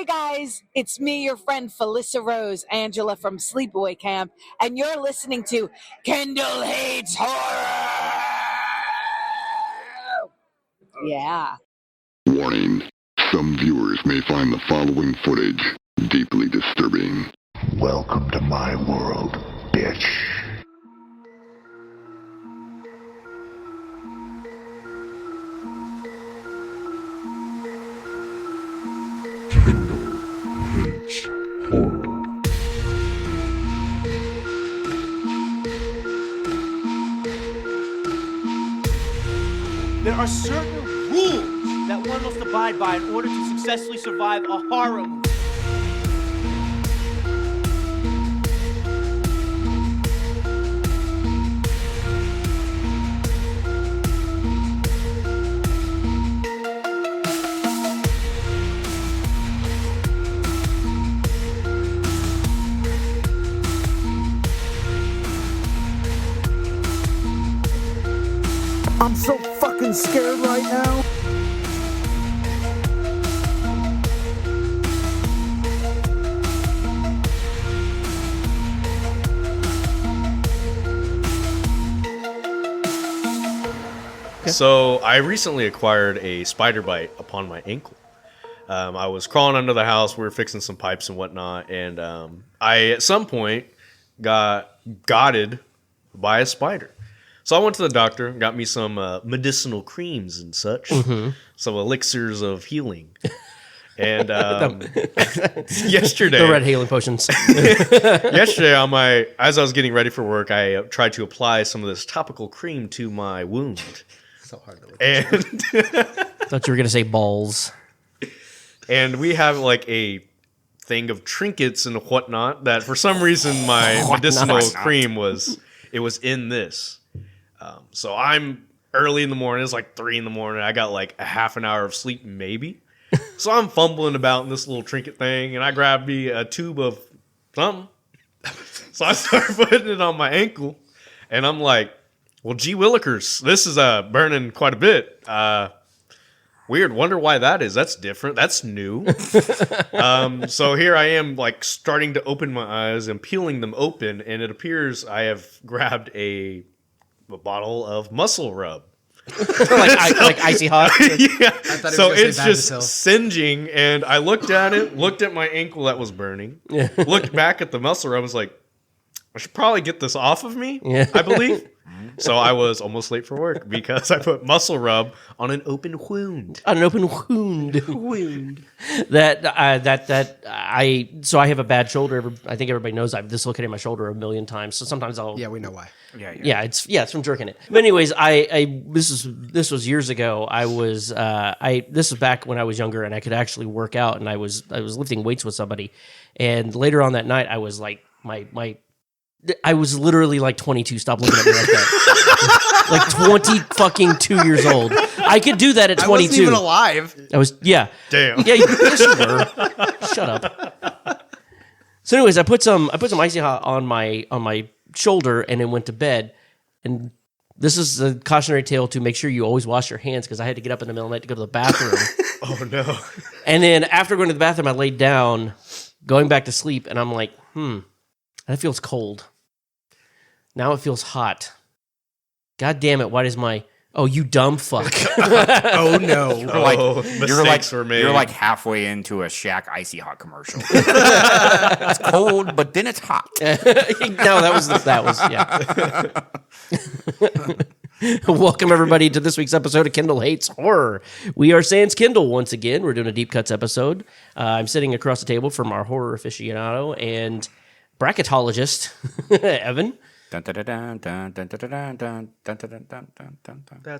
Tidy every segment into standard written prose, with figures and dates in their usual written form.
guys, it's me, your friend Felissa Rose, Angela from Sleepaway Camp, and you're listening to Kendall Hates Horror! Yeah. Warning. Some viewers may find the following footage deeply disturbing. Welcome to my world, bitch. Kendall Hates Horror. There are certain rules that one must abide by in order to successfully survive a horror movie. I'm so fucking scared right now. So I recently acquired a spider bite upon my ankle. I was crawling under the house. We were fixing some pipes and whatnot, and I at some point got gotted by a spider. So I went to the doctor, got me some medicinal creams and such, some elixirs of healing. And yesterday, the red healing potions. yesterday, as I was getting ready for work, I tried to apply some of this topical cream to my wound. So hard to look And Thought you were gonna say balls. and we have like a thing of trinkets and whatnot that for some reason my medicinal cream was in this. So I'm early in the morning. It's like 3 in the morning. I got like a half an hour of sleep, maybe. So I'm fumbling about in this little trinket thing, and I grab me a tube of something. So I start putting it on my ankle, and I'm like, well, gee willikers, this is burning quite a bit. Weird. Wonder why that is. That's different. That's new. So here I am, like, starting to open my eyes and peeling them open, and it appears I have grabbed a bottle of muscle rub. like icy hot. Yeah. thought he So was gonna it's say just Vagisil. singeing, and I looked at it, looked at my ankle that was burning, looked back at the muscle rub, was like, I should probably get this off of me, Yeah. I believe. So I was almost late for work because I put muscle rub on an open wound. On an open wound. So I have a bad shoulder. I think everybody knows I've dislocated my shoulder a million times. So sometimes I'll Yeah, we know why. Yeah, it's from jerking it. But anyways, this was years ago. This was back when I was younger and I could actually work out, and I was lifting weights with somebody, and later on that night I was like I was literally like 22. Stop looking at me like that. Like 20 fucking 2 years old. I could do that at 22. I wasn't even alive. I was, yeah. Damn. Yeah, yes, you were. Shut up. So, anyways, I put some icy hot on my shoulder and then went to bed. And this is a cautionary tale to make sure you always wash your hands, because I had to get up in the middle of the night to go to the bathroom. Oh, no. And then after going to the bathroom, I laid down, going back to sleep, and I'm like, that feels cold. Now it feels hot. God damn it! Why does oh, you dumb fuck. Oh no. Mistakes were made. You're like halfway into a Shaq Icy Hot commercial. It's cold, but then it's hot. No, that was yeah. Welcome everybody to this week's episode of Kendall Hates Horror. We are Sans Kindle once again. We're doing a deep cuts episode. I'm sitting across the table from our horror aficionado and bracketologist, Evan. That's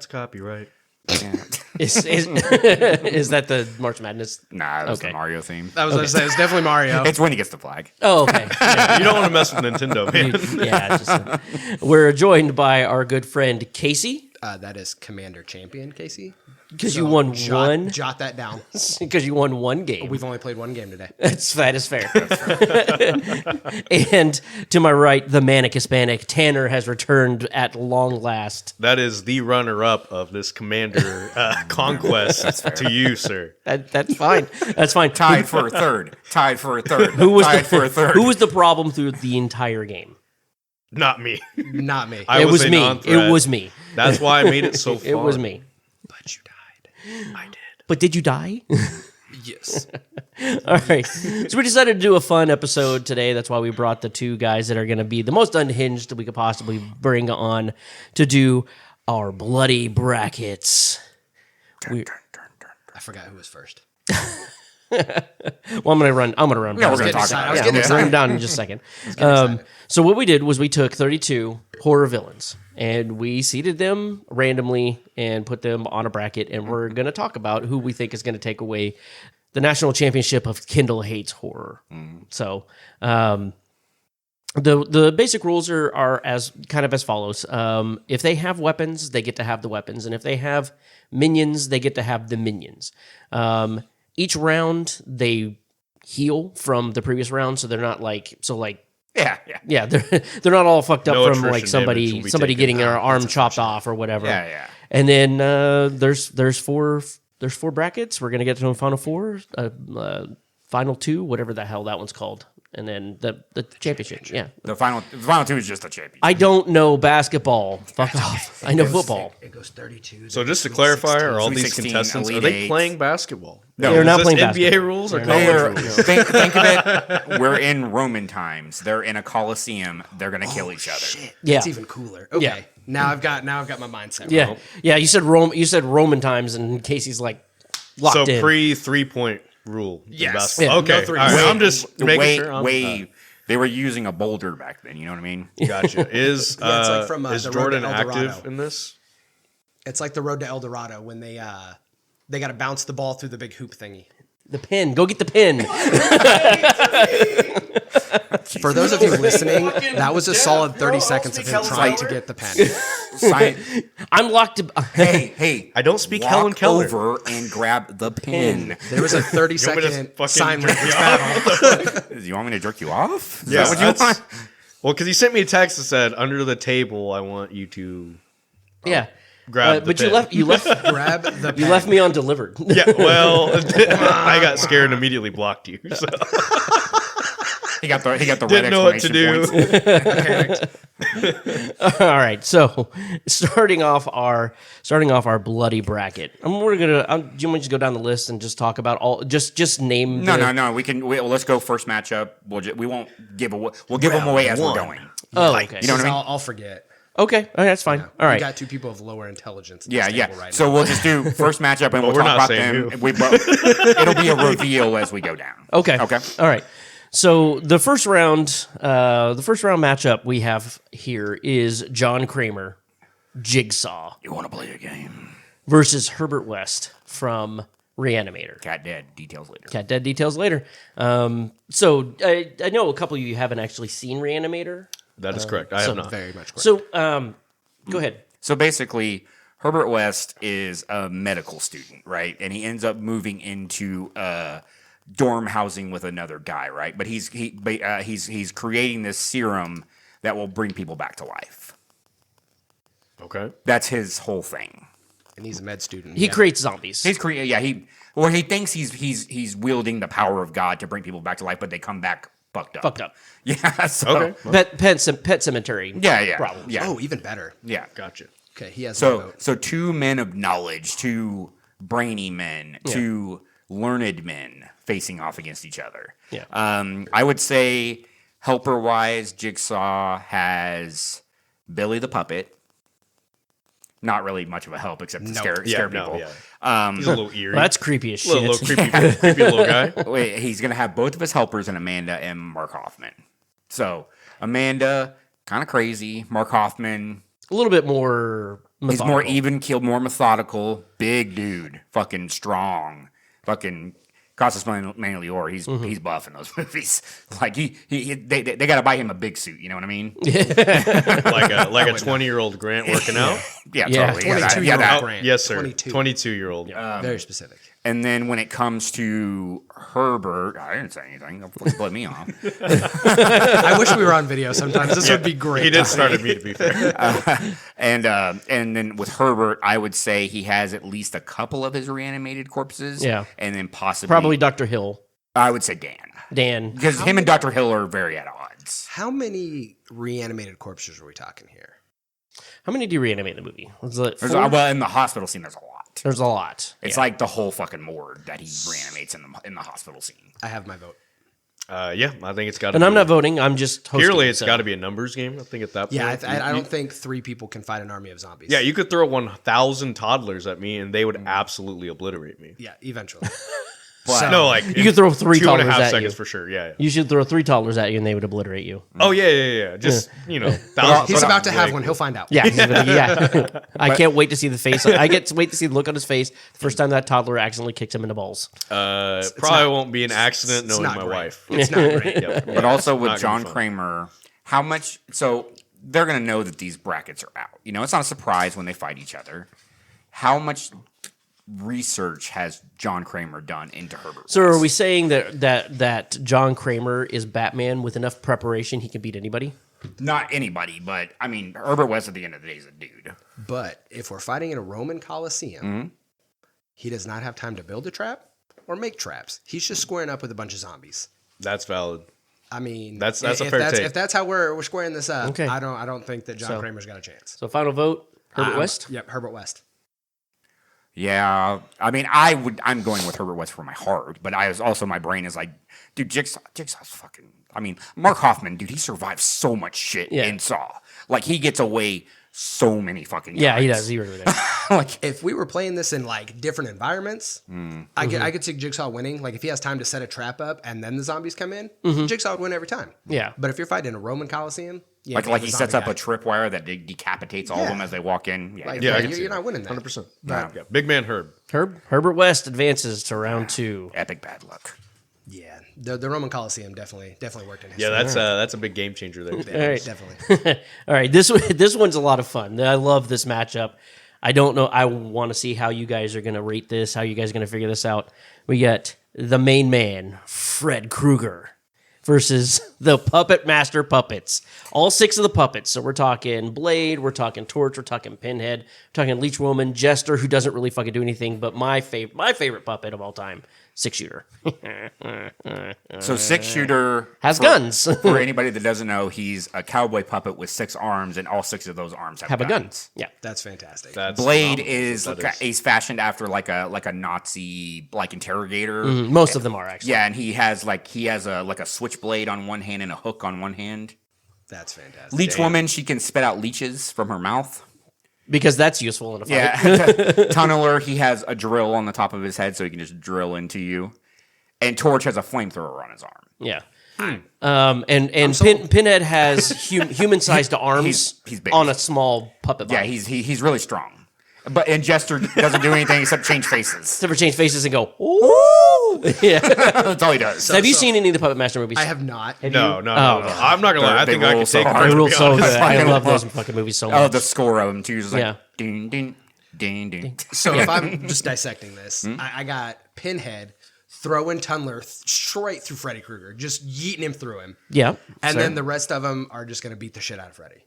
copyright. Is that the March Madness? Nah, that was Okay. the Mario theme. I was going to say, it's definitely Mario. It's when he gets the flag. Oh, okay. Yeah, you don't want to mess with Nintendo, man. Yeah. We're joined by our good friend Casey. That is Commander Champion, Casey. Because you won one. Jot that down. Because you won one game. We've only played one game today. That is fair. And to my right, the Manic Hispanic Tanner has returned at long last. That is the runner-up of this Commander conquest to you, sir. That's fine. That's fine. Tied for a third. Tied for a third. Who was tied for a third? Who was the problem through the entire game? Not me. Not me. I It was a me. non-threat. It was me. That's why I made it so far. It was me. But you died. I did. But did you die? Yes. All right. So we decided to do a fun episode today. That's why we brought the two guys that are going to be the most unhinged that we could possibly bring on to do our bloody brackets. I forgot who was first. Well, I'm gonna run. Yeah, we're gonna talk excited. about I was it. getting I'm run down in just a second. So what we did was we took 32 horror villains and we seeded them randomly and put them on a bracket, and we're gonna talk about who we think is gonna take away the national championship of Kindle Hates Horror. So. The basic rules are as kind of as follows. If they have weapons, they get to have the weapons, and if they have minions, they get to have the minions. Each round they heal from the previous round, so they're not Yeah. they're not all fucked up No from like attrition damage will somebody be taken. getting their arm chopped off or whatever. Yeah. And then there's four brackets. We're gonna get to a final four, final two, whatever the hell that one's called, and then the championship. Yeah. The final two is just a champion. I don't know basketball. Fuck off. I know football. It goes 32. So just to clarify, are all these 16, contestants, are Elite they Eight. playing basketball? No. They're Is not this playing NBA basketball. rules or They're- college rules? think of it. We're in Roman times. They're in a coliseum. They're gonna kill each other. Shit. Yeah. That's even cooler. Okay. Yeah. Now I've got my mindset. Yeah. Yeah, you said Roman times, and Casey's like locked So in. pre 3-point rule. in Yes. basketball. Yeah. Okay. No threes. All right. I'm just making sure. They were using a boulder back then. You know what I mean? Gotcha. Is Yeah, it's like from, is the Road to Jordan El active Dorado. in this? It's like the road to El Dorado when they got to bounce the ball through the big hoop thingy. The pin. Go get the pin. For those of you listening, that was a solid 30 seconds of him trying to get the pen. I'm locked. Hey! I don't speak walk Helen Keller. over and grab the pin. There was a 30 You want me to second fucking sign jerk language you battle. Do you want me to jerk you off? Is Yeah, that what you that's- want? Well, because he sent me a text that said, "Under the table, I want you to Yeah. grab." the But you pen." left Grab the pen. you left me undelivered. Yeah. Well, I got scared and immediately blocked you. So. He got the right Didn't know what to exclamation do. points. All right, so starting off our bloody bracket. Do you want me to just go down the list and just talk about all? Just name. No. Let's go first matchup. We won't give away. We'll give them away as we're going. Oh, okay. You know what I mean? I'll forget. Okay, that's fine. All We right. got two people of lower intelligence. At Yeah. this table right So now. we'll just do first matchup and we'll we're talk not about saying them. who. It'll be a reveal as we go down. Okay. Okay. All right. So the first round matchup we have here is John Kramer, Jigsaw, You want to play a game? versus Herbert West from Reanimator. Cat dead. Details later. Cat dead, details later. So I know a couple of you haven't actually seen Reanimator. That is correct. I have not. Very much correct. So go ahead. So basically, Herbert West is a medical student, right? And he ends up moving into dorm housing with another guy, right? But he's creating this serum that will bring people back to life. Okay. That's his whole thing. And he's a med student. He creates zombies. He thinks he's wielding the power of God to bring people back to life, but they come back fucked up. Yeah. So, Okay. Pet cemetery. Yeah. Problem. Yeah. Oh, even better. Yeah. Gotcha. Okay, he has no vote. So two men of knowledge, two brainy men, two learned men facing off against each other. Yeah. I would say helper-wise, Jigsaw has Billy the Puppet. Not really much of a help except to scare people. He's a little eerie. Well, that's creepy as shit. little creepy little guy. Wait, he's going to have both of his helpers in Amanda and Mark Hoffman. So Amanda, kind of crazy. Mark Hoffman, A little bit more methodical. he's more even-keeled, more methodical. Big dude. Fucking strong. Fucking Costas Mandylor, he's buff in those movies. Like they got to buy him a big suit. You know what I mean? like a 20-year-old Grant working out. Yeah, Yeah. totally. 22-year-old Grant. Yes, sir. 22. 22-year-old. Very specific. And then when it comes to Herbert, I didn't say anything. Don't fucking blow me off. I wish we were on video sometimes. This would be great. He did start at me, to be fair. And then with Herbert, I would say he has at least a couple of his reanimated corpses. Yeah. And then possibly Probably Dr. Hill. I would say Dan. Because him and Dr. Hill are very at odds. How many reanimated corpses are we talking here? How many do you reanimate in the movie? Was it There's 4? well, in the hospital scene, there's a lot. There's a lot. It's like the whole fucking morgue that he reanimates in the hospital scene. I have my vote. Yeah, I think it's got to And be. I'm not voting. I'm just hosting. Purely, it's so. got to be a numbers game. I think at that point. Yeah, I You- don't think 3 people can fight an army of zombies. Yeah, you could throw 1,000 toddlers at me, and they would absolutely obliterate me. Yeah, eventually. But No, like You could throw 3 2.5 toddlers at seconds you. for sure. Yeah. You should throw 3 toddlers at you, and they would obliterate you. Oh yeah. Just thousands. He's of about to have way one. He'll find out. Yeah, yeah. I can't wait to see the face. I get to wait to see the look on his face the first time that toddler accidentally kicks him in the balls. Probably not- won't be an accident it's knowing not my great. wife. It's not great. Yeah. But also with Not gonna John be fun. Kramer, how much? So they're going to know that these brackets are out. You know, it's not a surprise when they fight each other. How much research has John Kramer done into Herbert? So are West? we saying that John Kramer is Batman with enough preparation he can beat anybody? Not anybody, but I mean, Herbert West at the end of the day is a dude. But if we're fighting in a Roman Coliseum, he does not have time to build a trap or make traps. He's just squaring up with a bunch of zombies. That's valid. I mean, That's a if fair take. If that's how we're squaring this up, Okay. I don't think that John So- Kramer's got a chance. So final vote, Herbert West. Yep, Herbert West. Yeah, I mean, I'm going with Herbert West for my heart, but my brain is like, dude, Jigsaw's fucking. I mean, Mark Hoffman, dude, he survives so much shit Yeah. in Saw. Like he gets away so many fucking. Yeah, he times. does. He really does. Like If we were playing this in like different environments, I could see Jigsaw winning. Like if he has time to set a trap up and then the zombies come in, Jigsaw would win every time. Yeah. But if you're fighting in a Roman Coliseum, yeah, like the he zombie sets up guy. a tripwire that decapitates all of them as they walk in. Yeah, Like, Yeah, I yeah, can see you're that. not winning that. 100%. Yeah. Yeah. Big man Herb. Herbert West advances to round 2. epic bad luck. Yeah, the Roman Coliseum definitely worked in history. Yeah, that's a big game changer there. All right. Definitely. All right, this one's a lot of fun. I love this matchup. I don't know. I want to see how you guys are going to rate this, how you guys are going to figure this out. We got the main man, Fred Krueger, versus the Puppet Master puppets. All 6 of the puppets. So we're talking Blade, we're talking Torch, we're talking Pinhead, we're talking Leech Woman, Jester, who doesn't really fucking do anything, but my favorite puppet of all time, 6-shooter. So 6-shooter Has guns. For anybody that doesn't know, he's a cowboy puppet with 6 arms, and all 6 of those arms have Have a gun. guns. Yeah. That's fantastic. That's Blade phenomenal. is That like, he's fashioned after like a Nazi like interrogator. Most of them are, actually. Yeah, and he has a switchblade on one hand and a hook on one hand. That's fantastic. Leech woman, she can spit out leeches from her mouth. Because that's useful in a fight. Yeah. Tunneler, he has a drill on the top of his head so he can just drill into you. And Torch has a flamethrower on his arm. Yeah. And Pinhead has human-sized arms he's big. on a small puppet Yeah, body. he's really strong. And Jester doesn't do anything except change faces. Except for change faces and go, ooh. Yeah. That's all he does. Have you seen any of the Puppet Master movies? I have not. No. I'm not gonna lie. I They think I roll could so take hard. them. They to rule be so honest. good. I love those fucking movies so much. Oh, the score of them too. Just like Yeah. ding ding ding ding. So if I'm just dissecting this, I got Pinhead throwing Tunneler straight through Freddy Krueger, just yeeting him through him. Yeah. And So then the rest of them are just going to beat the shit out of Freddy.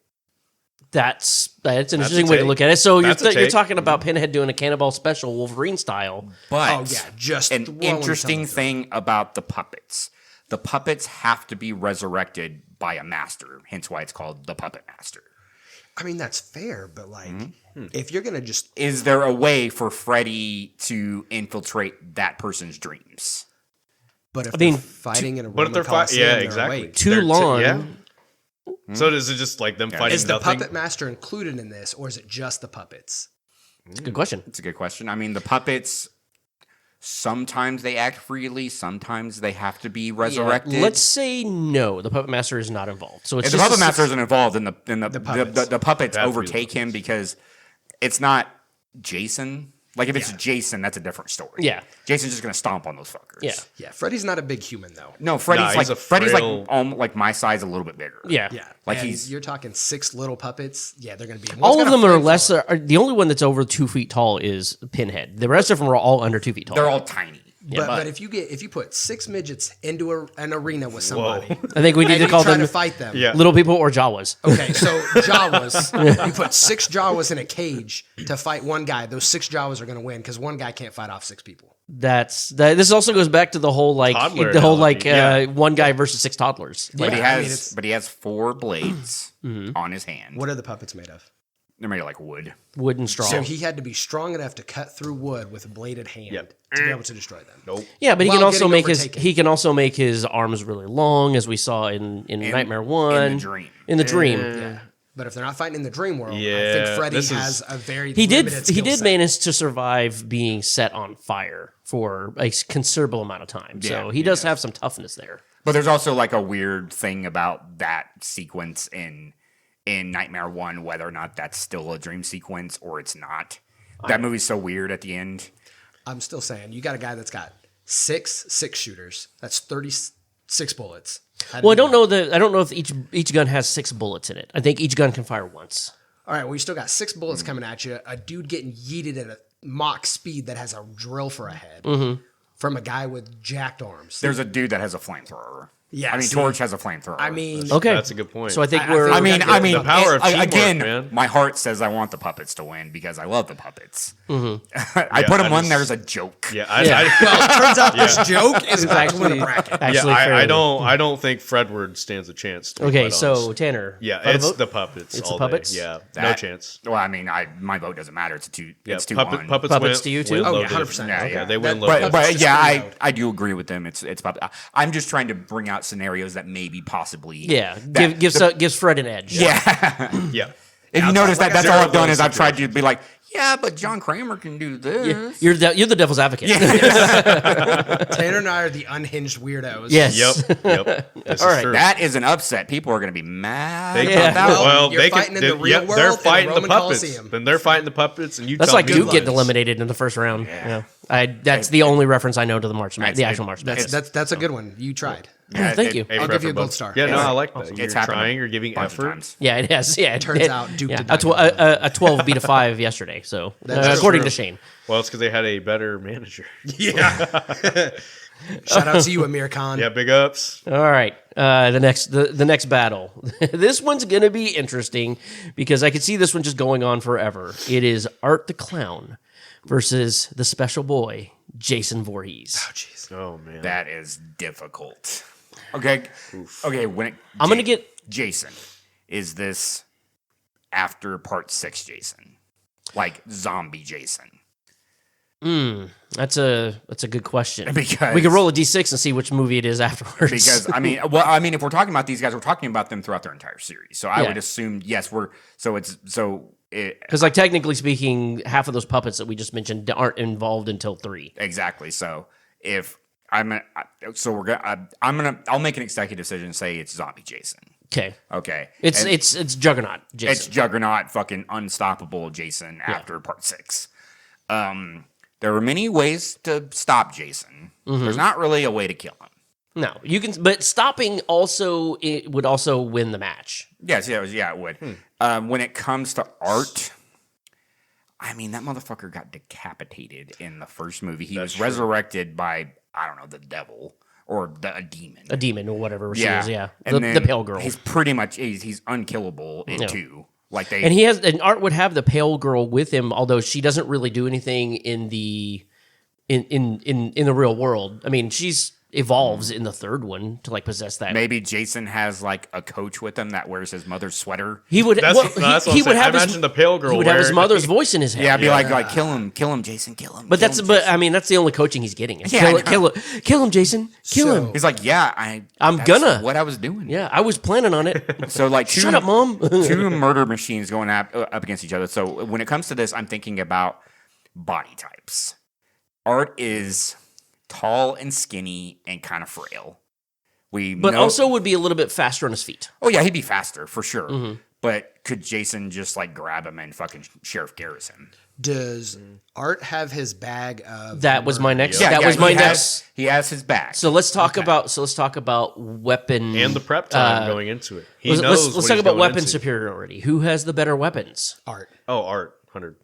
that's an That's interesting a way to take. look at it. So That's a you're take. talking about Pinhead doing a Cannonball special Wolverine style. But Oh, yeah, just an throwing interesting something thing about the puppets. The puppets have to be resurrected by a master, hence why it's called the Puppet Master. I mean, that's fair, but like, if you're going to just. Is there a way for Freddy to infiltrate that person's dreams? But if mean, they're fighting in a But if Roman they're Coliseum, yeah, they're exactly. awake. Too They're long. Yeah. So is it just like them fighting Is the nothing? Puppet Master included in this, or is it just the puppets? That's a good question. It's a good question. I mean, the puppets, sometimes they act freely, sometimes they have to be resurrected. Let's say no. The Puppet Master is not involved. So it's If the just Puppet a- Master isn't involved, then the puppets puppets. the puppets That's overtake him because it's not Jason. Like if it's Jason, that's a different story. Yeah. Jason's just gonna stomp on those fuckers. Yeah. Yeah, Freddy's not a big human though. No, Freddy's Nah, he's a Freddy's frail- like my size, a little bit bigger. Yeah. Yeah, Like and he's- you're talking 6 little puppets. Yeah, they're gonna be. All one's of got a them are flamethrower. less. The only one that's over 2 feet tall is Pinhead. The rest of them are all under 2 feet tall. They're all tiny. But if you put 6 midgets into an arena with somebody, I think we need and to you call try them to fight them. Yeah. little people or Jawas. Okay, so Jawas, you put 6 Jawas in a cage to fight one guy. Those 6 Jawas are going to win because one guy can't fight off 6 people. This also goes back to the whole Toddler like analogy, yeah. one guy versus 6 toddlers. But he Yeah, I mean, has but he has 4 blades on his hand. What are the puppets made of? They're made of like wood. Wood and straw. So he had to be strong enough to cut through wood with a bladed hand Yep. to be able to destroy them. Nope. yeah, but he while can also getting make overtaken. his arms really long, as we saw in Nightmare 1. In the dream. In the dream. Yeah. But if they're not fighting in the dream world, I Yeah, think Freddy this is- has a very He did limited skill set. manage to survive being set on fire for a considerable amount of time. So Yeah, he does have some toughness there. But there's also like a weird thing about that sequence in Nightmare 1, whether or not that's still a dream sequence or it's not. That movie's so weird at the end. I'm still saying you got a guy that's got 6 shooters. That's 36 bullets. Well, I don't know if each gun has 6 bullets in it. I think each gun can fire once. All right, well, you still got 6 bullets coming at you. A dude getting yeeted at a Mach speed that has a drill for a head from a guy with jacked arms. There's a dude that has a flamethrower. Yeah, I mean, see, Torch has a flamethrower. I mean, Okay, That's a good point. So I think I we're. think I mean, The power of teamwork, again, man. my heart says I want the puppets to win because I love the puppets. I put them I on just- there as a joke. yeah, well, it turns out this joke is about to win actually- a bracket. actually I fairly- don't think Fredward stands a chance. To be Okay, quite so honest. Tanner. yeah, final it's vote? the puppets. It's all the puppets? Day. Yeah, no That- chance. Well, I mean, my vote doesn't matter. It's Yeah, 2-1. puppets Puppets win, to you, too? win Oh, yeah, loaded. 100%. Yeah, Okay, yeah. they win That- loaded. But Just yeah, reload. I do agree with them. It's puppet. I'm just trying to bring out scenarios that maybe possibly. Yeah, that- gives Fred an edge. yeah. yeah. If you notice like that, a that's all I've done zero is I've tried to situation. be like, yeah, but John Kramer can do this. You're the devil's advocate. Tanner and I are the unhinged weirdos. Yes. Yep. Yep. This All is right, true. That is an upset. People are going to be mad They about can, that one. well, you're they fighting can. in the real world they're in the fighting the Roman puppets. Coliseum. Then they're fighting the puppets, and you. That's tell like me Duke lies. getting eliminated in the first round. Yeah. That's the only reference I know to the March Madness, the actual March Madness. That's a good one. You tried. Yeah, Thank you. Hey, I'll for give you a effort, gold bud. star. Yeah, no, It's- I like that. It's You're happened trying. a You're giving bunch of effort. times. Yeah, it has. Yeah, Turns out Duke did not a 12 beat a 5 yesterday. So That's according true. to Shane. Well, it's because they had a better manager. Yeah. Shout out to you, Amir Khan. Yeah, big ups. All right, the next battle. This one's gonna be interesting because I could see this one just going on forever. It is Art the Clown versus the special boy Jason Voorhees. Oh man. That is difficult. Okay. Okay. I'm gonna get Jason. Is this after part 6 Jason? Like zombie Jason? that's a good question. Because- we could roll a d6 and see which movie it is afterwards. Because I mean, if we're talking about these guys, we're talking about them throughout their entire series. So I Yeah. would assume yes, Because, like, technically speaking, half of those puppets that we just mentioned aren't involved until 3. exactly. So if I'll make an executive decision and say it's zombie Jason. Okay, Okay. it's And it's Juggernaut. Jason. it's Juggernaut, fucking unstoppable Jason after part 6. There are many ways to stop Jason. There's not really a way to kill him. No, you can, but stopping it would also win the match. Yes, it would. When it comes to Art, I mean, that motherfucker got decapitated in the first movie. He was resurrected by, I don't know, the devil or a demon. A demon or whatever she is, yeah. And The then pale girl. He's pretty much he's unkillable in Yeah. 2. Like they And Art would have the pale girl with him, although she doesn't really do anything in the real world. I mean, she's evolves in the third one to like possess that. maybe Jason has like a coach with him that wears his mother's sweater. He would. That's, well, that's what he I'm would saying. have I his, imagine the pale girl. he would have his wearing- mother's voice in his head. Yeah, I'd be like kill him, Jason, kill him. But kill that's him, but Jason. I mean that's the only coaching he's getting. Is Yeah, I kill him, Jason. Kill So- him. He's like, yeah, I'm that's gonna. what I was doing. Yeah, I was planning on it. So like Shut up, Mom. two murder machines going up against each other. So when it comes to this, I'm thinking about body types. Art is tall and skinny and kind of frail. But also would be a little bit faster on his feet. oh yeah, he'd be faster for sure. Mm-hmm. But could Jason just like grab him and fucking Sheriff Garrison? Does Art have his bag of? That was my next. Yeah, that yeah, was my he next. He has his back. So let's talk about weapon And the prep time going into it. He Let's, knows let's what talk he's about going weapon into. superiority. Who has the better weapons? Art, Oh, Art, 100.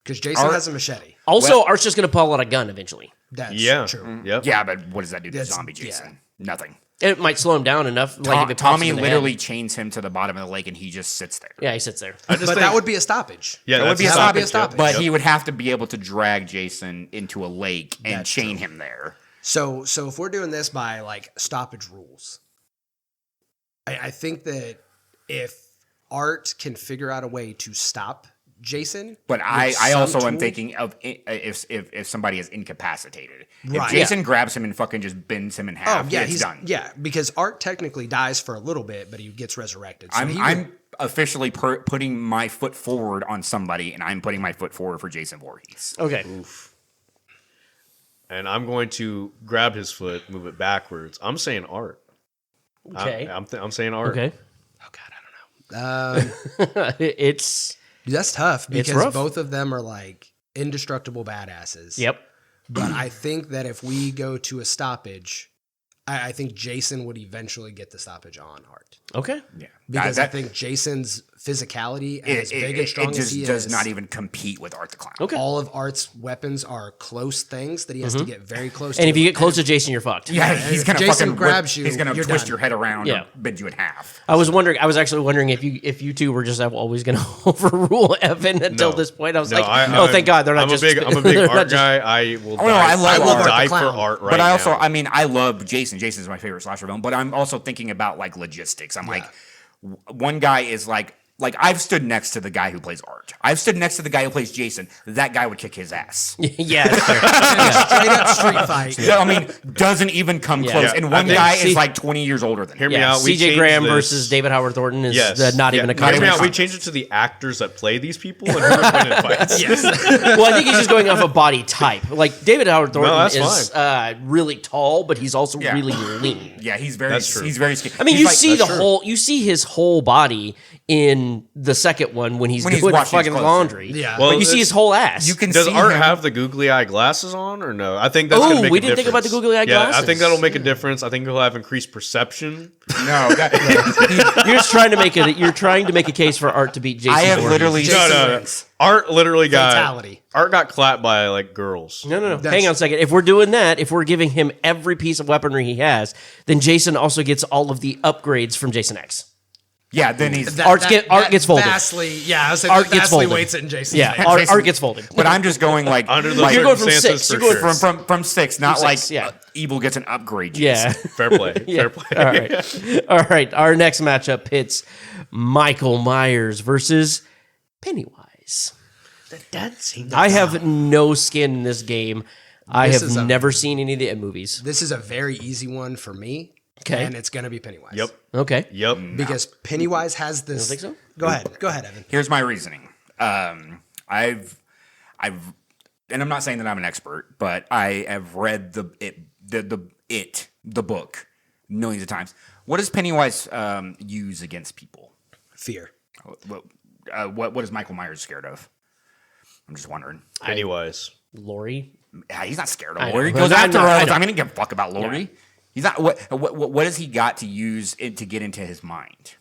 because Jason Art- has a machete. Also, Art's just going to pull out a gun eventually. That's Yeah. true. Yep. Yeah, but what does that do to That's- zombie Jason? Nothing. It might slow him down enough. Like if it pops Tommy him in the literally head. chains him to the bottom of the lake, and he just sits there. Yeah, he sits there. I just But think, that would be a stoppage. yeah, That would that's be a That would stoppage, be a stoppage. but Yep. he would have to be able to drag Jason into a lake and That's chain true. him there. So if we're doing this by like stoppage rules, I think that if Art can figure out a way to stop Jason, But with I some also am tool- thinking of if somebody is incapacitated. Right. If Jason grabs him and fucking just bends him in half, Oh yeah, it's he's done. Yeah, because Art technically dies for a little bit, but he gets resurrected. So he would- I'm officially putting my foot forward on somebody, and I'm putting my foot forward for Jason Voorhees. Okay. and I'm going to grab his foot, move it backwards. I'm saying Art. Okay. I'm saying Art. Okay. oh god, I don't know. It's That's tough It's because rough. both of them are like indestructible badasses. yep. But I think that if we go to a stoppage, I think Jason would eventually get the stoppage on Art. Okay. Yeah, Because I think Jason's physicality and as big and strong it as just he does is, not even compete with Art the Clown. Okay. all of Art's weapons are close things that he has to get very close to. And if you get close to Jason, you're fucked. Yeah, he's if gonna Jason fucking grabs you, He's gonna you're twist done. your head around Yeah. or bend you in half. I was actually wondering if you two were just always going to overrule Evan until No. this point. I was No, like, oh, thank God they're not I'm just. I'm a big they're not Art just- guy. I will Oh, no, I love Art the die for Clown. Art right But I also, now. I mean, I love Jason. Jason's my favorite slasher villain. But I'm also thinking about like logistics. I'm like, one guy is like I've stood next to the guy who plays Art. I've stood next to the guy who plays Jason. That guy would kick his ass. yeah. That's fair. straight up street fight. Yeah, I mean, doesn't even come close. Yeah, And I one think- guy see- is like 20 years older than Hear him. me Yeah, out. We CJ changed Graham this. versus David Howard Thornton is not even a Hear me conversation. out. We changed it to the actors that play these people and who would win in fights. Well, I think he's just going off of body type. Like David Howard Thornton that's is really tall, but he's also Yeah. really lean. Yeah, he's very That's true. he's very skinny. I mean, He's you like- see that's true. you see his whole body in the second one when he's When he's doing washing his fucking clothes. laundry. Yeah. Well, But you see his whole ass. You can Does see Art him. have the googly eye glasses on or no? I think that's Ooh, gonna make we a didn't think about the difference. googly eye Yeah, I glasses. think that'll make a difference. I think he'll have increased perception. No, that, You're just trying to make it. You're trying to make a case for Art to beat Jason. I have Voorhees. literally Jason No. wins. Art literally Fatality. Art got clapped by like girls. No. That's- Hang on a second. If we're doing that, if we're giving him every piece of weaponry he has, then Jason also gets all of the upgrades from Jason X. yeah. Then he's. That- Art that- Art gets folded. Vastly, yeah, I was saying Art that gets vastly folded. weights it in Jason's Yeah, favor. Art gets folded. But I'm just going like Under the like, You're going from circumstances, six. for You're going sure. from six, not From like six, yeah. Evil gets an upgrade. Yeah. Fair play. Yeah. Fair play. All right. All right. Our next matchup pits Michael Myers versus Pennywise. I have no skin in this game. I This have is a- never seen any of the movies. This is a very easy one for me. Okay. And it's going to be Pennywise. Yep. Okay. Yep. Because Pennywise has this. think so? Go ahead, Evan. Here's my reasoning. I've, and I'm not saying that I'm an expert, but I have read the book millions of times. What does Pennywise use against people? Fear. What is Michael Myers scared of? I'm just wondering. Pennywise. Laurie. Yeah, he's not scared I of know. Laurie. He goes I after know, I her. know. I'm gonna give a fuck about Laurie. Yeah. He's not. What has he got to use it to get into his mind?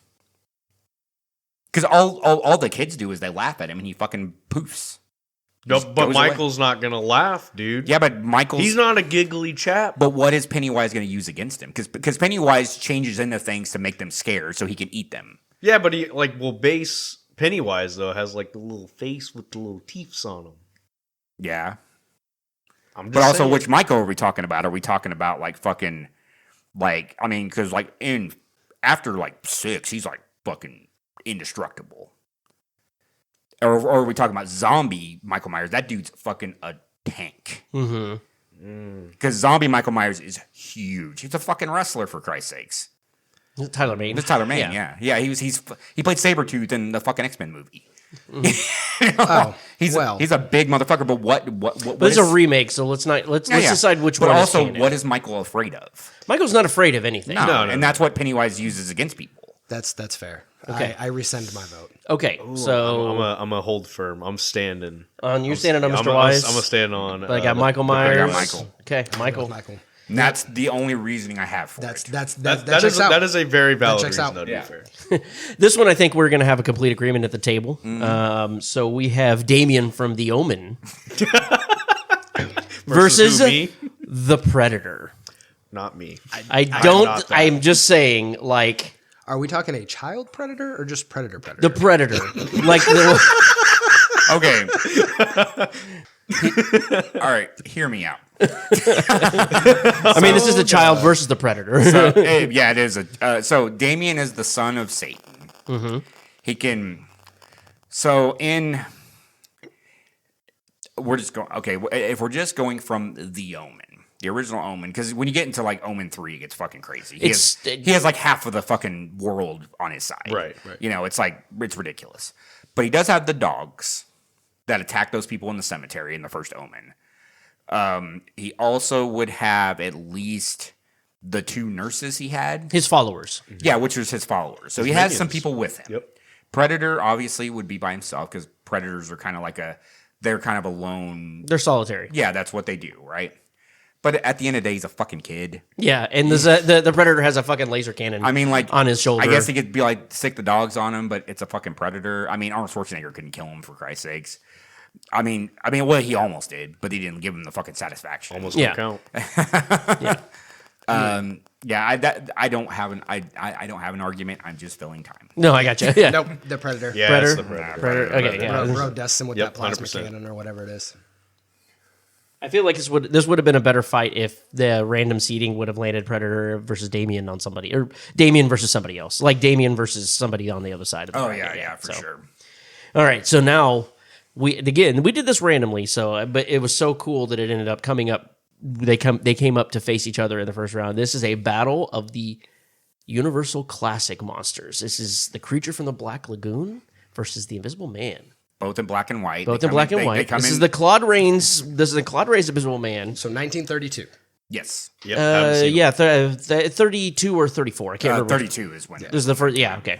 Because all the kids do is they laugh at him and he fucking poofs. No, Just but goes away. Michael's not gonna laugh, dude. Yeah, but Michael's. He's not a giggly chap. But what is Pennywise going to use against him? Because Pennywise changes into things to make them scared, so he can eat them. Yeah, but he base Pennywise though has like the little face with the little teeths on him. Yeah. I'm just But also, saying. which Michael are we talking about? Are we talking about like fucking, like, I mean, because like after like 6, he's like fucking indestructible. Or are we talking about zombie Michael Myers? That dude's fucking a tank. Mm-hmm. Because zombie Michael Myers is huge. He's a fucking wrestler, for Christ's sakes. Tyler Mane. It's Tyler Mane, yeah. He played Sabretooth in the fucking X-Men movie. Oh, he's well. he's a big motherfucker, but what But it's a remake, so let's decide which but one. also, is canon. what is Michael afraid of? Michael's not afraid of anything. No, No. and that's what Pennywise uses against people. That's fair. Okay. I rescind my vote. Okay, so I'm a hold firm. I'm standing. you're standing on I'm Mr. Wise. I'm a stand on. But I got Michael I Myers. got Michael. Okay, Michael. Michael. And that's the only reasoning I have for That it. that That checks is out. that is a very valid checks reason, out. though, to Yeah. be fair. This one, I think we're going to have a complete agreement at the table. So we have Damien from The Omen versus who, me? the Predator. Not me. I not don't. that. I'm just saying, like Are we talking a child predator or just predator? the Predator, like the. Okay. All right, hear me out. I mean, this is the child versus the Predator. So, yeah, it is. So Damien is the son of Satan. Mm-hmm. He can. So we're just going. Okay, if we're just going from the Omen, the original Omen, because when you get into like Omen 3, it gets fucking crazy. He has like half of the fucking world on his side. Right. You know, it's ridiculous. But he does have the dogs that attack those people in the cemetery in the first Omen. He also would have at least the 2 nurses he had. His followers. Yeah, which was his followers. So he has some minions. people with him. Yep. Predator obviously would be by himself because predators are kind of like they're kind of a lone. They're solitary. Yeah, that's what they do, right? But at the end of the day, he's a fucking kid. Yeah, and the Predator has a fucking laser cannon. I mean, like on his shoulder. I guess he could be like stick the dogs on him, but it's a fucking predator. I mean, Arnold Schwarzenegger couldn't kill him for Christ's sakes. I mean, well, he almost did, but he didn't give him the fucking satisfaction. Almost Yeah. don't count. Yeah, I don't have an argument. I'm just filling time. No, I got you. Yeah. Nope, the predator. Yeah, Predator? it's the Predator. Predator. Okay, yeah. Road Destin with Yep, that plasma 100%. cannon or whatever it is. I feel like this would have been a better fight if the random seeding would have landed Predator versus Damien on somebody, or Damien versus somebody else, like Damien versus somebody on the other side of the Oh bracket. yeah, for So, sure. All right, so now we did this randomly, so but it was so cool that it ended up coming up. They came up to face each other in the first round. This is a battle of the Universal Classic monsters. This is the Creature from the Black Lagoon versus the Invisible Man. Both in black and white. Both They in come black and they white. come This in- is the Claude Rains. This is the Claude Rains Invisible Man. So 1932. yes. Yep, haven't seen Yeah, 32 or 34. I can't remember. 32 is when. This is the first. Yeah, okay.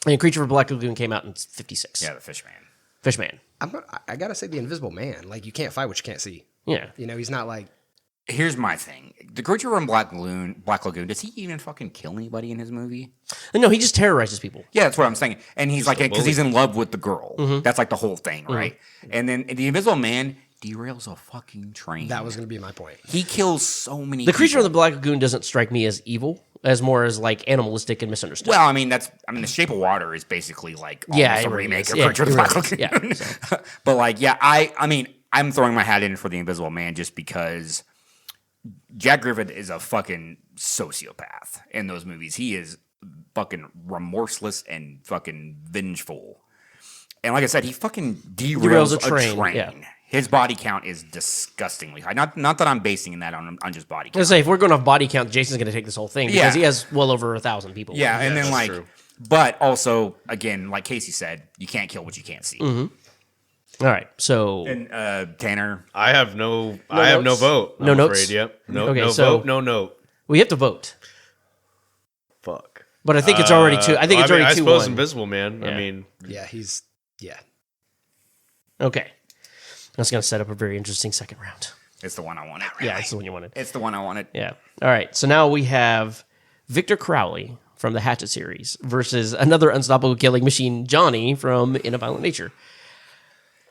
And Creature from Black Lagoon came out in 56. Yeah, the fish man. Fishman. I gotta say the Invisible Man. Like you can't fight what you can't see. Yeah. You know, he's not like Here's my thing: the creature from Black Lagoon. Does he even fucking kill anybody in his movie? No, he just terrorizes people. Yeah, that's what I'm saying. And he's like, because he's in love with the girl. Mm-hmm. That's like the whole thing, right? And then the Invisible Man derails a fucking train. that was gonna be my point. He kills so many. The Creature people. of the Black Lagoon doesn't strike me as evil, as more as like animalistic and misunderstood. Well, I mean, The Shape of Water is basically like Yeah, almost it a really remake is. of Yeah, Creature of it the Black really is. Lagoon. Yeah, But like, yeah, I mean, I'm throwing my hat in for the Invisible Man just because Jack Griffith is a fucking sociopath in those movies. He is fucking remorseless and fucking vengeful. And like I said, he fucking derails a train. yeah. His body count is disgustingly high. Not that I'm basing that on just body I was count. gonna say if we're going off body count, Jason's going to take this whole thing because Yeah. he has well over 1,000 people. Yeah, and then that's like, true. but also again, like Casey said, you can't kill what you can't see. All right. So And Tanner, I have no notes? vote. No I'm notes? Afraid. Yep. No, Okay, no so- vote. No note. we have to vote, Fuck. but I think it's already two. I think it's already I 2-1. suppose Invisible Man. Yeah. I mean, Yeah. Okay. That's going to set up a very interesting second round. it's the one I wanted. Yeah, it's the one you wanted. It's the one I wanted. Yeah. All right. So now we have Victor Crowley from the Hatchet series versus another unstoppable killing machine, Johnny from In a Violent Nature.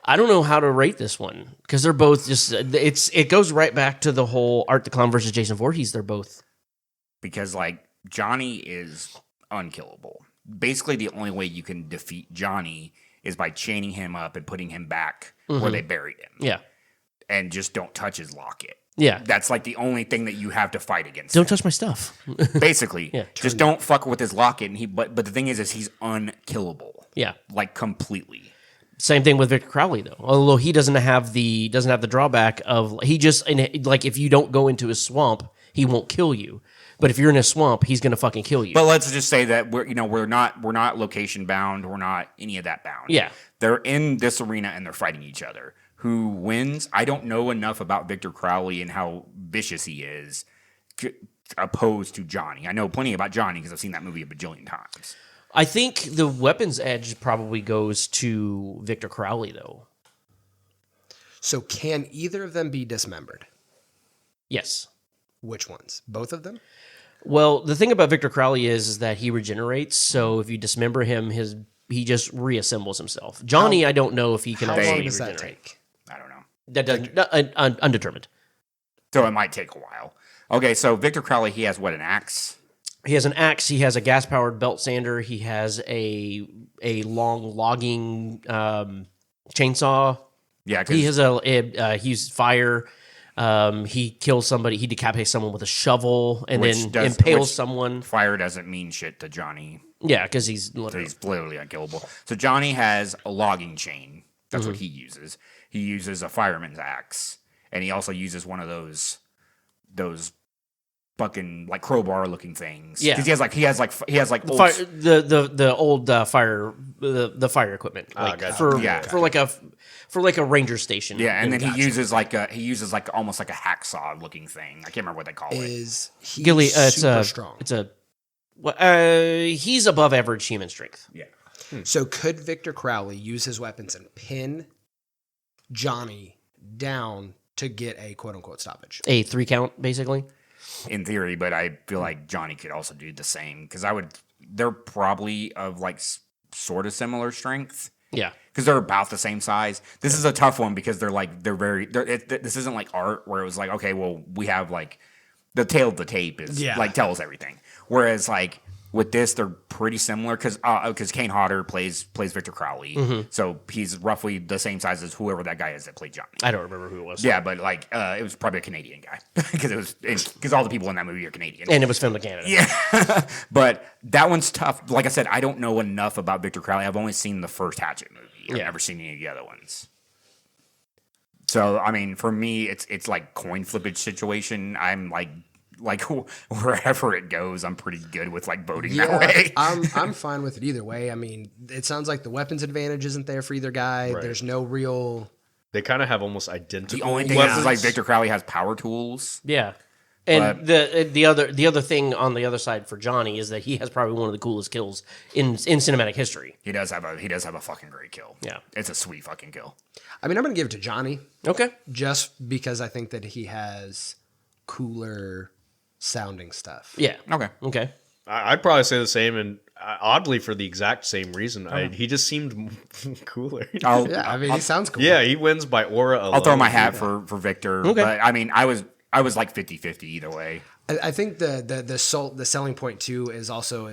I don't know how to rate this one because they're both just it goes right back to the whole Art the Clown versus Jason Voorhees. They're both Because like Johnny is unkillable. Basically, the only way you can defeat Johnny is by chaining him up and putting him back where they buried him. yeah. And just don't touch his locket. Yeah. That's like the only thing that you have to fight against. Don't touch my stuff. Basically, Yeah. just don't fuck with his locket. And but the thing is he's unkillable. Yeah. Like completely. Same thing with Victor Crowley though. Although he doesn't have the drawback of he just like if you don't go into his swamp, he won't kill you. But if you're in a swamp, he's gonna fucking kill you. But let's just say that we're not location bound. We're not any of that bound. Yeah. They're in this arena and they're fighting each other. Who wins? I don't know enough about Victor Crowley and how vicious he is opposed to Johnny. I know plenty about Johnny because I've seen that movie a bajillion times. I think the weapons edge probably goes to Victor Crowley, though. So can either of them be dismembered? Yes. Which ones? Both of them? Well, the thing about Victor Crowley is that he regenerates. So if you dismember him, he just reassembles himself. Johnny, I don't know if he can How also long does that regenerate. take? I don't know. That doesn't undetermined. So it might take a while. Okay, so Victor Crowley, he has what, an axe? He has an axe. He has a gas powered belt sander. He has a long logging chainsaw. Yeah, He has he uses fire. He kills somebody. He decapitates someone with a shovel and then impales someone. Fire doesn't mean shit to Johnny. Yeah, because he's So he's literally unkillable. So Johnny has a logging chain. That's Mm-hmm. what he uses. He uses a fireman's axe, and he also uses one of those fucking like crowbar looking things. Yeah. because he has like old, the old fire the fire equipment gotcha. for like a ranger station. yeah, and then he uses like almost like a hacksaw looking thing. I can't remember what they call it. Is he Gilly, super strong? He's above average human strength. Yeah. So could Victor Crowley use his weapons and pin Johnny down to get a quote unquote stoppage? A 3 count, basically. In theory, but I feel like Johnny could also do the same because they're probably of like sort of similar strength. Yeah. Because they're about the same size. This is a tough one because this isn't like art where it was like, okay, well, we have like the tail of the tape is like tells everything. Whereas like with this, they're pretty similar because Kane Hodder plays Victor Crowley, so he's roughly the same size as whoever that guy is that played Johnny. I don't remember who it was. Yeah, but like it was probably a Canadian guy because all the people in that movie are Canadian. And it was filmed in Canada. Yeah, but that one's tough. Like I said, I don't know enough about Victor Crowley. I've only seen the first Hatchet movie. I've never seen any of the other ones. So I mean, for me, it's like coin flippage situation. I'm like wherever it goes, I'm pretty good with like voting that way. I'm fine with it either way. I mean, it sounds like the weapons advantage isn't there for either guy. Right. There's no real. They kind of have almost identical. The only thing weapons. is like Victor Crowley has power tools. Yeah. And the other thing on the other side for Johnny is that he has probably one of the coolest kills in cinematic history. He does have a fucking great kill. Yeah. It's a sweet fucking kill. I mean, I'm going to give it to Johnny Okay. just because I think that he has cooler sounding stuff. Yeah. Okay. Okay. I'd probably say the same, and oddly for the exact same reason. He just seemed cooler. Yeah, I mean, he sounds cool. Yeah, he wins by aura alone. I'll throw my hat for Victor. Okay. But I mean, I was like 50-50 either way. I think the selling point too is also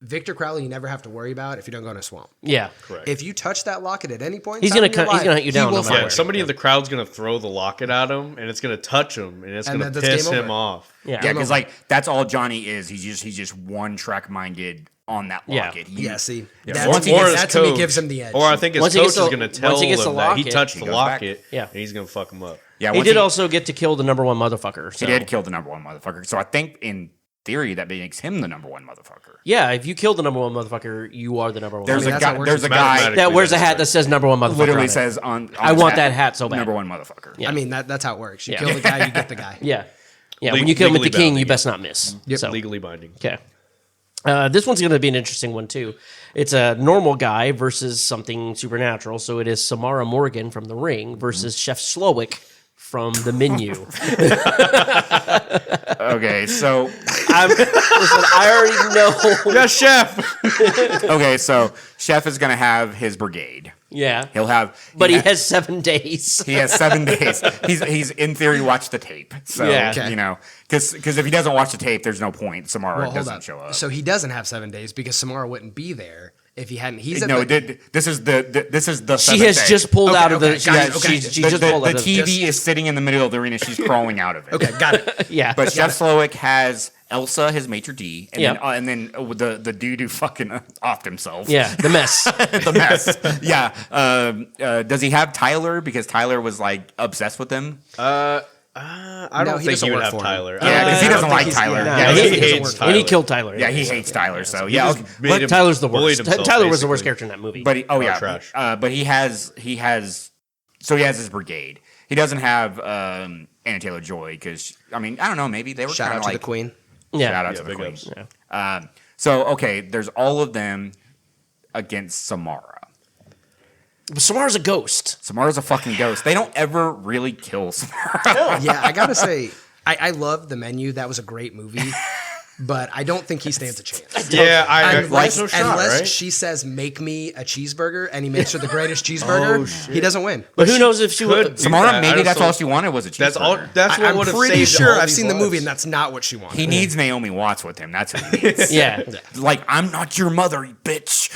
Victor Crowley you never have to worry about if you don't go in a swamp. Yeah. Correct. If you touch that locket at any point, He's in time gonna in your he's gonna life, hunt you he down will no find matter. Yeah, somebody in the crowd's gonna throw the locket at him, and it's gonna touch him, and it's And gonna that's piss game him over. off. Yeah. Yeah, because like that's all Johnny is. He's just one track minded on that Yeah. locket. Yeah, see, Yeah, that's once- me- or his that to me coach- gives him the edge. Or I think his Once he coach gets is the- gonna tell once he gets him the that he locket, touched he the goes back. locket, Yeah. and he's gonna fuck him up. Yeah, He once did also get to kill the number one motherfucker. So. he did kill the number one motherfucker. So I think in theory that makes him the number one motherfucker. Yeah, if you kill the number one motherfucker, you are the number one. There's mean, a that's how it guy. works. There's a It's guy mathematic. that wears a hat that says number one motherfucker. literally on it. says on I his want hat, that hat so bad. Number one motherfucker. Yeah. I mean, that's how it works. You Yeah. kill the guy, you get the guy. Yeah. Yeah. Le- When you kill him with the legally king, bound, you yeah. best not miss. So. Legally binding. Okay. This one's going to be an interesting one, too. It's a normal guy versus something supernatural. So it is Samara Morgan from The Ring versus Chef Slowick from The Menu. Okay, so Listen, I already know. Yeah, chef. okay, so Chef is gonna have his brigade. Yeah. He'll have, But he has 7 days. He has 7 days. He's in theory watched the tape. So Yeah. Okay. you know, because if he doesn't watch the tape, there's no point. Samara Well, hold doesn't up. show up. So he doesn't have 7 days because Samara wouldn't be there if he hadn't. He's at no, the, this is the. She seventh has day. just pulled Okay, out of the. okay, She, got it, okay. she just pulled out the of TV is sitting in the middle of the arena. She's crawling out of it. okay, got it. Yeah. But Chef Slowick has Elsa, his maitre d', and Yep. then the dude who fucking offed himself. Yeah, the mess. The mess. Yeah. Does he have Tyler? Because Tyler was like obsessed with him. I No, don't he think doesn't he would work have for him. Tyler. Yeah, because he I don't doesn't think like he's- Tyler. yeah, Yeah, he he hates hates. Tyler. And he killed Tyler. Yeah, he hates Tyler. So He yeah, just okay. made But him- Tyler's the bullied worst. himself, Tyler was the worst basically. character in that movie. But trash. But he has so he has his brigade. He doesn't have Anna Taylor-Joy because I mean I don't know, maybe they were Shout kind out of to like the Queen. Yeah. shout out to the big Queen. ups. Yeah. So okay, there's all of them against Samara. But Samara's a ghost. Samara's a fucking ghost. They don't ever really kill Samara. Yeah, I gotta say, I love The Menu. That was a great movie, but I don't think he stands a chance. Yeah, Unless, no shot, unless right? she says, "Make me a cheeseburger," and he makes her the greatest cheeseburger, he doesn't win. But who knows if she would. do Samara, that. I maybe just that's don't- all she wanted was a cheeseburger. That's all. That's what I'm would have pretty saved sure all I've these seen the movie, lives. and that's not what she wanted. He needs Naomi Watts with him. That's what he needs. Yeah. Like, I'm not your mother, you bitch.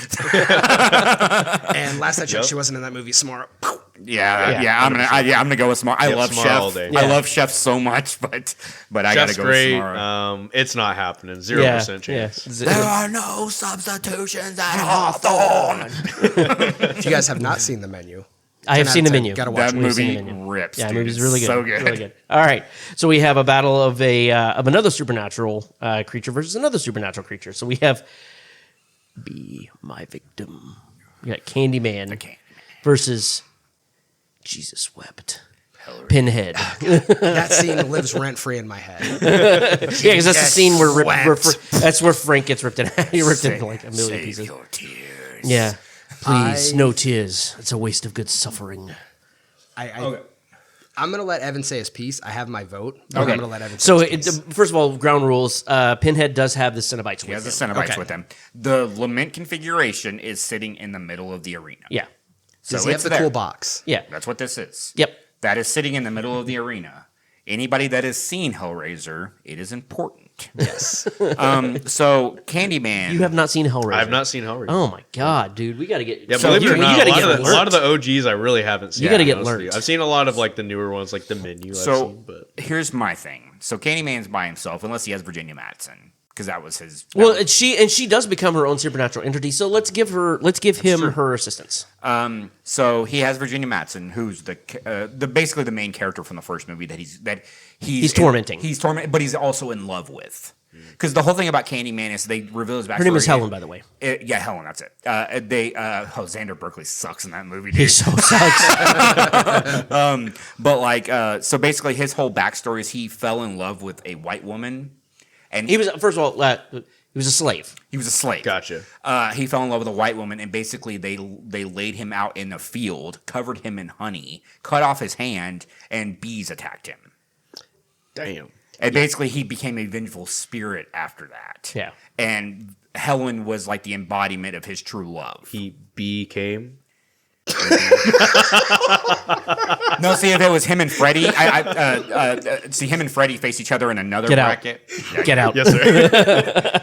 And last I checked, she wasn't in that movie. Samara. Yeah, I'm gonna go with Samara. I Yep, love Samara all Chef. day. I love Chef so much, but I gotta Chef's go great. with Samara. It's not happening. 0% chance. There are no substitutions at Hawthorne. If you guys have not seen The Menu, I have 10 seen the out of 10. menu. Gotta watch That it. We've seen movie the menu. rips. Yeah, dude. the movie's It's really good. So good. Really good. All right, so we have a battle of another supernatural creature versus another supernatural creature. So we have Be My Victim. We got Candyman versus Jesus Wept. Pinhead. That scene lives rent free in my head. Yeah, because that's the scene where Wept. that's where Frank gets ripped in like a million Save pieces. your tears. Yeah. Please, no tears. It's a waste of good suffering. I'm gonna let Evan say his piece. I have my vote. But Okay. I'm gonna let Evan. Say So, his piece. first of all, ground rules. Pinhead does have the Cenobites He with has the him. Cenobites Okay. with him. The lament configuration is sitting in the middle of the arena. Yeah. So Does he have it's the there. cool box? Yeah. That's what this is. Yep. That is sitting in the middle of the arena. Anybody that has seen Hellraiser, it is important. Yes. So Candyman. You have not seen Hellraiser. I have not seen Hellraiser. Oh my god, dude, we got to get. Yeah, So believe it you- or you not, gotta a lot, get of the, a lot of learned. the OGs I really haven't seen. You gotta get honestly. learned. I've seen a lot of like the newer ones, like The Menu. I've So seen, but here's my thing. So Candyman's by himself, unless he has Virginia Madsen, because that was his. Well, and she does become her own supernatural entity. So let's give him her assistance. So he has Virginia Madsen, who's the basically the main character from the first movie that he's tormenting. He's tormenting, but he's also in love with. Because the whole thing about Candyman is they reveal his backstory. Her name is Helen, by the way. Yeah, Helen. That's it. Xander Berkeley sucks in that movie. Dude. He so sucks. But like, so basically, his whole backstory is he fell in love with a white woman, and He was first of all he was a slave. he was a slave. gotcha. He fell in love with a white woman, and basically they laid him out in a field, covered him in honey, cut off his hand, and bees attacked him. Damn. And basically, he became a vengeful spirit after that. Yeah. And Helen was like the embodiment of his true love. He became. No, see, if it was him and Freddie, see him and Freddie face each other in another Get out. bracket. Get out. Yes, sir.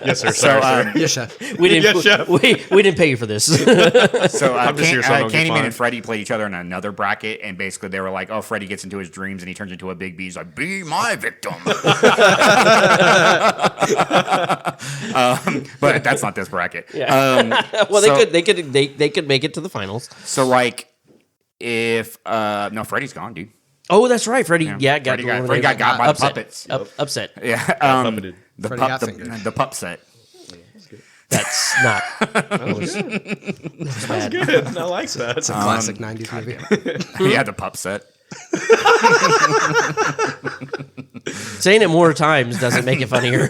yes, sir. So, Sorry, sir. Yes, chef. We didn't. Yes, chef. we didn't pay you for this. So I'm just here so I don't get Candyman fined. and Freddy played each other in another bracket, and basically they were like, "Oh, Freddy gets into his dreams and he turns into a big bee. He's like, be my victim." But that's not this bracket. Well, So- they could make it to the finals. So like, if no, Freddy's gone, dude. Oh, that's right, Freddie. Yeah, Freddy got got by the upset. puppets. Upset. Yeah, puppeted. the Freddy pup, got the, fingered. the pup set. That's not. That was bad. Good. I like that. It's a classic 90s movie. Yeah, the pup set. Saying it more times doesn't make it funnier.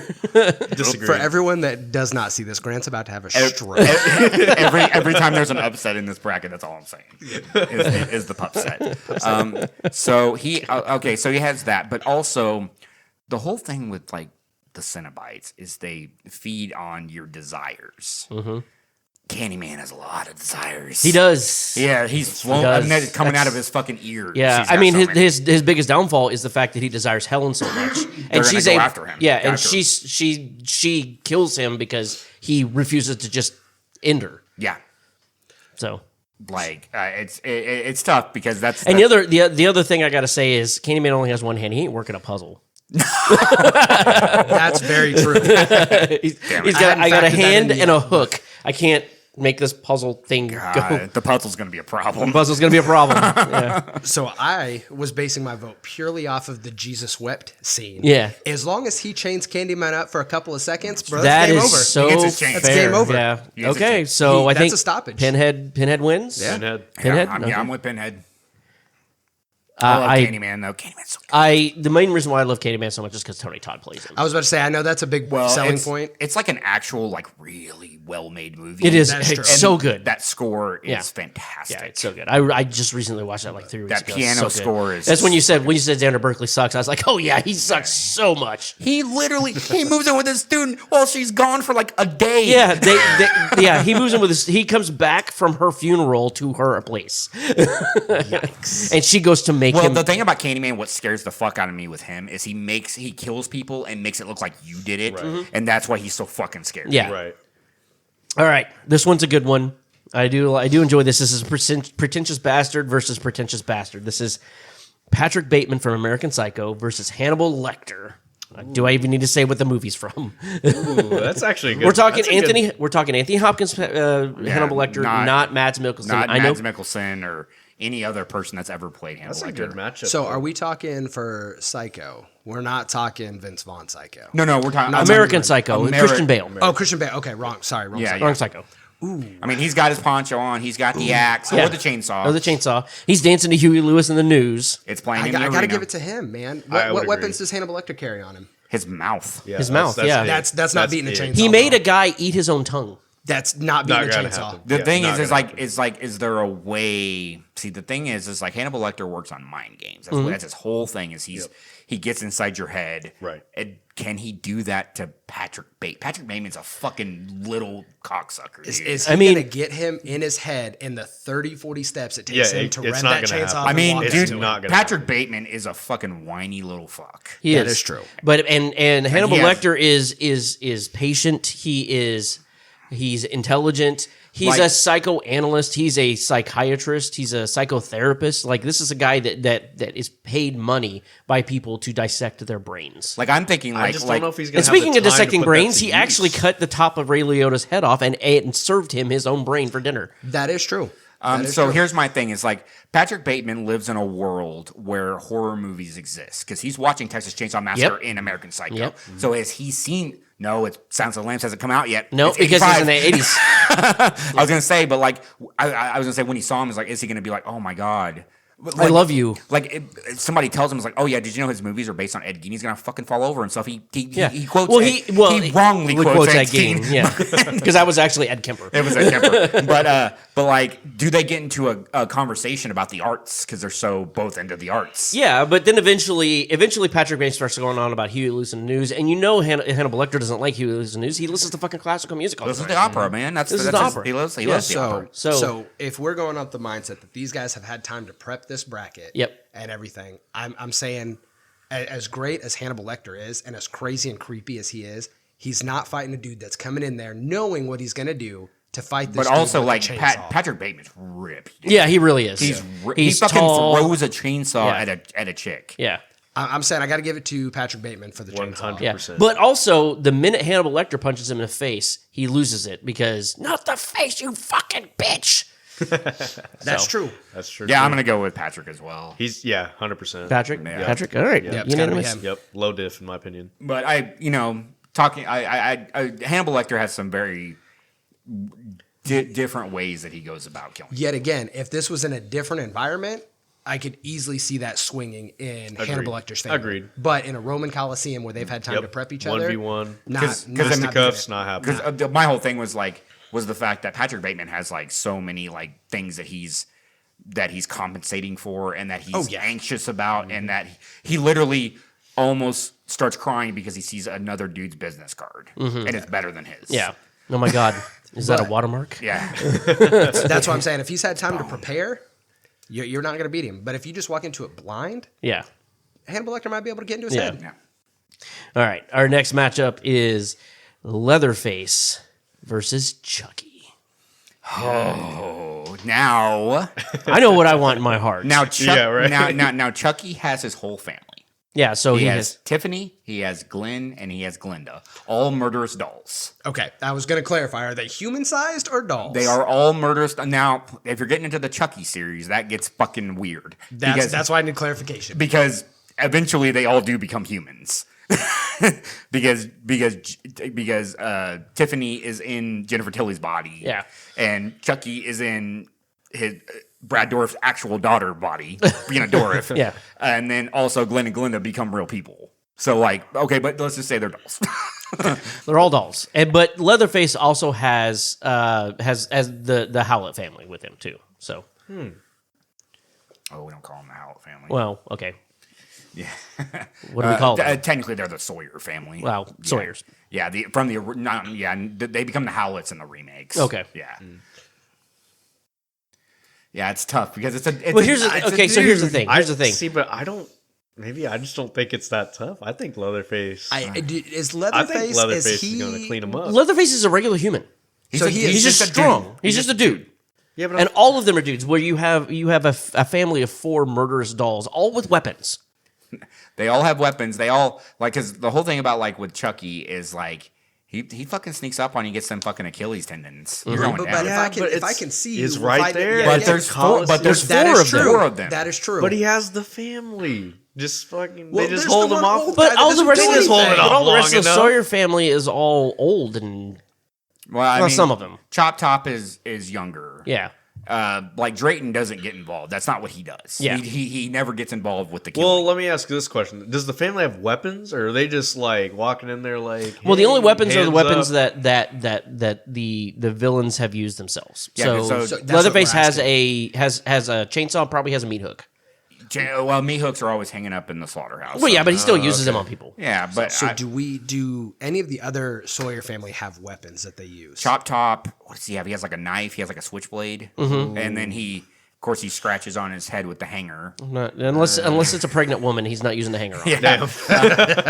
Disagree. For everyone that does not see this, Grant's about to have a stroke. every time there's an upset in this bracket, that's all I'm saying is the pup set. So he okay, so he has that, but also the whole thing with like the Cenobites is they feed on your desires. Candyman has a lot of desires. He does. Yeah, he's flown, does. I mean, it's coming out of That's- his fucking ears. Yeah, He's I got mean, so many. his biggest downfall is the fact that he desires Helen so much, and gonna she's go able, after him. Yeah, and After him. she kills him because he refuses to just end her. Yeah, So, like it's tough because that's and the other thing I got to say is Candyman only has one hand. He ain't working a puzzle. That's very true. He's got I I got a hadn't factored that hand in and a yet. hook. I can't make this puzzle thing go. the puzzle's gonna be a problem. Puzzle's gonna be a problem. Yeah. So I was basing my vote purely off of the Jesus wept scene. Yeah. As long as he chains Candyman up for a couple of seconds, bro, That that's game is over. so He gets his chance. That's fair. game over. Yeah. He gets his Okay. chance. So I That's think a stoppage. Pinhead wins. Yeah. Pinhead. Pinhead. I'm Okay. with Pinhead. I love I Candyman though. Candyman's so good. the main reason why I love Candyman so much is because Tony Todd plays him. I was about to say, I know that's a big selling it's, point. It's like an actual, like, really well-made movie. It is. That's It's true. so good. That score is Yeah. fantastic. Yeah, it's so good. I just recently watched that like 3 weeks That ago. piano It's so good. score is That's when you said Xander Berkeley sucks. I was like, oh yeah, he sucks so much. He literally he moves in with his student while she's gone for like a day. Yeah, yeah. He moves in with his. He comes back from her funeral to her place. Yikes! And she goes to make Well, him. the thing about Candyman, what scares the fuck out of me with him is he kills people and makes it look like you did it, and that's why he's so fucking scared. Yeah. Right. All right, this one's a good one. I do enjoy this. This is Pretentious Bastard versus Pretentious Bastard. This is Patrick Bateman from American Psycho versus Hannibal Lecter. Do I even need to say what the movie's from? Ooh, that's actually good. We're talking that's a Anthony. good- We're talking Anthony Hopkins, Hannibal Lecter, not Mads Mikkelsen. Not I know. Mads Mikkelsen or any other person that's ever played Hannibal That's a Lecter. good matchup. So are we talking for Psycho? We're not talking Vince Vaughn Psycho. No, we're talking American Psycho. Christian Bale. Oh, Christian Bale. Okay, wrong. Sorry, wrong. Yeah, Psycho. Wrong Psycho. I mean, he's got his poncho on. He's got the axe Yeah. or the chainsaw. Or the chainsaw. He's dancing to Huey Lewis in the news. It's playing I in the gotta arena. give it to him, man. I What would weapons agree. does Hannibal Lecter carry on him? His mouth. Yeah, His that's- mouth, that's yeah. it. That's not beating a it. chainsaw. He made a guy eat his own tongue. That's not beating Not a gonna chainsaw. happen. The Yeah, thing not is gonna like, is there a way? See, the thing is like Hannibal Lecter works on mind games. That's his whole thing. Is he gets inside your head. Right. And can he do that to Patrick Bateman? Patrick Bateman's a fucking little cocksucker. Is dude. he I mean- gonna get him in his head in the 30, 40 steps it takes Yeah, him it- to it's rend not that gonna chainsaw? happen. off I and mean, walk it's dude, into it? not gonna Patrick Bateman is a fucking whiny little fuck. He That is. is true. But and Hannibal he has- Lecter is patient. He's intelligent. He's Like- a psychoanalyst. He's a psychiatrist. He's a psychotherapist. Like this is a guy that is paid money by people to dissect their brains. Like I'm thinking, I just don't know if he's going And to have speaking the of time to dissecting put that brains, to he actually use. cut the top of Ray Liotta's head off and served him his own brain for dinner. That is true. That is So true. here's my thing: is like Patrick Bateman lives in a world where horror movies exist because he's watching Texas Chainsaw Massacre Yep. in American Psycho. Yep. So has he seen? No, it Sounds of the Lambs hasn't come out yet. No, It's because he's 85. in the 80s. I was gonna say, but like I was gonna say when he saw him, is like, is he gonna be like, oh my god? I love you. Like if somebody tells him, it's like, oh yeah, did you know his movies are based on Ed Gein? He's gonna fucking fall over and stuff. He quotes. He wrongly quotes Ed Gein. Yeah, because that was actually Ed Kemper. It was Ed Kemper. but like, do they get into a conversation about the arts because they're so both into the arts? Yeah, but then eventually Patrick Bateman starts going on about Huey Lewis and the News, and you know Hannibal Lecter doesn't like Huey Lewis and the News. He listens to fucking classical music all the This is time. the opera, man. That's This is that's the his- opera. He loves the Yeah, opera. So if we're going up the mindset that these guys have had time to prep this bracket, Yep. and everything, I'm saying, as great as Hannibal Lecter is, and as crazy and creepy as he is, he's not fighting a dude that's coming in there knowing what he's gonna do to fight this. But dude also, with a like chainsaw. Patrick Bateman's ripped. Yeah, he really is. He's He's he fucking tall. throws a chainsaw Yeah. at a chick. Yeah. I'm saying I got to give it to Patrick Bateman for the chainsaw. 100%. Yeah, but also the minute Hannibal Lecter punches him in the face, he loses it because not the face, you fucking bitch. That's true. That's true. Yeah, too. I'm gonna go with Patrick as well. He's 100%. Patrick, Yeah. Patrick, all right, Yep, it's gotta be unanimous. him. Yep, low diff in my opinion. But talking. Hannibal Lecter has some very different ways that he goes about killing. Yet again, if this was in a different environment, I could easily see that swinging in Hannibal Lecter's favor. Agreed. But in a Roman Coliseum where they've had time to prep each other, 1v1. Because Fisticuffs not happening. Because my whole thing was the fact that Patrick Bateman has like so many like things that he's compensating for and that he's anxious about and that he literally almost starts crying because he sees another dude's business card and it's better than his. Yeah. Oh my God, is that a watermark? Yeah. that's what I'm saying. If he's had time to prepare, you're not going to beat him. But if you just walk into it blind, Yeah. Hannibal Lecter might be able to get into his Yeah. head. Yeah. All right. Our next matchup is Leatherface versus Chucky. Oh, now I know what I want in my heart. Yeah, right. now Chucky has his whole family. yeah. So He he has has. Tiffany, he has Glenn, and he has Glinda. All murderous dolls. Okay, I was going to clarify. Are they human-sized or dolls? They are all murderous. Now, if you're getting into the Chucky series, that gets fucking weird. That's why I need clarification. Because eventually they all do become humans. because Tiffany is in Jennifer Tilly's body. Yeah. And Chucky is in Brad Dourif's actual daughter body, being a Dourif. Yeah. And then also Glenn and Glenda become real people. So like, okay, but let's just say they're dolls. They're all dolls, but Leatherface also has the Howlett family with him too. So, Oh, we don't call them the Howlett family. well, okay. Yeah. What do we call them? Technically, they're the Sawyer family. Well, Yeah. Sawyers. Yeah, they become the Howletts in the remakes. Okay. Yeah. Yeah, it's tough because it's a. It's Well, a- here's it's a okay. So here's the dude. thing. Here's the thing. See, but I don't. Maybe I just don't think it's that tough. I think Leatherface. Is I Leatherface? think Leatherface is is going to clean him up. Leatherface is a regular human. So He's just a strong. dude. He's just a dude. Yeah, but And all of them are dudes. Where you have a family of 4 murderous dolls, all with weapons. They all have weapons. They all like because the whole thing about like with Chucky is like he fucking sneaks up on you, gets them fucking Achilles tendons. You're going But down. if I can see it's you, right if I- there. yeah, But yeah, there's four. But there's that four is of them. true. Four of them. That is true. But he has the family. Just fucking. Well, they just there's hold the him one off. old But guy all that the rest doesn't of do the, anything. but all the rest long of the enough. Sawyer family is all old and Well, I well, mean, some of them. Chop Top is younger. Yeah. Like Drayton doesn't get involved. That's not what he does. Yeah. He never gets involved with the killing. Well, let me ask you this question: does the family have weapons, or are they just like walking in there like? Well, the only hey, weapons are the hands weapons up? that the villains have used themselves. Yeah, so, so that's what Leatherface we're has a chainsaw, probably has a meat hook. Well, meat hooks are always hanging up in the slaughterhouse. Well, yeah, but he still uses them on people. yeah, but So do any of the other Sawyer family have weapons that they use? Chop Top, what does he have? He has like a knife. He has like a switchblade, and then he scratches on his head with the hanger. Not, unless it's a pregnant woman, he's not using the hanger on. Yeah.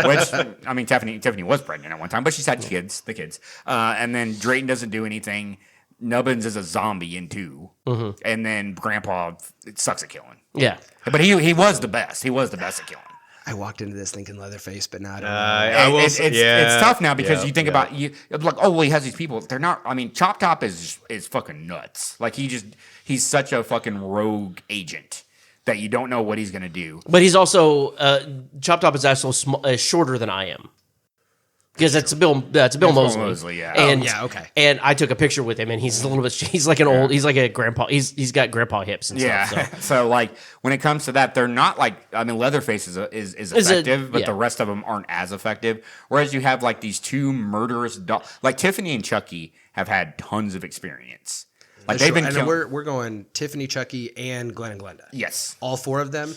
Which I mean, Tiffany was pregnant at one time, but she's had kids. And then Drayton doesn't do anything. Nubbins is a zombie in 2, and then Grandpa sucks at killing. Yeah. But he was the best. He was the best at killing. I walked into this thinking Leatherface, but now I don't know. I will. It's tough now because yeah, you think yeah. about you like, oh well, he has these people. They're not. I mean, Chop Top is fucking nuts. Like he's such a fucking rogue agent that you don't know what he's gonna do. But he's also Chop Top is also shorter than I am. Because that's Bill Moseley. Moseley, yeah. And, yeah, okay. And I took a picture with him, and he's a little bit. He's like he's like a grandpa. He's got grandpa hips and Yeah. stuff. So. So like when it comes to that, they're not like I mean Leatherface is effective, but yeah. the rest of them aren't as effective. Whereas you have like these 2 murderous like Tiffany and Chucky have had tons of experience. Like they've been and killing. we're going Tiffany, Chucky, and Glenn and Glenda. Yes. All 4 of them.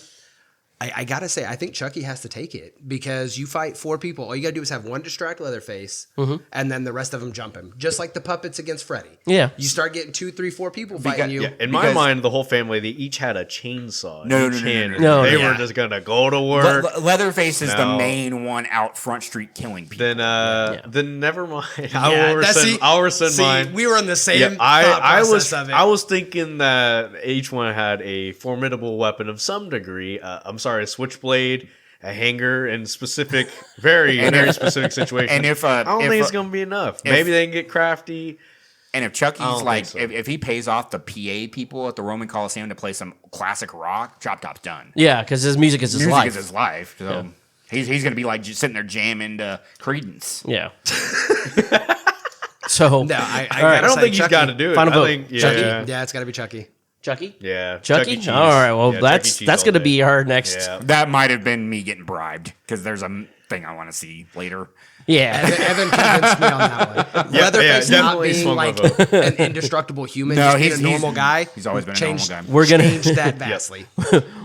I gotta say, I think Chucky has to take it because you fight 4 people. All you gotta do is have one distract Leatherface, and then the rest of them jump him, just like the puppets against Freddy. Yeah. You start getting 2, 3, 4 people fighting you. Yeah, in my mind, the whole family, they each had a chainsaw. No, in no, each no, no, hand, no, and no. They Yeah. were just gonna go to work. Leatherface is the No. main one out front street killing people. Then never mind. Yeah, I'll rescind mine. We were on the same. Yeah, thought process I of it. was thinking that each one had a formidable weapon of some degree. I'm sorry, a switchblade, a hanger, in specific, very specific situations. And if I don't if, think it's gonna be enough. Maybe they can get crafty. And if I Chucky's don't like, think so. if he pays off the PA people at the Roman Coliseum to play some classic rock, Chop Top's done. Yeah, because his music is his Music life. is his life. So he's going to be like just sitting there jamming to Creedence. Yeah. So No, I I don't think he's got to do it. Final I vote. think, yeah, Chucky. Yeah, it's got to be Chucky. Chucky. yeah, Chucky. E. Cheese. All right. Well, Yeah, that's Chuck E. Cheese that's all going to day. be our next. Yeah. That might have been me getting bribed because there's a thing I want to see later. Yeah. Evan convinced me on that one. Yeah, Leatherface not definitely being swung my like vote. an indestructible human, No, just being he's- a normal he's- guy. he's always been a normal guy. We're gonna change that vastly.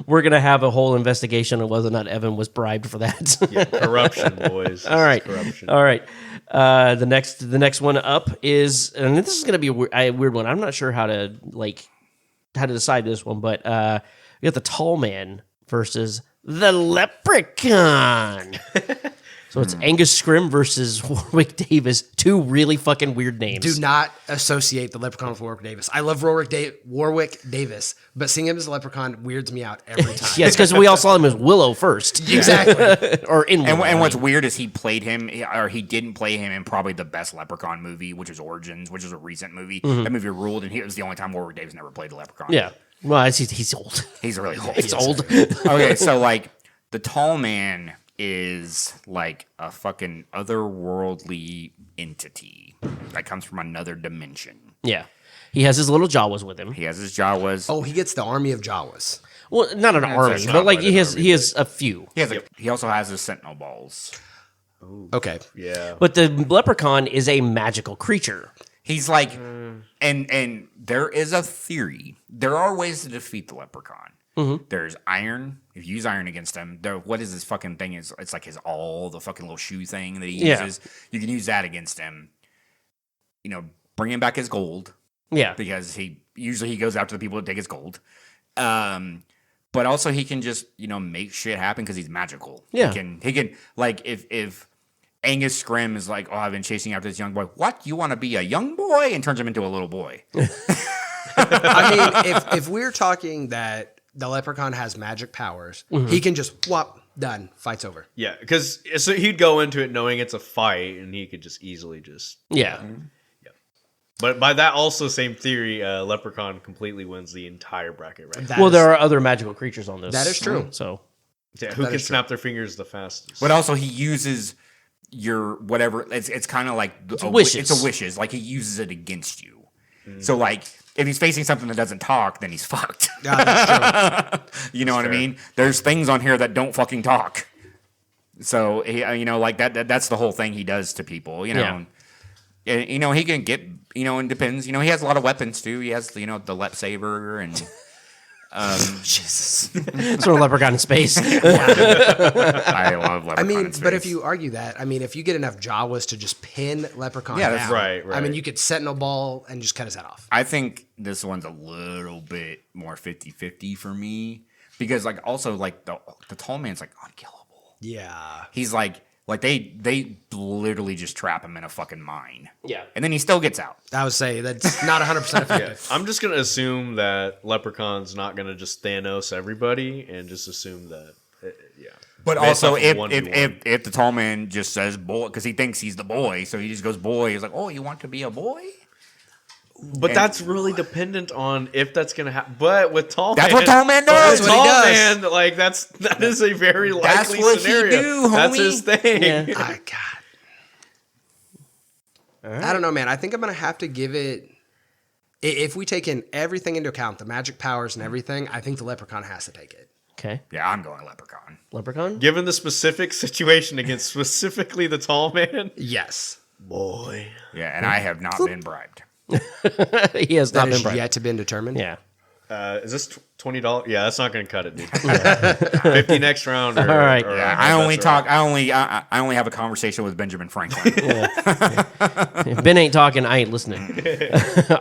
we're gonna have a whole investigation of whether or not Evan was bribed for that. Corruption, boys. All right. Corruption. All right. The next one up is, and this is going to be a weird one. I'm not sure how to decide this one, but we got the Tall Man versus the Leprechaun. So it's Angus Scrimm versus Warwick Davis. 2 really fucking weird names. Do not associate the Leprechaun with Warwick Davis. I love Warwick Davis, but seeing him as a Leprechaun weirds me out every time. Yeah, it's because we all saw him as Willow first. Exactly. Or in Willow. And what's weird is he didn't play him in probably the best Leprechaun movie, which is Origins, which is a recent movie. That movie ruled, and it was the only time Warwick Davis never played the Leprechaun. Yeah. Well, he's old. He's really old. It's old. Okay, so like the Tall Man is like a fucking otherworldly entity that comes from another dimension. Yeah. He has his little Jawas with him. He has his Jawas. Oh, he gets the army of Jawas. Well, not an army, that's but not like quite an he has a few. He also has his Sentinel balls. Okay. Yeah. But the leprechaun is a magical creature. He's like, and there is a theory. There are ways to defeat the leprechaun. There's iron. If you use iron against him, what is this fucking thing? It's like the fucking little shoe thing that he uses. You can use that against him. You know, bring him back his gold. Yeah. Because he goes after the people that take his gold. But also he can just, make shit happen because he's magical. Yeah. He can like if Angus Scrim is like, oh, I've been chasing after this young boy. What? You want to be a young boy? And turns him into a little boy. I mean, if we're talking that the leprechaun has magic powers, he can just whop, done, fight's over. Yeah, because so he'd go into it knowing it's a fight, and he could just easily just. Yeah. But by that also same theory, Leprechaun completely wins the entire bracket, right? Well, there are other magical creatures on this. That is true. So Yeah, who can snap their fingers the fastest? But also he uses your whatever. It's kind of like wishes. It's a wishes. Like he uses it against you. So like if he's facing something that doesn't talk, then he's fucked. Yeah, that's true. You know what I mean? There's things on here that don't fucking talk. So he, like that's the whole thing he does to people. Yeah. And, he can get. It depends. He has a lot of weapons too. He has the Lep Saber and. Jesus. sort of leprechaun in space. I love Leprechaun. I mean, in but if space. you argue that, if you get enough Jawas to just pin Leprechaun Yeah, down, that's right. I mean, you could Sentinel Ball and just cut his head off. I think this one's a little bit more 50-50 for me because also the tall man's like unkillable. Yeah. He's like they literally just trap him in a fucking mine. Yeah. And then he still gets out. I would say that's not 100% effective. I'm just gonna assume that Leprechaun's not gonna just Thanos everybody, and just assume that, But Based also, off of 1v1. if the tall man just says boy, because he thinks he's the boy, so he just goes boy. He's like, oh, you want to be a boy? But that's really dependent on if that's gonna happen. But with Tall That's Man, what Tall Man does. That's what he Tall does. Man, that is a very That's likely what he scenario. do, That's homie. his thing. Yeah. God. I don't know, man. I think I'm going to have to give it. If we take in everything into account, the magic powers and everything, I think the Leprechaun has to take it. Okay. Yeah, I'm going Leprechaun. Leprechaun? Given the specific situation against specifically the Tall Man, Yes. boy. Yeah, and I have not been bribed. He has not That been is bribed. yet to been determined. Yeah. Is this $20? Yeah, that's not going to cut it, dude. 50 next round. Or, All right. or Yeah, I only have a conversation with Benjamin Franklin. If Ben ain't talking, I ain't listening.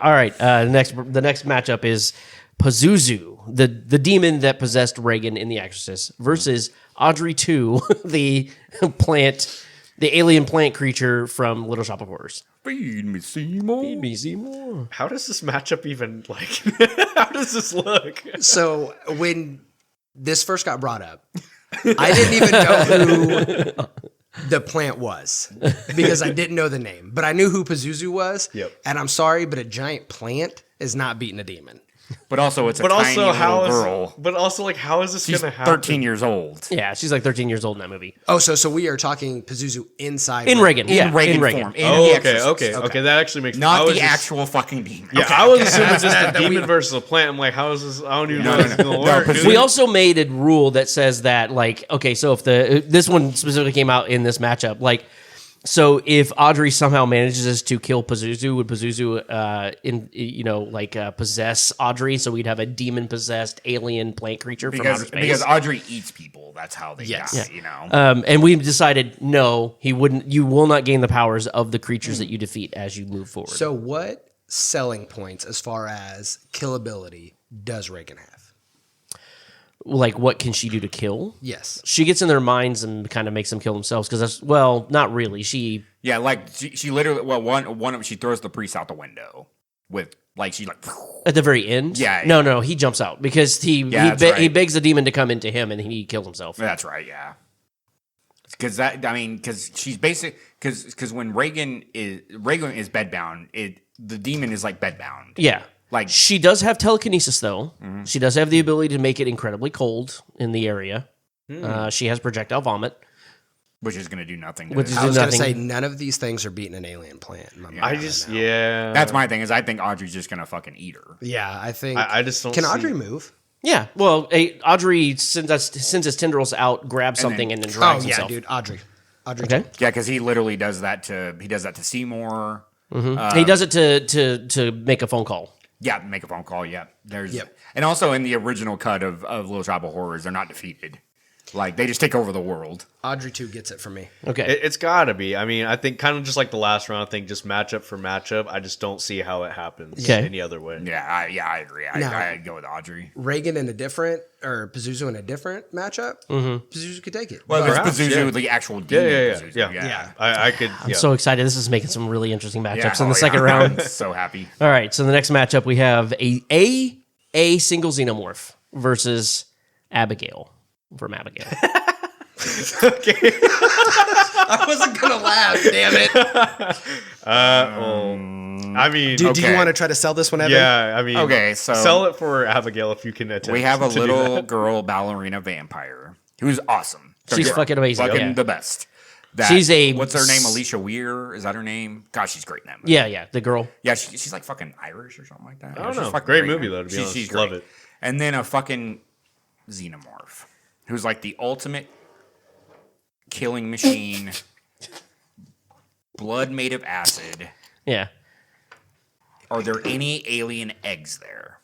All right. The next matchup is Pazuzu, the demon that possessed Reagan in The Exorcist, versus Audrey 2, the alien plant creature from Little Shop of Horrors. Feed me, Seymour. Seymour. How does this matchup even how does this look? So when this first got brought up, I didn't even know who the plant was because I didn't know the name, but I knew who Pazuzu was. Yep. And I'm sorry, but a giant plant is not beating a demon. But also, it's a But tiny also, how little is? girl. But also, how is this She's going to happen? 13 years old. Yeah, she's like 13 years old in that movie. Oh, so we are talking Pazuzu inside In Reagan. In Yeah, Reagan in Reagan. form. In Oh, The okay, Exorcist. okay. That actually makes I Not was the just- actual fucking demon. Yeah, I was assuming just a demon versus a plant. I'm like, how is this? I don't even know how this is going to work. No, dude. We also made a rule that says that, so if this one specifically came out in this matchup, so if Audrey somehow manages to kill Pazuzu, would Pazuzu, possess Audrey? So we'd have a demon-possessed alien plant creature from outer space. Because Audrey eats people. That's how they Yes. die, Yeah. And we decided, no, he wouldn't. You will not gain the powers of the creatures that you defeat as you move forward. So what selling points as far as killability does Reagan have? what can she do to kill? Yes. She gets in their minds and kind of makes them kill themselves because that's not really. She Yeah, she literally, she throws the priest out the window with, at the very end. Yeah, No, he jumps out because he that's right. he begs the demon to come into him and he kills himself. That's right, yeah. Because she's because when Reagan is bedbound, the demon is bedbound. Yeah. She does have telekinesis though. Mm-hmm. She does have the ability to make it incredibly cold in the area. She has projectile vomit. which is going to do nothing. Which is I was going to nothing. say none of these things are beating an alien plant. in my mind I right just now. yeah. That's my thing. Is I think Audrey's just going to fucking eat her. Yeah, I think. I just don't. Can see- Audrey move? Yeah. Well, Audrey sends his tendrils out, grabs then- something, and then Oh drags yeah, himself. dude, Audrey. Okay. Yeah, because he literally does that to Seymour. He does it to make a phone call. Yeah, make a phone call. Yeah, there's Yep. and also in the original cut of Little Shop of Horrors, they're not defeated. Like they just take over the world. Audrey 2 gets it for me. Okay. It's got to be. I mean, I think kind of just like the last round. I think just matchup for matchup. I just don't see how it happens Okay. any other way. Yeah, I agree. No. I'd go with Audrey. Reagan in a different, or Pazuzu in a different matchup. Pazuzu could take it. Well, there's Perhaps, Pazuzu, yeah. the actual Yeah, demon yeah, Pazuzu. yeah. I could. I'm so excited. This is making some really interesting matchups in Oh, the second yeah. round. I'm so happy. All right. So the next matchup we have a single xenomorph versus Abigail from Abigail. I wasn't gonna laugh. Damn it, I mean, dude. Do you Okay. want to try to sell this one, Evan? yeah. I mean, Okay, so- sell it for Abigail if you can attempt. We have a to do little that. girl ballerina vampire who's awesome. She's Girl. fucking amazing, Fucking yeah. the best. She's a- what's her name? Alicia Weir is that her name? God, she's great in that movie. Yeah. The girl. Yeah, she's like fucking Irish or something like that. I don't she's know. fucking Great movie, though, to be She's- honest. she's Love great. it. And then a fucking xenomorph, who's like the ultimate killing machine, blood made of acid. Yeah. Are there any alien eggs there,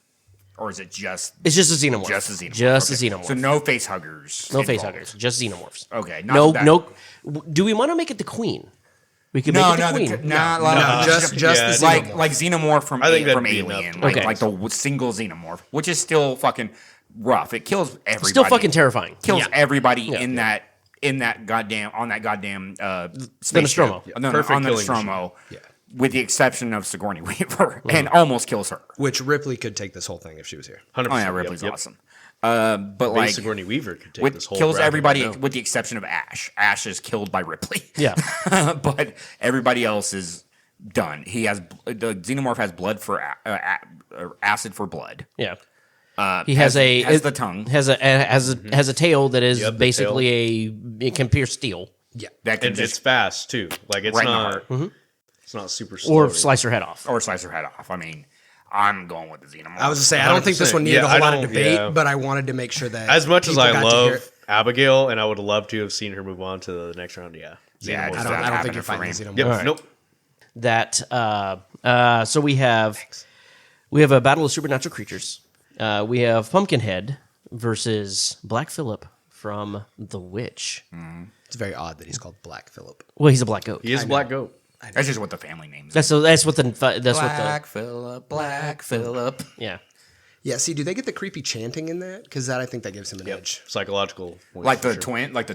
or is it just It's just a xenomorph. just a xenomorph? Just Okay. a xenomorph. So no face huggers. no face involved. huggers. Just xenomorphs. Okay. Not No. that- No. Do we want to make it the queen? We could No, make it no, the queen. just Yeah, the like xenomorph. like xenomorph from I think from that'd be enough. Alien, Okay. like the single xenomorph, which is still fucking rough. It kills everybody. Still fucking terrifying. Kills Yeah. everybody in that goddamn The spaceship. Nostromo. No, Perfect on the killing Nostromo. With the exception of Sigourney Weaver, and almost kills her. Which Ripley could take this whole thing if she was here. 100%. Oh yeah, Ripley's yep. awesome. But Maybe like Sigourney Weaver could take with, this whole kills bracket everybody right now. with the exception of Ash. Ash is killed by Ripley. Yeah. But everybody else is done. He has the xenomorph has blood for acid for blood. Yeah. He has the tongue. Has a tail that is Yep, the basically it can pierce steel Yeah. that can And it's just fast too. Like it's Right in the not. heart. It's not super slow. or slice her head off. or slice her head off. I mean, I'm going with the xenomorph. I was gonna say I don't think this one 100%. needed Yeah, a whole I lot of don't- debate, yeah. but I wanted to make sure that As much as people I got to hear love it. Abigail, and I would love to have seen her move on to the next round. Yeah. Yeah, Xenomorph. just I don't not think happening you're for fighting me. the xenomorph. Yep. All right. Nope. That so we have a battle of supernatural creatures. We have Pumpkinhead versus Black Phillip from The Witch. It's very odd that he's called Black Phillip. Well, he's a black goat. He is a black goat. That's just what the family names. That's what the Black Phillip. yeah. Yeah, see, do they get the creepy chanting in that? Because that I think that gives him an edge. Psychological. point Like for the sure.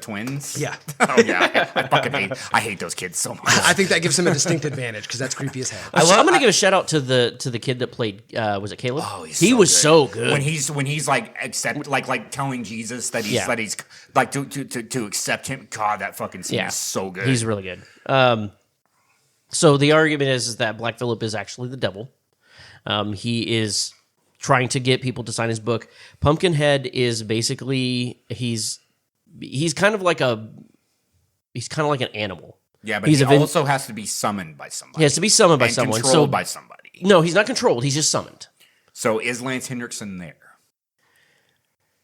twins. Yeah. Oh yeah, I fucking hate those kids so much. I think that gives him a distinct advantage because that's creepy as hell. I'm gonna give a shout out to the kid that played. Was it Caleb? Oh, he's he so was good. so good. when he's like like telling Jesus that he's Yeah. like to accept him. God, that fucking scene is so good. He's really good. So the argument is that Black Phillip is actually the devil. He is trying to get people to sign his book. Pumpkinhead is basically he's kind of like an animal. yeah, but he's he a vin- also has to be summoned by somebody. He has to be summoned by and someone. controlled So by somebody. no, he's not controlled. He's just summoned. So is Lance Hendrickson there?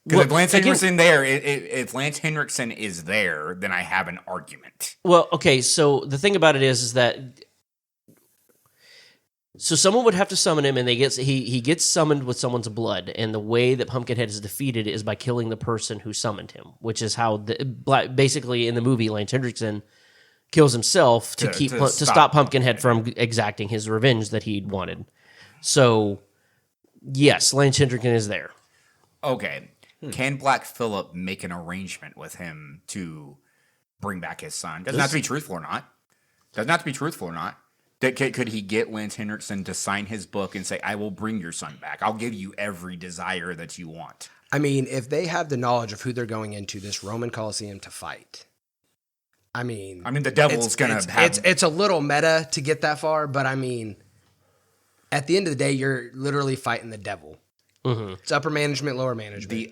Well, Because if Lance again- Hendrickson there, if Lance Hendrickson is there, then I have an argument. Well, okay. So the thing about it is that so someone would have to summon him, and he gets summoned with someone's blood, and the way that Pumpkinhead is defeated is by killing the person who summoned him, which is how basically in the movie Lance Hendrickson kills himself to stop Pumpkinhead from exacting his revenge that he'd wanted. So yes, Lance Hendrickson is there. Okay. Can Black Phillip make an arrangement with him to bring back his son? Doesn't have to be truthful or not. Doesn't have to be truthful or not. Could he get Lance Hendrickson to sign his book and say, I will bring your son back. I'll give you every desire that you want. I mean, if they have the knowledge of who they're going into this Roman Coliseum to fight, I mean, the devil's going to have... It's a little meta to get that far, but I mean, at the end of the day, you're literally fighting the devil. Mm-hmm. It's upper management, lower management. the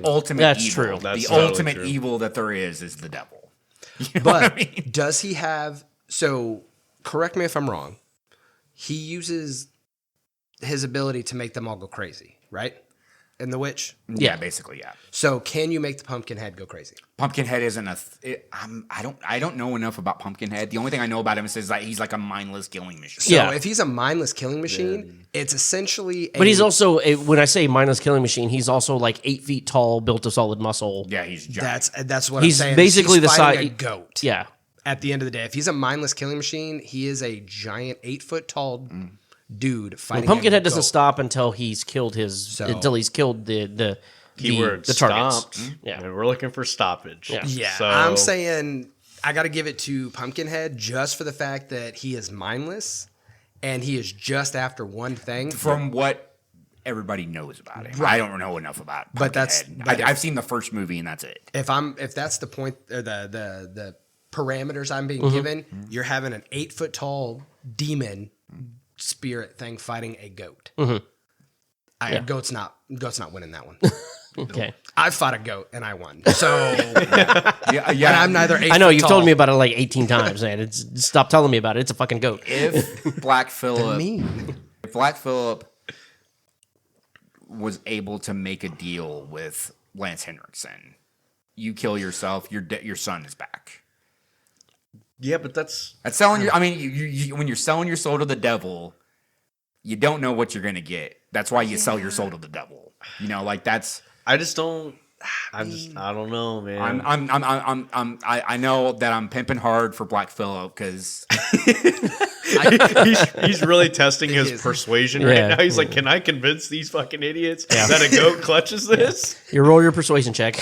ultimate That's evil. true. The That's totally ultimate true. evil that there is the devil. You know what But I mean? does he have? So correct me if I'm wrong. He uses his ability to make them all go crazy, right? In The Witch. Yeah, basically, yeah. So can you make the Pumpkinhead go crazy? Pumpkinhead isn't I don't know enough about Pumpkinhead. The only thing I know about him is that he's like a mindless killing machine. So Yeah. if he's a mindless killing machine, it's essentially. But he's also when I say mindless killing machine, he's also like 8 feet tall, built of solid muscle. Yeah, he's giant. That's what He's I'm saying. basically the fighting size- a goat. Yeah. At the end of the day, if he's a mindless killing machine, he is a giant 8 foot tall dude fighting. Well, Pumpkinhead a doesn't goat. stop until he's killed the Keyword the targets. stopped. Yeah. And we're looking for stoppage. Yeah. Yeah, So, I'm saying I got to give it to Pumpkinhead just for the fact that he is mindless and he is just after one thing. From what everybody knows about him. I don't know enough about But that's- Pumpkinhead. but I've seen the first movie and that's it. If that's the point or the parameters I'm being given, you're having an 8 foot tall demon spirit thing fighting a goat. Goat's not winning that one. Okay. I fought a goat and I won. So Yeah, and I'm neither 8 I know foot you've tall. told me about it like 18 times, man. Stop telling me about it. It's a fucking goat. If Black Phillip mean. if Black Phillip was able to make a deal with Lance Henriksen, you kill yourself, your son is back. yeah, but that's Selling your, I mean, you when you're selling your soul to the devil, you don't know what you're gonna get. That's why you sell your soul to the devil. You know, like that's. I don't know, man. I know that I'm pimping hard for Black Phillip because he's really testing his is. persuasion Yeah. right now. He's like, can I convince these fucking idiots that a goat clutches this? You roll your persuasion check.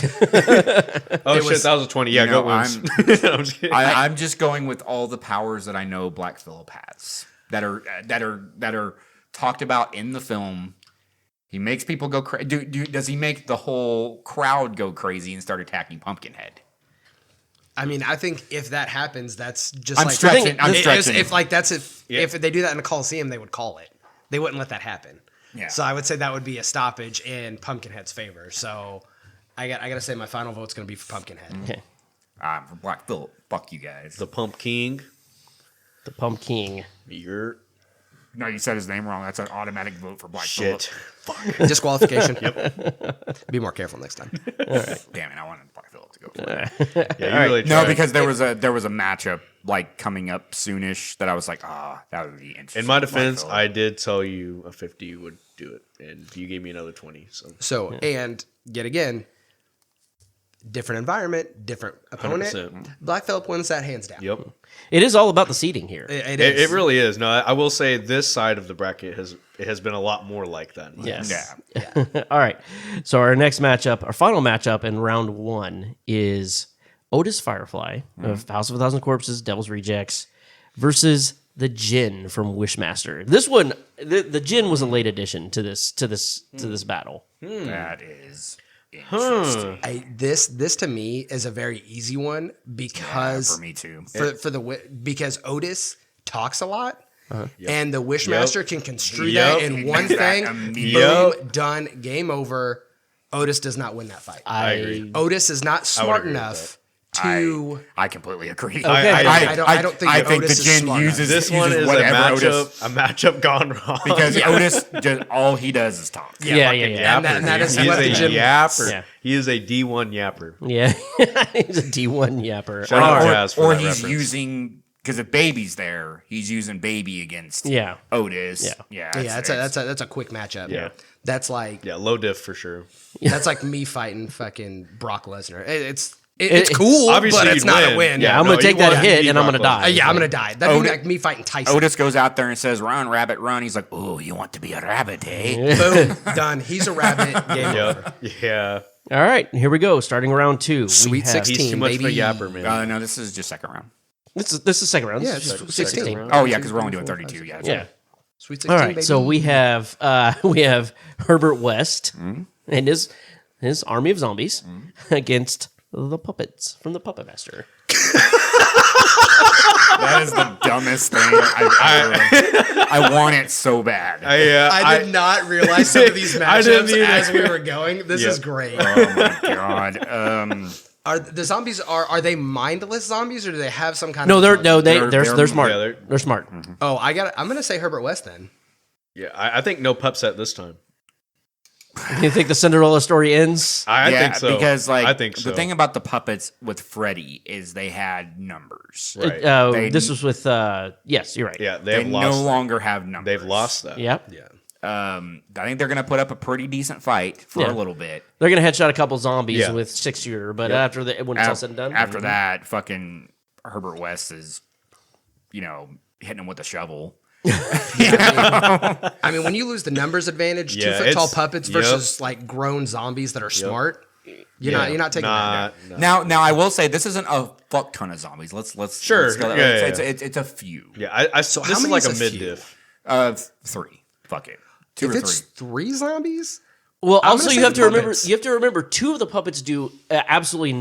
Oh shit, that was a 20. Yeah, you know, goat wins. I'm just kidding. I'm just going with all the powers that I know Black Phillip has that are talked about in the film. He makes people go crazy. Does he make the whole crowd go crazy and start attacking Pumpkinhead? I mean, I think if that happens, that's just I'm like stretching. I'm If- stretching. If they do that in a Coliseum, they would call it. They wouldn't let that happen. Yeah. So I would say that would be a stoppage in Pumpkinhead's favor. So I got to say my final vote's going to be for Pumpkinhead. Okay. For Black Phillip, fuck you guys. The Pump King. The Pump King. You're No, you said his name wrong. That's an automatic vote for Black shit. Phillip. Disqualification. Be more careful next time. Damn it, I wanted Black Phillip to go for it. Yeah, you really No, tried. because there was a matchup like coming up soonish that I was like, that would be interesting. In my Black defense, Phillip. I did tell you a 50 would do it, and you gave me another 20. So And yet again, different environment, different opponent. 100%. Black Phillip wins that hands down. yep, It is all about the seating here. it really is. No, I will say this side of the bracket has been a lot more like that. Yes. Yeah. All right. So our next matchup, our final matchup in round 1 is Otis Firefly of House of a Thousand Corpses, Devil's Rejects versus the Djinn from Wishmaster. This one, the Djinn was a late addition to this battle. That is interesting. This to me is a very easy one because For me too. because Otis talks a lot. And the Wishmaster can construe that in one That thing. immediately. Boom, done. Game over. Otis does not win that fight. I agree. Otis is not smart agree with enough to. I completely agree. I don't think Otis the is Djinn smart enough. uses This one is a whatever matchup gone wrong. because Otis all he does is talk. Yeah. And that is He's what a the Djinn yapper. Yeah. He is a D1 yapper. Yeah. He's a D1 yapper. Shout out Jazz for Or that he's reference. using because if Baby's there, he's using Baby against Yeah. Otis. Yeah. that's a quick matchup. Yeah. That's like Yeah, low diff for sure. that's like me fighting fucking Brock Lesnar. It's cool, Obviously but it's you'd not win. a win. Yeah, I'm going to take that hit and I'm going to die. Yeah, I'm gonna die. That'd be Otis- like me fighting Tyson. Otis goes out there and says, "Run, rabbit, run." He's like, "Oh, you want to be a rabbit, eh?" Boom, done. He's a rabbit. Game over. Yep. Yeah. All right. Here we go. Starting round 2. Sweet 16. He's too much baby. of a yapper, man. No, this is just second round. This is second round. Yeah, This is it's 16. 16. Oh yeah, because we're only doing 32. Yeah. Yeah. Sweet 16. All right, baby. so we have Herbert West and his army of zombies against the puppets from the Puppet Master. That is the dumbest thing I've ever. I want it so bad. I did not realize some of these I didn't matchups either. as we were going. This is great. Oh my god. Are the zombies are they mindless zombies or do they have some kind No, of they're smart. yeah, they're smart. Oh, I'm gonna say Herbert West then. Yeah, I think no pup set this time. You think the Cinderella story ends? I think so. Because like I think so. the thing about the puppets with Freddy is they had numbers. Right. This was with yes, you're right. Yeah, They they've lost. no longer have numbers. They've lost that. Yep. Yeah. I think they're gonna put up a pretty decent fight for Yeah. a little bit. They're gonna headshot a couple zombies Yeah. with 6-shooter, but Yep. after when it's all said and done, After that, fucking Herbert West is, hitting him with a shovel. I mean, when you lose the numbers advantage, Yeah, 2 foot tall it's- puppets yep. versus like grown zombies that are smart, you're not taking that. Now I will say this isn't a fuck ton of zombies. Let's Sure. let's go- Yeah, it's a few. Yeah, so how this is many like is a a mid few? diff. 3. Fuck it. 2 If or it's 3. 3 zombies, well, I'm also gonna you say have the to remember puppets. you have to remember 2 of the puppets do absolutely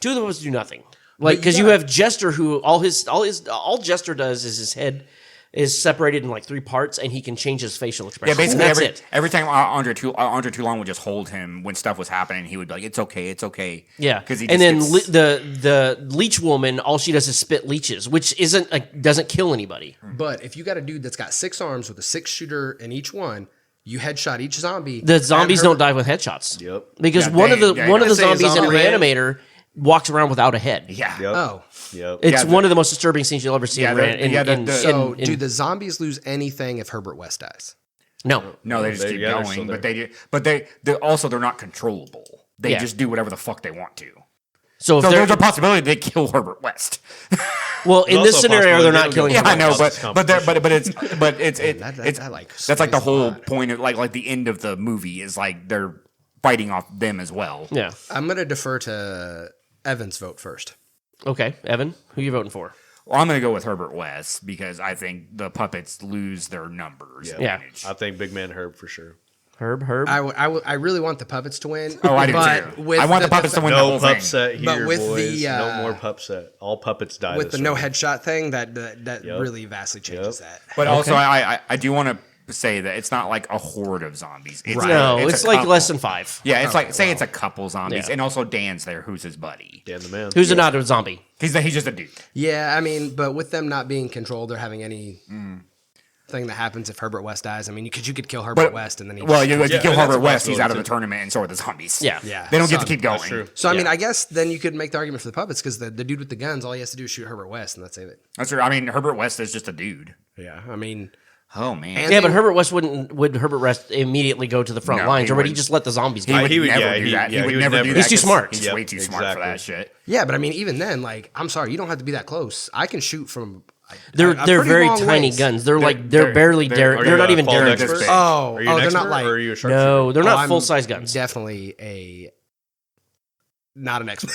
2 of the puppets do nothing. Like you because you gotta- have Jester who all Jester does is his head is separated in like 3 parts and he can change his facial Yeah, expression. basically And that's it. every time Andre Toulon would just hold him when stuff was happening, he would be like, "It's okay, it's okay." Yeah, because he and then gets, the leech woman, all she does is spit leeches, which isn't doesn't kill anybody. but if you got a dude that's got 6 arms with a 6-shooter in each one, you headshot each zombie. The zombies don't die. die with headshots. Yep. Because Yeah, one of the they- one of the I'd say a zombies in zombie man- Reanimator walks around without a head. yeah. Yep. Oh, Yep. It's Yeah, one of the most disturbing scenes you'll ever see. Yeah, so do the zombies lose anything if Herbert West dies? no. No, they just They- keep yeah, they're still going, there. but they're not controllable. They Yeah. just do whatever the fuck they want to. So if So they're there's a possibility they kill Herbert West. well in There's this also a scenario, they're possibility not they don't killing. get Yeah, I Herbert know, West. but it's That I like that's like the a whole lot. point of like the end of the movie is like they're fighting off them as well. Yeah. I'm gonna defer to Evan's vote first. Okay, Evan, who you voting for? Well, I'm gonna go with Herbert West because I think the puppets lose their numbers. Yeah. advantage. I think Big Man Herb for sure. Herb. I really want the puppets to win. Oh, I do but too. with I want the puppets to win the No whole pup thing. set But here, with boys. the, No more pup set. All puppets die. with the this no round. headshot thing, that Yep. really vastly changes that. But also, I do want to say that it's not like a horde of zombies. It's No, it's it's a like couple. less than 5. Yeah, it's like say it's a couple zombies, Yeah. and also Dan's there, who's his buddy. Dan the Man. Who's not a zombie? He's just a dude. Yeah, I mean, but with them not being controlled or having any thing that happens if Herbert West dies, I mean, because you could kill Herbert West and then he. Well, you Yeah, kill that's Herbert a West, he's out of possibility, the too. tournament, and so are the zombies. Yeah. yeah, They don't get so- to keep going. That's true. So I mean, Yeah. I guess then you could make the argument for the puppets because the dude with the guns, all he has to do is shoot Herbert West, and that's it. That's true. I mean, Herbert West is just a dude. Yeah, I mean, Oh man. And Yeah, but they- Herbert West would Herbert West immediately go to the front No, lines, he or would he wouldn't. just let the zombies He go? would he would- never yeah, do he- that. yeah, he would he would never never do do that. He's too 'cause smart. He's Yep, way too smart for exactly. that shit. yeah, but I mean, even then, like, I'm sorry, you don't have to be that close. I can shoot from. They're a they're pretty very long tiny ways. guns. They're they're- barely they're- dare. Are They're you not a even fall dare. expert? This big. Oh, Are you an they're expert, not like. or are you a sharpshooter? No, they're not I'm full size guns. Definitely not an expert.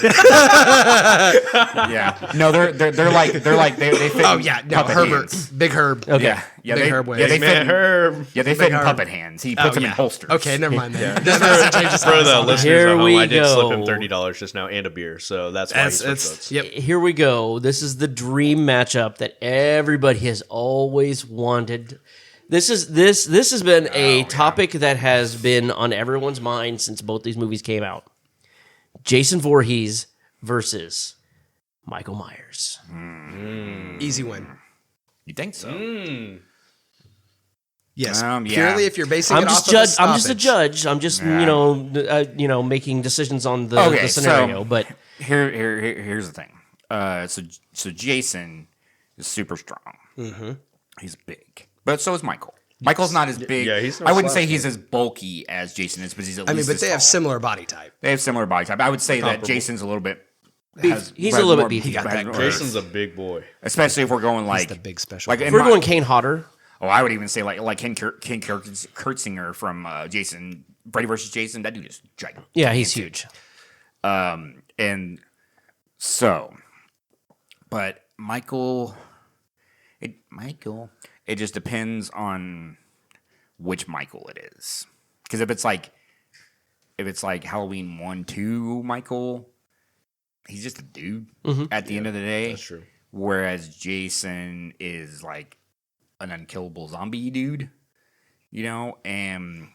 Yeah. No, they're like they fit. Oh yeah, no, puppet Herbert, hands. Big Herb. Okay. Yeah, Big they, Herb yeah, ways. they Man fit. Herb. Yeah, they Big fit in Herb. puppet hands. He puts them in holsters. Okay, never mind then. For the listeners Here at home, we I did slip him go. $30 just now and a beer, so that's why he switched votes. Yep. Here we go. This is the dream matchup that everybody has always wanted. This has been a topic that has been on everyone's mind since both these movies came out. Jason Voorhees versus Michael Myers. Easy win. You think so? Yes. Yeah. Purely if you're basing I'm it just off of a judge. I'm just a stoppage. judge. I'm just making decisions on the scenario. But Here's the thing. So Jason is super strong. Mm-hmm. He's big, but so is Michael. Michael's not as big. Yeah, he's no I wouldn't say slouch. he's as bulky as Jason is, but he's at I mean, least. but as they have tall. similar body type. They have similar body type. I would say that Comparable. Jason's a little bit. He's a little bit beefy. He got that Jason's a big boy. especially if we're going like the big special. Like guy. in if we're my- going Kane Hodder, Oh, I would even say like Ken Kurtzinger from Jason Brady versus Jason. That dude is gigantic. yeah, he's huge. And so, but Michael, it just depends on which Michael it is. Because if it's like Halloween 1, 2 Michael, he's just a dude at the end of the day. That's true. Whereas Jason is like an unkillable zombie dude, and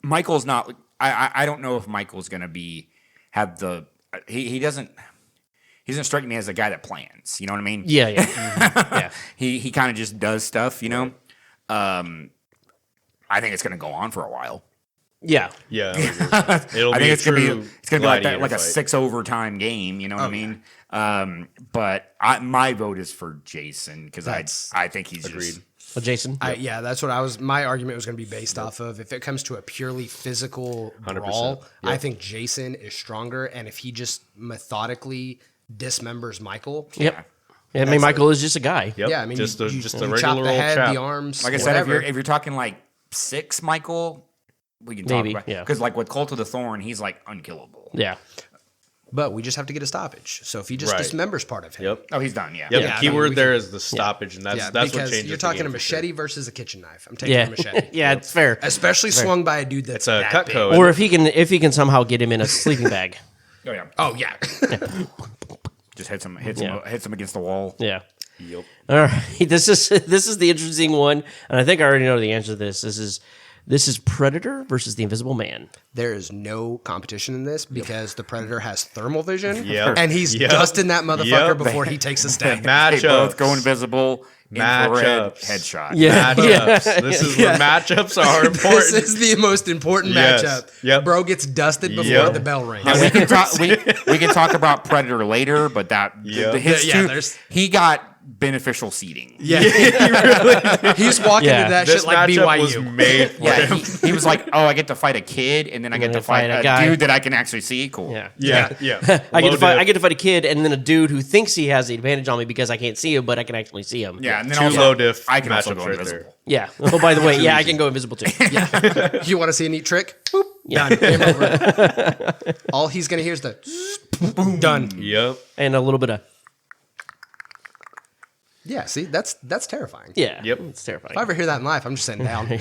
Michael's not. I don't know if Michael's gonna have the he doesn't strike me as a guy that plans. You know what I mean? Yeah, yeah. He kind of just does stuff. You know. I think it's going to go on for a while. Yeah. Yeah. I think it's going to be like that, like a fight. 6 overtime game. You know what I mean? But my vote is for Jason because I think he's agreed. Well, Jason? Yeah, that's what I was. My argument was going to be based off of if it comes to a purely physical 100%. brawl, Yep. I think Jason is stronger, and if he just methodically dismembers Michael, Yep. Yeah, I mean, Michael is just a guy. Yep. yeah, I mean, just a you regular chop the old head, chap. the arms, like I said, whatever. if you're talking like 6 Michael, we can Maybe, talk about yeah. because like with Cult of the Thorn, he's like unkillable. Yeah. But we just have to get a stoppage. So if he just Right. dismembers part of him, Yep. Oh, he's done. Yeah. Yep. Yeah, the keyword we there can- is the stoppage, and that's yeah, what because changes. you're the talking game a for sure. machete versus a kitchen knife. I'm taking Yeah. a machete. Yeah, it's fair. Especially swung by a dude that's It's a that Cutco. big. Or if he can somehow get him in a sleeping bag. Oh yeah. Oh yeah, Just hits him against the wall. Yeah. Yep. All right. This is the interesting one, and I think I already know the answer to this. This is Predator versus the Invisible Man. there is no competition in this because the Predator has thermal vision, Yep. and he's Yep. dusting that motherfucker Yep. before he takes a step. They Matchups. both go invisible. Infrared Matchups. headshot. Yeah. Matchups. This is where matchups are This important. is the most important Yes. matchup. Yep. Bro gets dusted before Yep. the bell rings. Now, we can talk. We can talk about Predator later, but Yeah. he got beneficial seating. Yeah, he's walking Yeah. into that This shit like matchup was BYU. made for Yeah, him. he was like, "Oh, I get to fight a kid, and then I get to fight a guy. dude that I can actually see." Cool. Yeah. Yeah. I get to Low fight. dip. I get to fight a kid, and then a dude who thinks he has the advantage on me because I can't see him, but I can actually see him. Yeah, and then Two also, low diff I can also matchups go right invisible. there. Yeah. Oh, by the way, yeah, I can go invisible too. You want to see a neat trick? Boop, Yeah. done. Game over. All he's gonna hear is the boom, done. Yep. And a little bit of Yeah, see, that's terrifying. yeah. Yep. It's terrifying. If I ever hear that in life, I'm just sitting down. I'm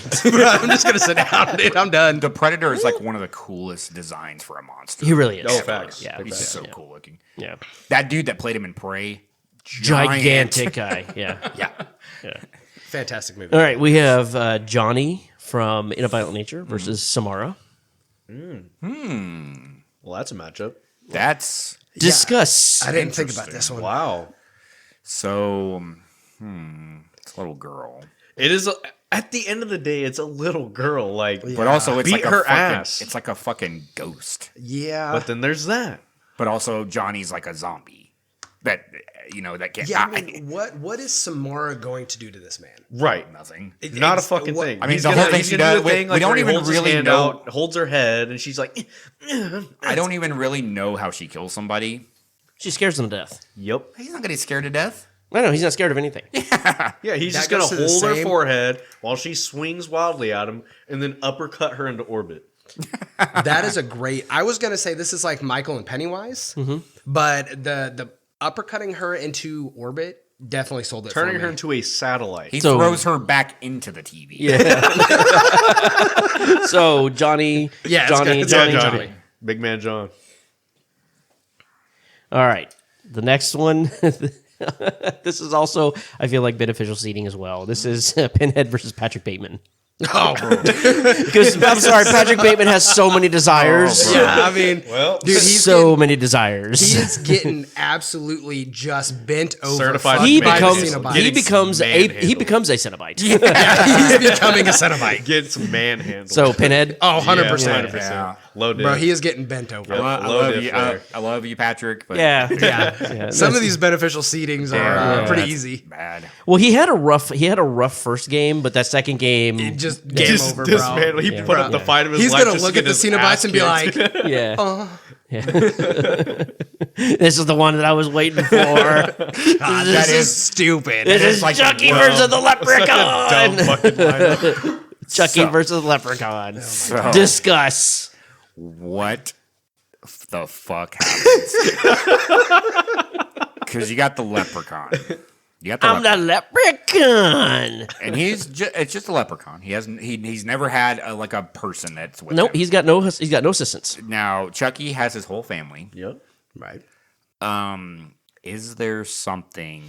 just gonna sit down, dude. I'm done. The Predator is like one of the coolest designs for a monster. He really is. Oh, facts. Yeah. Big He's facts. so Yeah. cool looking. Yeah. That dude that played him in Prey, giant. Gigantic guy. Yeah. Yeah, fantastic movie. All right, we have Johnny from In a Violent Nature versus Samara. Well, that's a matchup. That's Discuss. I didn't think about this one. Wow. so. It's a little girl, It is. At the end of the day, it's a little girl. Like, but also it's beat like a her fucking, ass. It's like a fucking ghost. Yeah, but then there's that. But also Johnny's like a zombie that that can't. yeah. I mean, what is Samara going to do to this man? Right. nothing. Not a fucking what- thing. I mean, He's the gonna- whole thing he's she gonna do does- a thing we like don't where he even holds his really hand know- out, holds her head, and she's like, I don't even really know how she kills somebody. She scares him to death. "Yep, He's not gonna be scared to death. I know he's not scared of anything. yeah." He's That just gonna goes to the hold her same- forehead while she swings wildly at him, and then uppercut her into orbit. That is a great. I was gonna say this is like Michael and Pennywise, but the uppercutting her into orbit definitely sold it. Turning for her me. into a satellite. He So- throws her back into the TV. So Johnny, Yeah, it's Johnny, good. Johnny, Yeah, Johnny. Big man John. All right, the next one. This is also, I feel like, beneficial seating as well. This is Pinhead versus Patrick Bateman. Oh, Because I'm sorry, Patrick Bateman has so many desires. yeah. I mean, Well, dude, he's so many desires. he is getting absolutely just bent over. Certified fucked he by the becomes Cenobite. he becomes a manhandled. Cenobite. He's becoming a Cenobite. Gets manhandled. So Pinhead. Oh, 100%. 100%. Yeah. Low dip. Bro, he is getting bent over. Yep. I Low love diff you. there. I love you, Patrick. But Yeah. Yeah. Some of these beneficial seedings are pretty that's easy. Bad. Well, he had a rough first game, but that second game, Just game Just over, dismantle. bro. He Yeah. put up the Yeah. fight of his He's life. gonna just look to at the get his Cenobites ass and be kicked. like, yeah. This is the one that I was waiting for. God, this is stupid. This is like, Chucky well, versus the Dumb Leprechaun. fucking lineup. Chucky versus the Leprechaun. So, Discuss. what the fuck happens? Because you got the leprechaun. You got the I'm the Leprechaun. and it's just a leprechaun. He's never had a person that's with Nope, him. he's got no assistants. Now Chucky has his whole family. Yep. Right. Is there something?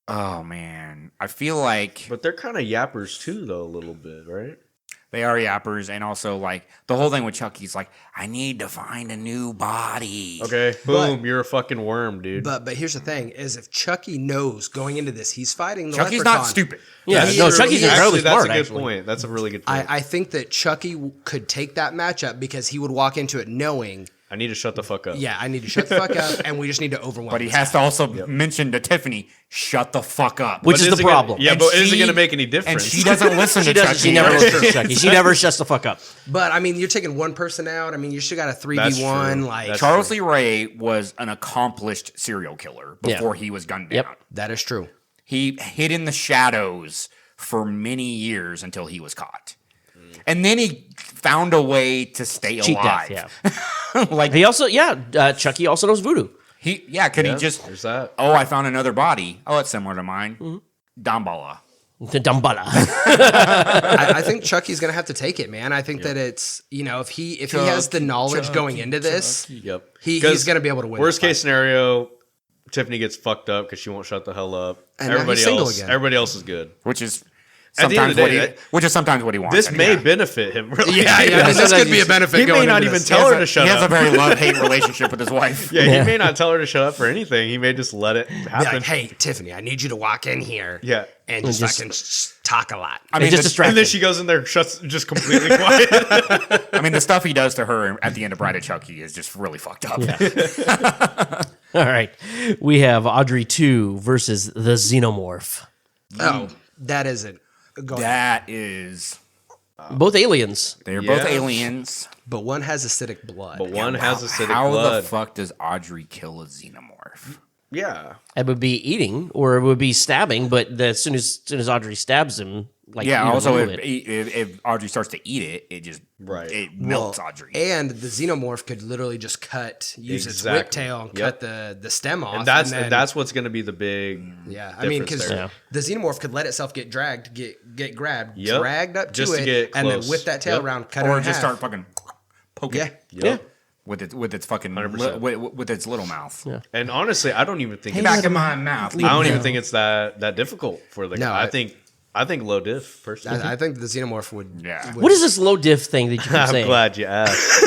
Oh man, I feel like But they're kind of yappers too, though, a little bit, right? They are yappers, and also like the whole thing with Chucky's like, I need to find a new body. Okay, boom, you're a fucking worm, dude. But here's the thing: is if Chucky knows going into this, he's fighting the Chucky's leprechaun. not stupid. Yeah, He no, is- Chucky's he is- incredibly That's smart. a good Actually, point. That's a really good point. I think that Chucky could take that matchup because he would walk into it knowing, I need to shut the fuck up. yeah, I need to shut the fuck up, and we just need to overwhelm. But he this has guy. to also mention to Tiffany, shut the fuck up. which But is the it gonna- problem. yeah, And but is it she- going to make any And difference? she doesn't listen She to doesn't. Chucky. She never listens to Chucky. She never shuts the fuck up. But I mean, you're taking one person out. I mean, you still got a That's 3v1. true. Like That's Charles Lee Ray was an accomplished serial killer Yeah. before he was gunned down. Yep. that is true. He hid in the shadows for many years until he was caught. And then he found a way to stay Cheat alive. death, like He also, Chucky also knows voodoo. could he just There's that. oh, I found another body. Oh, it's similar to mine. Mm-hmm. Dambala. The Dambala. I think Chucky's gonna have to take it, man. I think that it's if he has the knowledge going into this, Yep. he's 'Cause gonna be able to win. Worst the case fight. scenario, Tiffany gets fucked up because she won't shut the hell up. And now he's single again. Everybody else is good. Which is At the end sometimes of the what day, he wants. This And may yeah. benefit him. Really. Yeah, I mean, this sometimes could be a benefit. He may going not into even this. tell her to He shut has a up. very love-hate relationship with his wife. Yeah, he may not tell her to shut up for anything. He may just let it Be happen. like, hey, Tiffany, I need you to walk in here. Yeah. and just just- fucking talk a lot. I mean, just the- distract And then him. she goes in there, shuts, just completely quiet. I mean, the stuff he does to her at the end of Bride of Chucky is just really fucked up. All right. We have Audrey 2 versus the Xenomorph. Oh, that isn't. Go ahead. That is, Both aliens. they're both Yeah. aliens. But one has acidic blood. But one has acidic How blood. the fuck does Audrey kill a xenomorph? Yeah. It would be eating or it would be stabbing, but as soon as Audrey stabs him, like Yeah. eat him Also, a if, little bit. if Audrey starts to eat it, it just Right. it melts Audrey. And the xenomorph could literally just use its whip Exactly. tail and Yep. cut the stem off. And that's then- that's what's going to be the big. yeah. I mean, difference because there. the xenomorph could let itself get dragged, get grabbed, Yep. dragged up Just to to it, get and then close. whip that tail Yep. around, cut it or in just half. start fucking poking. Yeah. Yeah. With its fucking 100%. with its little mouth. Yeah. And honestly, I don't even think Get back in my mouth. I don't even think it's that difficult for the No, guy. I think low diff personally. I think the xenomorph would. Yeah. What is this low diff thing that you keep I'm saying? glad you asked.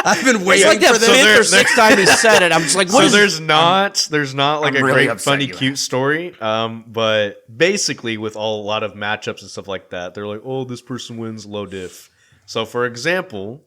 I've been It's waiting like that for this. fifth there- or sixth time he said it. I'm just like, what So is there's not like I'm a really great, upset funny, you cute story. But basically, with a lot of matchups and stuff like that, they're like, oh, this person wins low diff. So for example,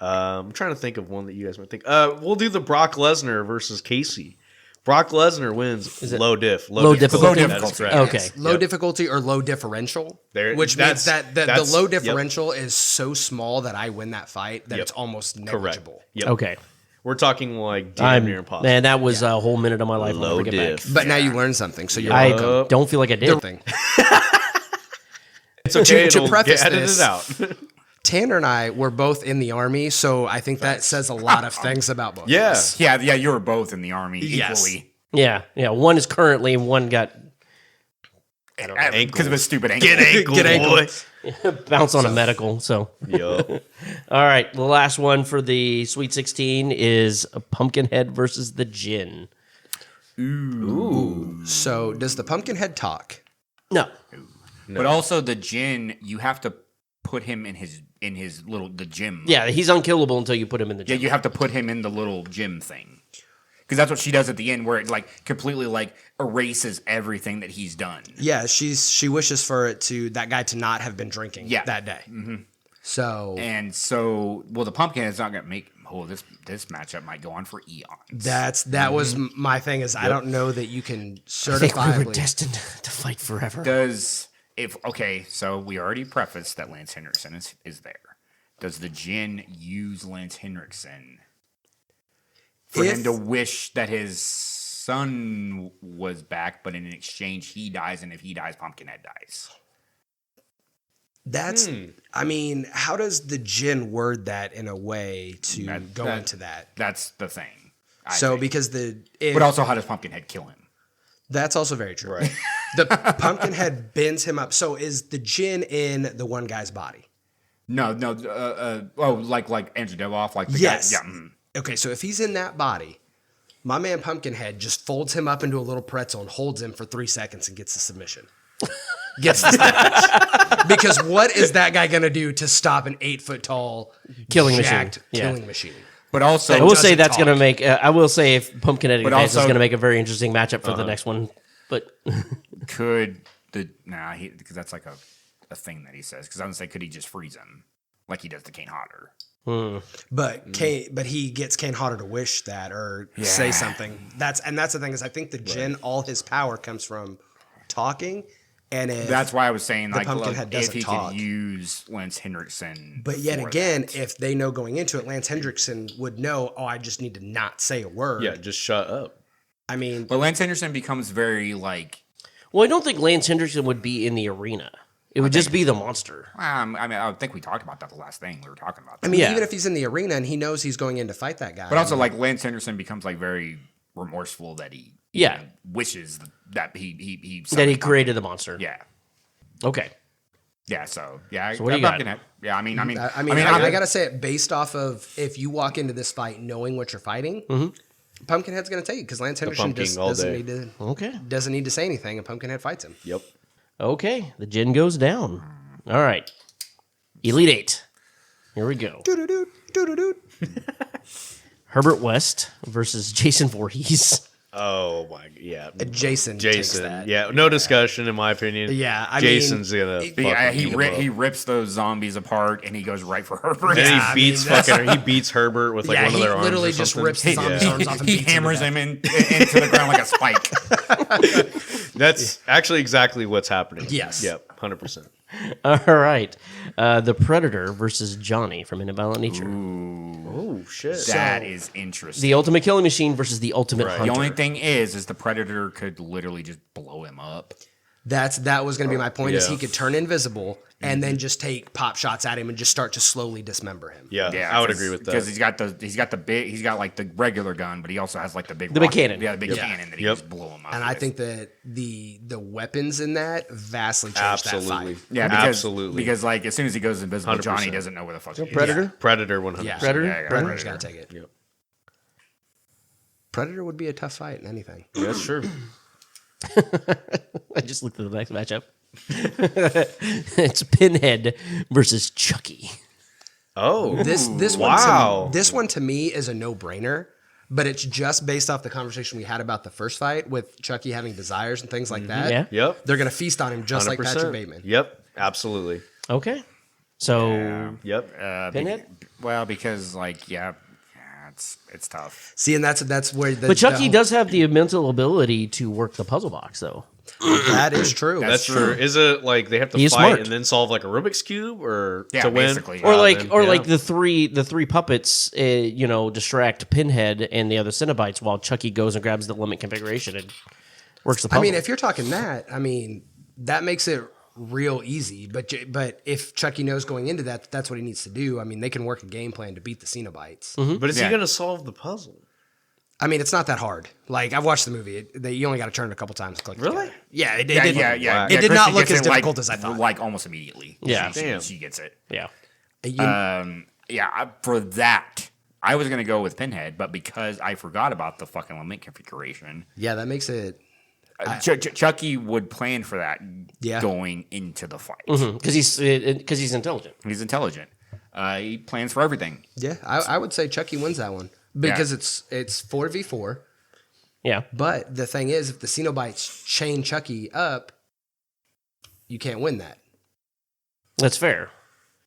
I'm trying to think of one that you guys might think. We'll do the Brock Lesnar versus Casey. Brock Lesnar wins it low diff. low difficulty? That is correct. Okay. Low Yep. difficulty or low differential, There- which means that's- that the that's- low yep. differential is so small that I win that fight that Yep. it's almost Correct. negligible. Yep. Okay. We're talking like damn near impossible. Man, that was a whole minute of my life. I'll Low never get back. diff. But now you learned something, so you're I welcome. don't feel like I did. Thing. It's okay. to It'll preface get edited this- out. Tanner and I were both in the army, so I think that says a lot of things about both. Yeah. of us. Yeah, you were both in the army Yes. equally. Yeah. One is currently and one got Because of his stupid ankle. Get ankle, Get ankle. boy. bounced on a medical. So, Yup. all right. The last one for the Sweet 16 is a Pumpkinhead versus the Djinn. So does the Pumpkinhead talk? No. But also the Djinn, you have to put him in his little the gym. Yeah, he's unkillable until you put him in the Yeah, gym. you have to put him in the little gym thing. Because that's what she does at the end, where it like completely like erases everything that he's done. Yeah, she wishes for that guy to not have been drinking that day. Mm-hmm. So And so, well, the Pumpkinhead's not gonna make. Oh, this matchup might go on for eons. that was my thing. Is I don't know that you can I think we were certifiably. destined to fight forever. So we already prefaced that Lance Henriksen is there. Does the Djinn use Lance Henriksen for him to wish that his son was back, but in exchange he dies, and if he dies, Pumpkinhead dies? That's. I mean, how does the Djinn word that in a way to go that- into that? That's the thing. I So think. because but also, how does Pumpkinhead kill him? that's also very true. Right. The Pumpkinhead bends him up. So is the Djinn in the one guy's body? No. Like Andrew Devoff, like the Yes. guy. Yeah. Okay, so if he's in that body, my man Pumpkinhead just folds him up into a little pretzel and holds him for 3 seconds and gets the submission. gets this match. Because what is that guy going to do to stop an 8 foot tall Killing jacked machine. Yeah. killing machine? But also, I will say doesn't that's going to talk. make. I will say if Pumpkinhead But advances is also- going to make a very interesting matchup for the next one. But could the because that's like a thing that he says. Because I was gonna say, could he just freeze him like he does to Kane Hodder? But but he gets Kane Hodder to wish that or say something. That's the thing is I think the Jin all his power comes from talking, and if, That's why I was saying like Pumpkinhead if doesn't he talk. could use Lance Hendrickson. But yet for again, that. if they know going into it, Lance Hendrickson would know. Oh, I just need to not say a word. Yeah, just shut up. I mean, but Lance Henderson becomes very like. well, I don't think Lance Hendrickson would be in the arena. It would just be the monster. I mean, I think we talked about that the last thing we were talking about. I mean, Yeah. even if he's in the arena and he knows he's going in to fight that guy, But also, like Lance Henderson becomes like very remorseful that he Yeah. wishes that he That he created the monster. yeah Okay. yeah so yeah So what do you got? Pumpkinhead. Yeah, I mean I gotta say it based off of if you walk into this fight knowing what you're fighting, Pumpkinhead's gonna take it because Lance Henderson pumpkin just all doesn't day. need to Okay. doesn't need to say anything, and Pumpkinhead fights him. Yep. Okay. The Jin goes down. All right. Elite Eight. Here we go. Doo-doo-doo, doo-doo-doo. Herbert West versus Jason Voorhees. Oh my, yeah. Jason takes Jason. that. Yeah, no discussion in my opinion. Yeah, I Jason's mean, gonna. he fucking eat him up. he rips those zombies apart and he goes right for Herbert. And Yeah, he I beats mean, that's- fucking. He beats Herbert with like Yeah, one of he their arms. literally or just something. rips the zombie's arms off and he beats him to hammers death. him into the ground like a spike. That's actually exactly what's happening. Yes. Yep. 100%. All right. The Predator versus Johnny from In a Violent Nature. Oh shit. That is interesting. The Ultimate Killing Machine versus the Ultimate Hunter. The only thing is the Predator could literally just blow him up. That was going to be my point. Is Yeah. he could turn invisible and then just take pop shots at him and just start to slowly dismember him. Yeah, Yeah, I would agree with that. because he's got like the regular gun, but he also has like the big The big rocket- cannon. Yeah, the big Yeah. cannon that he Yep. just blow him up. And I with. think that the weapons in that vastly changed Absolutely. that fight. yeah, because, absolutely. because like as soon as he goes invisible, 100%. Johnny doesn't know where the fuck he is. Predator? Predator 100%. Yeah, Predator? Yeah, Predator's got to take it. Yep. Predator would be a tough fight in anything. Yeah, that's true. I just looked at the next matchup. It's Pinhead versus Chucky. Oh, This wow. one this one to me is a no-brainer, but it's just based off the conversation we had about the first fight with Chucky having desires and things like that. Yeah. Yep. They're going to feast on him just like 100%. Patrick Bateman. Yep. Absolutely. Okay. So Yep. Pinhead? Because like it's tough. See, and that's where the But Chucky the- does have the mental ability to work the puzzle box, though. That is true. That's true. Is it like they have to He's fight smart. and then solve like a Rubik's cube or Yeah, to win? basically. Or like, then- or yeah. like the three puppets, distract Pinhead and the other Cenobites while Chucky goes and grabs the limit configuration and works the puzzle. I mean, if you're talking that, I mean, that makes it real easy. But if Chucky knows going into that, that's what he needs to do. I mean, they can work a game plan to beat the Cenobites. But is Yeah. he going to solve the puzzle? I mean, it's not that hard. Like I've watched the movie. You only got to turn it a couple times to click. Really? together. Yeah, it Yeah, did. yeah. It did Christy not look gets as it, difficult as I thought. Like almost immediately. Yeah. She gets it. yeah. For that, I was gonna go with Pinhead, but because I forgot about the fucking limit configuration, Yeah, that makes it. Chucky would plan for that Yeah. going into the fight. Because he's intelligent. He's intelligent. He plans for everything. Yeah, I would say Chucky wins that one because it's 4v4. Yeah. But the thing is, if the Cenobites chain Chucky up, you can't win that. That's fair.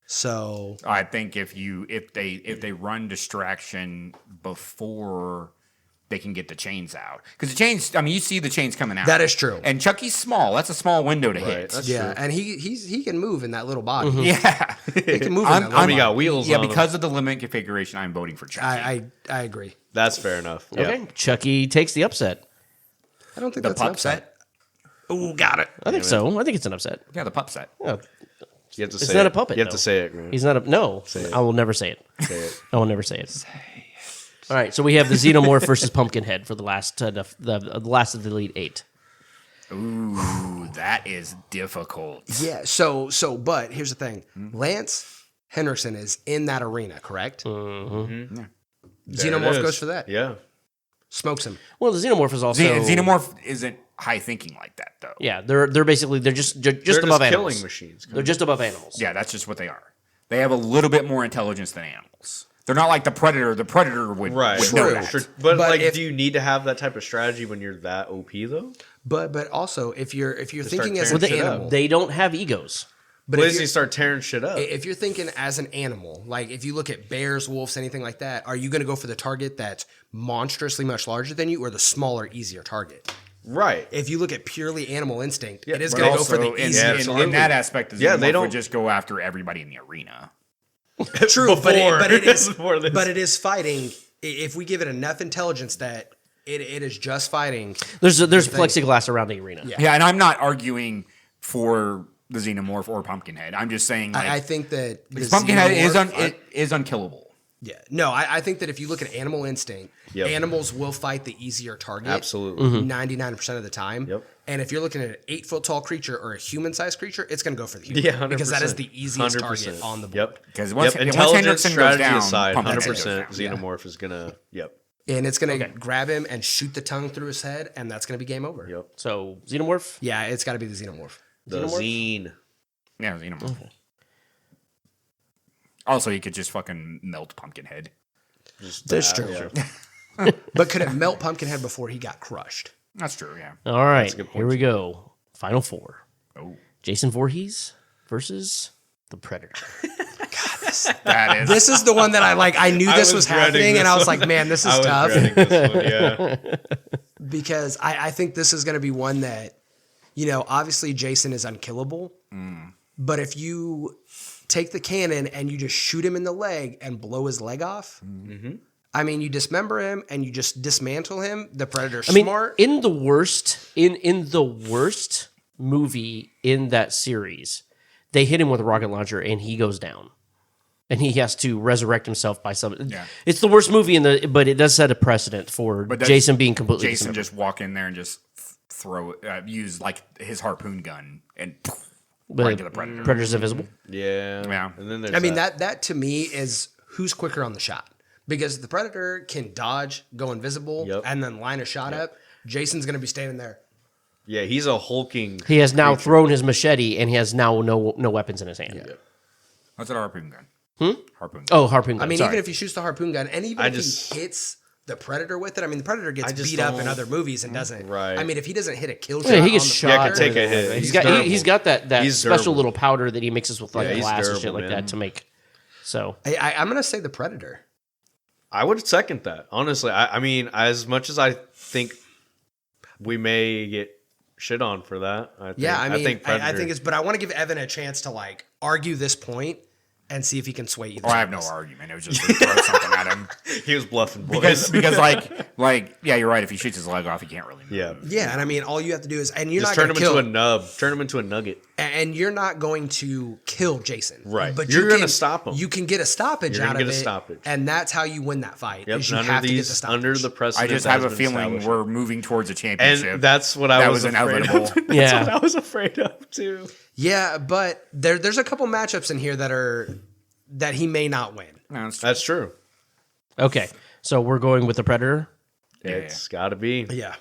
So I think if they run distraction before they can get the chains out, because the chains, I mean, you see the chains coming out. that is true. And Chucky's small. That's a small window to hit. That's Yeah, true. and he can move in that little body. Yeah. He can move in that little I mean, body. he got wheels Yeah, on him. because of the limit configuration, I'm voting for Chucky. I agree. That's fair enough. Yeah. Okay. Chucky takes the upset. I don't think the that's an pup upset. set. Ooh, got it. I think so. I think it's an upset. Yeah, the pup set. Yeah. You have to It's say not it. a puppet, You have though. to say it, Grant. He's not a no. it. I will never say it. Say it. I will never say it. All right, so we have the Xenomorph versus Pumpkinhead for the last the last of the Elite Eight. Ooh, that is difficult. Yeah. So, but here's the thing: Lance Henriksen is in that arena, correct? There it Xenomorph is. goes for that. Yeah. Smokes him. Well, the Xenomorph is also Xenomorph isn't high thinking like that, though. Yeah, they're basically they're just They're above animals. killing machines. They're just above animals. Yeah, that's just what they are. They have a little bit more intelligence than animals. They're not like the predator. The predator would know that. True. But like, if- do you need to have that type of strategy when you're that OP though? But also if you're thinking as tearing an shit up. animal, They don't have egos. but But if does he you're, start tearing shit up? if you're thinking as an animal, like if you look at bears, wolves, anything like that, are you going to go for the target that's monstrously much larger than you, or the smaller, easier target? Right. If you look at purely animal instinct, it is But going to go for also, the in, easiest in, target. in that aspect, the Yeah, they xenomorph don't- would just go after everybody in the arena. True, but it is Before this. but it is fighting. If we give it enough intelligence that it is just fighting. There's plexiglass around the arena. Yeah, and I'm not arguing for the xenomorph or Pumpkinhead. I'm just saying, like, I think that the because Pumpkinhead xenomorph- is unkillable. Yeah, no, I think that if you look at animal instinct, Yep. animals will fight the easier target. Absolutely. 99% of the time. Yep. And if you're looking at an 8-foot tall creature or a human-sized creature, it's going to go for the human. Yeah, 100%. Because that is the easiest 100%. target on the board. Yep. Because once Intelligence, Hendrickson goes strategy down, aside, Pumpkinhead 100% goes down. Xenomorph is gonna. Yep. And it's going to grab him and shoot the tongue through his head, and that's going to be game over. Yep. So xenomorph. Yeah, it's got to be the xenomorph. The Zine. Yeah, xenomorph. Also, you could just fucking melt Pumpkinhead. That's true. Yeah. But could it melt Pumpkinhead before he got crushed? That's true. Yeah. All right, a good point, here we go. Final four. Oh, Jason Voorhees versus the Predator. that is. This is the one that I knew I this was dreading happening, and this I was one. like, man, this I is was tough. dreading this one, yeah. Because I think this is going to be one that, obviously Jason is unkillable, but if you take the cannon and you just shoot him in the leg and blow his leg off, I mean, you dismember him and you just dismantle him. The Predator's smart. in the worst movie in that series, they hit him with a rocket launcher and he goes down. And he has to resurrect himself by some. Yeah. It's the worst movie but it does set a precedent for But does Jason being completely Jason dismembered. just walk in there and just throw use like his harpoon gun and But right to the Predator. Predator's invisible. Yeah. Yeah. And then there's I mean, that to me is who's quicker on the shot. Because the Predator can dodge, go invisible, Yep. and then line a shot up. Jason's going to be standing there. Yeah, he's a hulking. He has now thrown his machete and he has now no weapons in his hand. Yeah. What's that harpoon gun? Harpoon gun. Oh, harpoon gun. I mean, sorry. even if he shoots the harpoon gun, and even I if just- he hits the Predator with it, I mean, the Predator gets I just beat up in don't- other movies and doesn't. Right. I mean, if he doesn't hit a kill shot, Yeah, he gets on the shot. Yeah, Predator, can take a hit. He's He's got that He's special durable. little powder that he mixes with like Yeah, he's glass and shit durable, like man. that to make. So I'm going to say the Predator. I would second that. Honestly, I mean, as much as I think we may get shit on for that, I think, Yeah, I mean, I think Predator- it's, but I want to give Evan a chance to argue this point and see if he can sway either. Oh, I side have of no this. argument. It was just to throw something at him he was bluffing, boys. because like yeah, you're right. If he shoots his leg off, he can't really move. yeah, Yeah, and I mean, all you have to do is, and you're just not turn going him to kill into a nub. Turn him into a nugget. and you're not going to kill Jason, Right. But You're you gonna can stop him. You can get a stoppage You're out gonna of get a it, stoppage. and that's how you win that fight. Yep. Is you Under have to get the these, stoppage. under the I precedent. just that have has a been feeling established. we're moving towards a championship. and that's what I that was was afraid inevitable. of. That's Yeah. what I was afraid of too. Yeah, but there's a couple matchups in here that he may not win. No, it's- That's true. okay, so we're going with the Predator. It's got to be. Yeah,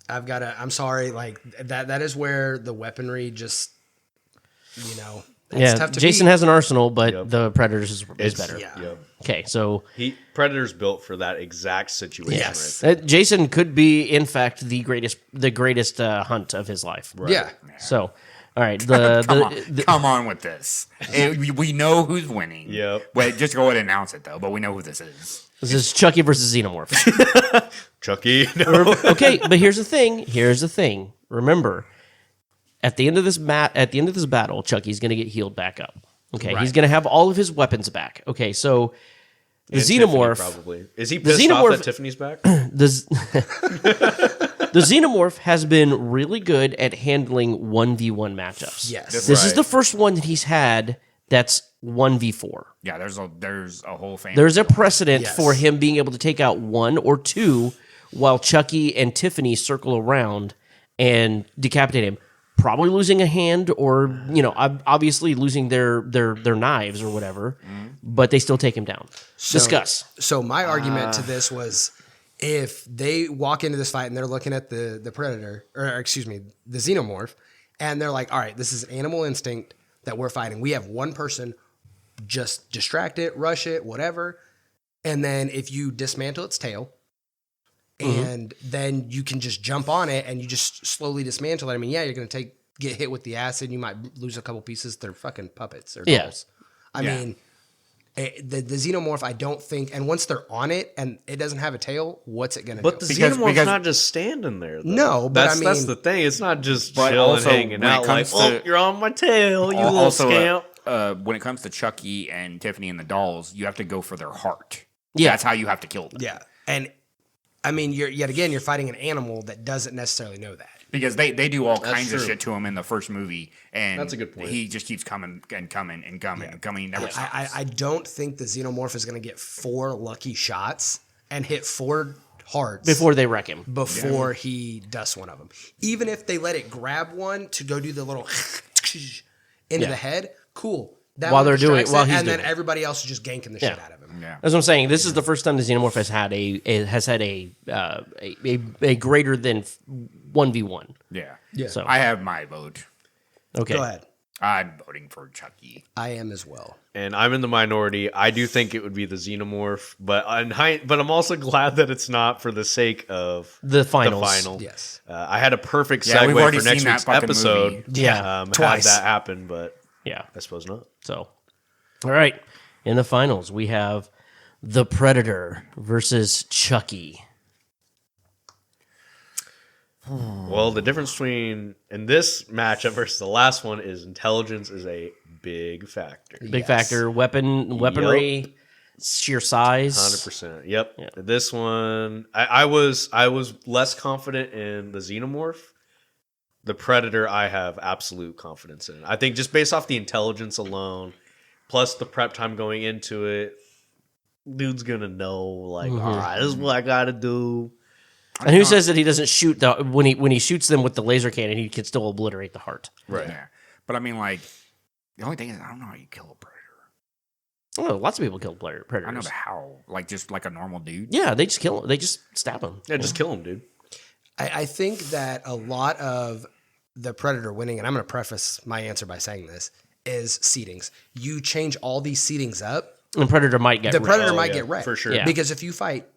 I'm sorry, that is where the weaponry just, it's Yeah, tough to Jason beat. has an arsenal, but Yep. the Predator's is It's better. Yeah. Yep. Okay, so Predator's built for that exact situation. Yes. Right Jason could be, in fact, the greatest hunt of his life. Yeah. So, all right, Come on with this. We know who's winning. Yep. Wait, just go ahead and announce it though. But we know who this is. this is Chucky versus Xenomorph. Chucky. No. Okay, but here's the thing. Remember, at the end of this battle, Chucky's going to get healed back up. Okay, he's going to have all of his weapons back. Okay, so the And Xenomorph, Tiffany, probably. Is he pissed off Xenomorph- that Tiffany's back? the Xenomorph has been really good at handling 1v1 matchups. Yes. This is Right. the first one that he's had that's 1v4. Yeah, there's a whole family. There's a precedent Yes. for him being able to take out one or two while Chucky and Tiffany circle around and decapitate him. Probably losing a hand or, obviously losing their knives or whatever, but they still take him down. Discuss. So my argument to this was, if they walk into this fight and they're looking at the predator, or excuse me, the xenomorph, and they're like, all right, this is animal instinct that we're fighting. We have one person, just distract it, rush it, whatever. And then if you dismantle its tail, and then you can just jump on it and you just slowly dismantle it. I mean, yeah, you're going to get hit with the acid. You might lose a couple pieces. They're fucking puppets or dolls. I mean, the xenomorph, I don't think, and once they're on it and it doesn't have a tail, what's it going to do? But the xenomorph's not just standing there. Though. No, but that's the thing. It's not just But chilling, also, hanging when it out like, comes to- you're on my tail, you little Also, scamp. when it comes to Chucky and Tiffany and the dolls, you have to go for their heart. Yeah. That's how you have to kill them. Yeah. And I mean, you're fighting an animal that doesn't necessarily know that. Because they do all kinds of true. shit to him in the first movie, and That's a good point. He just keeps coming and coming and coming and coming. He never stops. I don't think the xenomorph is going to get 4 lucky shots and hit 4 hearts Before they wreck him. before he dusts one of them. Even if they let it grab one to go do the little into the head, cool. That While one they're doing it, distracts while it, he's and then doing it. everybody else is just ganking the shit out of him. Yeah. That's what I'm saying. This is the first time the xenomorph has had a greater than 1v1. Yeah. So I have my vote. okay. Go ahead. I'm voting for Chucky. I am as well. And I'm in the minority. I do think it would be the xenomorph, but I'm also glad that it's not for the sake of The finals. The final. Yes. I had a perfect Yeah, we've segue already for next seen that week's fucking episode. movie. Yeah, Have twice. that happen, but Yeah. I suppose not. So, all right. In the finals, we have the Predator versus Chucky. Well, the difference between in this matchup versus the last one is intelligence is a big factor. Big factor. Weaponry, sheer size. 100%. Yep. This one, I was less confident in the xenomorph. The Predator, I have absolute confidence in. I think just based off the intelligence alone, plus the prep time going into it, dude's gonna know like, all right, this is what I gotta do. And who says that he doesn't shoot when he shoots them with the laser cannon, he can still obliterate the heart? Right. Yeah. But I mean, like, the only thing is, I don't know how you kill a predator. Oh, lots of people kill predators. I know, but how? Like, just like a normal dude? Yeah, they just kill him. They just stab him. Yeah, just kill him, dude. I think that a lot of the Predator winning, and I'm going to preface my answer by saying this, is seedings. You change all these seedings up, And Predator might get the wrecked. Predator Oh, might yeah, get wrecked. for sure. Yeah. Because if you fight,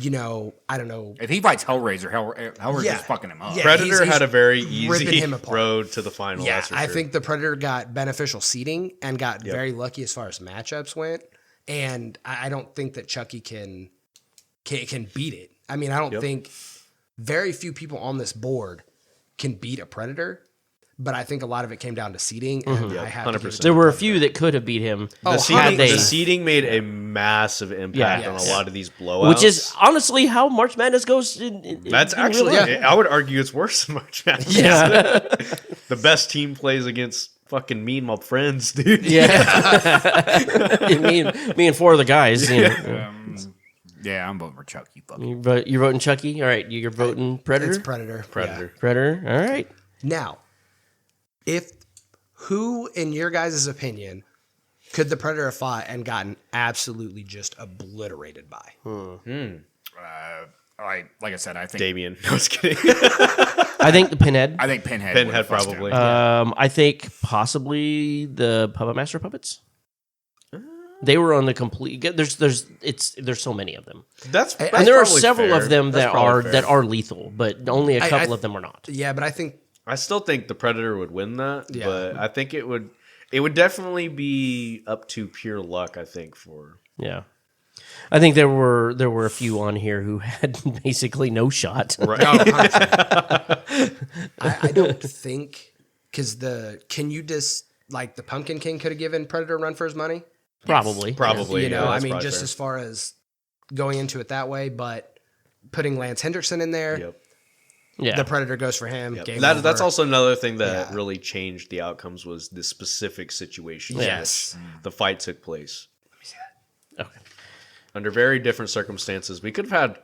I don't know. If he fights Hellraiser, Hellraiser's Yeah. just fucking him up. Yeah. Predator he's had a very ripping easy him apart. road to the final. Yeah, that's for I sure. think the Predator got beneficial seeding and got very lucky as far as matchups went. And I don't think that Chucky can beat it. I mean, I don't think very few people on this board can beat a Predator, but I think a lot of it came down to seeding. And I have to give it 100%. to There the were a Predator. few that could have beat him. The, had seeding, they- the seeding made a massive impact Yeah. on a Yes. lot of these blowouts. Which is honestly how March Madness goes. That's in actually, real life. I would argue it's worse than March Madness. Yeah. The best team plays against fucking me and my friends, dude. Yeah. me and 4 of the guys. You know. Yeah, I'm voting for Chucky. Fuck. You're voting Chucky? All right. You're voting Predator? It's Predator. Predator. Yeah. Predator. All right. Now, who, in your guys' opinion, could the Predator have fought and gotten absolutely just obliterated by? Like I said, I think Damien. No, I was kidding. I think the Pinhead. I think Pinhead. Pinhead would've fucked him. probably. I think possibly the Puppet Master puppets. They were on the complete. There's so many of them, That's and there are probably several fair. of them That's that probably fair. are lethal, but only a couple I- of them are not. Yeah, but I think I still think the Predator would win that, Yeah. but I think it would definitely be up to pure luck, I think, for Yeah, I think there were a few on here who had basically no shot. right. no, 100%. I don't think because can you just like the Pumpkin King could have given Predator a run for his money? Probably. Probably. You know, yeah, I that's mean, probably just fair. as far as going into it that way, but putting Lance Hendrickson in there, Yep. Yeah. the Predator goes for him. Yep. Game That's over. also another thing that Yeah. really changed the outcomes was the specific situation. Yes. in which the fight took place. Okay. Under very different circumstances. We could have had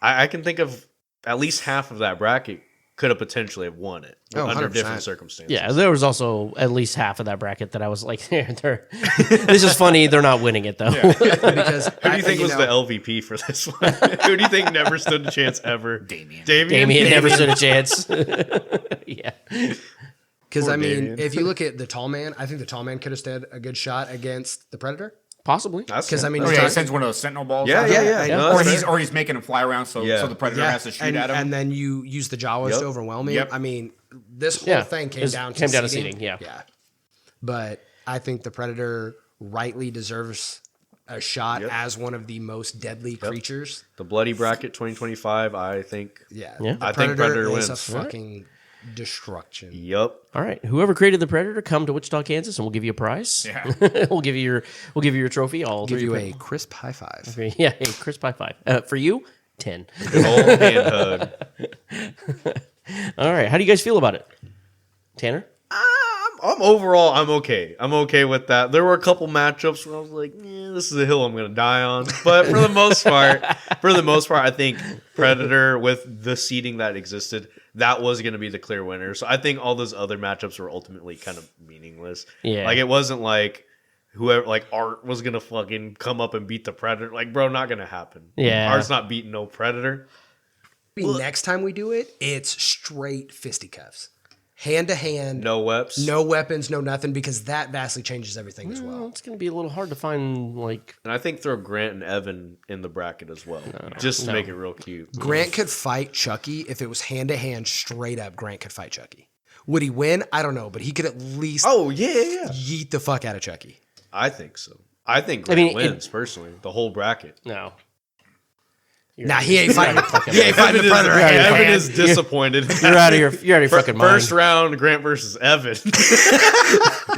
I can think of at least half of that bracket could have potentially have won it under 100%. different circumstances. Yeah, there was also at least half of that bracket that I was like, this is funny. They're not winning it though. Because Who do you think was the LVP for this one? Who do you think never stood a chance ever? Damien. Damien never stood a chance. Yeah. Because Poor I mean, Damien. if you look at the tall man, I think the tall man could have stood a good shot against the Predator. Possibly. Because I mean, Oh, he's yeah, he talking- sends one of those sentinel balls. Yeah, out yeah, there. yeah. No, Or that's fair. he's making him fly around so the predator has to shoot and, at him. and then you use the Jawas Yep. to overwhelm him. Yep. I mean, this whole Yeah. thing came It down came to down to seeding. seeding, yeah. Yeah. But I think the Predator rightly deserves a shot Yep. as one of the most deadly creatures. The bloody bracket 2025. I think. Yeah. Yeah. The I think Predator is wins. a fucking destruction. Yup. All right. Whoever created the Predator, come to Wichita, Kansas, and we'll give you a prize. Yeah. we'll give you your trophy. I'll Give you a a crisp high five. yeah, a crisp high five. For you, 10. Old hand hug. All right. How do you guys feel about it? Tanner? I'm okay. I'm okay with that. There were a couple matchups where I was like, this is a hill I'm gonna die on. But for the most part, I think Predator with the seeding that existed, that was gonna be the clear winner. So I think all those other matchups were ultimately kind of meaningless. Yeah. Like it wasn't like whoever like Art was gonna fucking come up and beat the Predator. Like, bro, not gonna happen. Yeah. Art's not beating no Predator. Next time we do it, it's straight fisticuffs. Hand to hand. No weps. No weapons, no nothing, because that vastly changes everything as Well, well. it's going to be a little hard to find, like... And I think throw Grant and Evan in the bracket as well. Just to make it real cute. Grant could fight Chucky if it was hand to hand, straight up. Grant could fight Chucky. Would he win? I don't know, but he could at least Oh, yeah. yeet the fuck out of Chucky. I think so. I think Grant mean, wins personally. The whole bracket. No. Nah, he ain't fighting. He ain't fighting the Predator. hand to Evan hand. is disappointed. You're out of your fucking mind. First round, Grant versus Evan.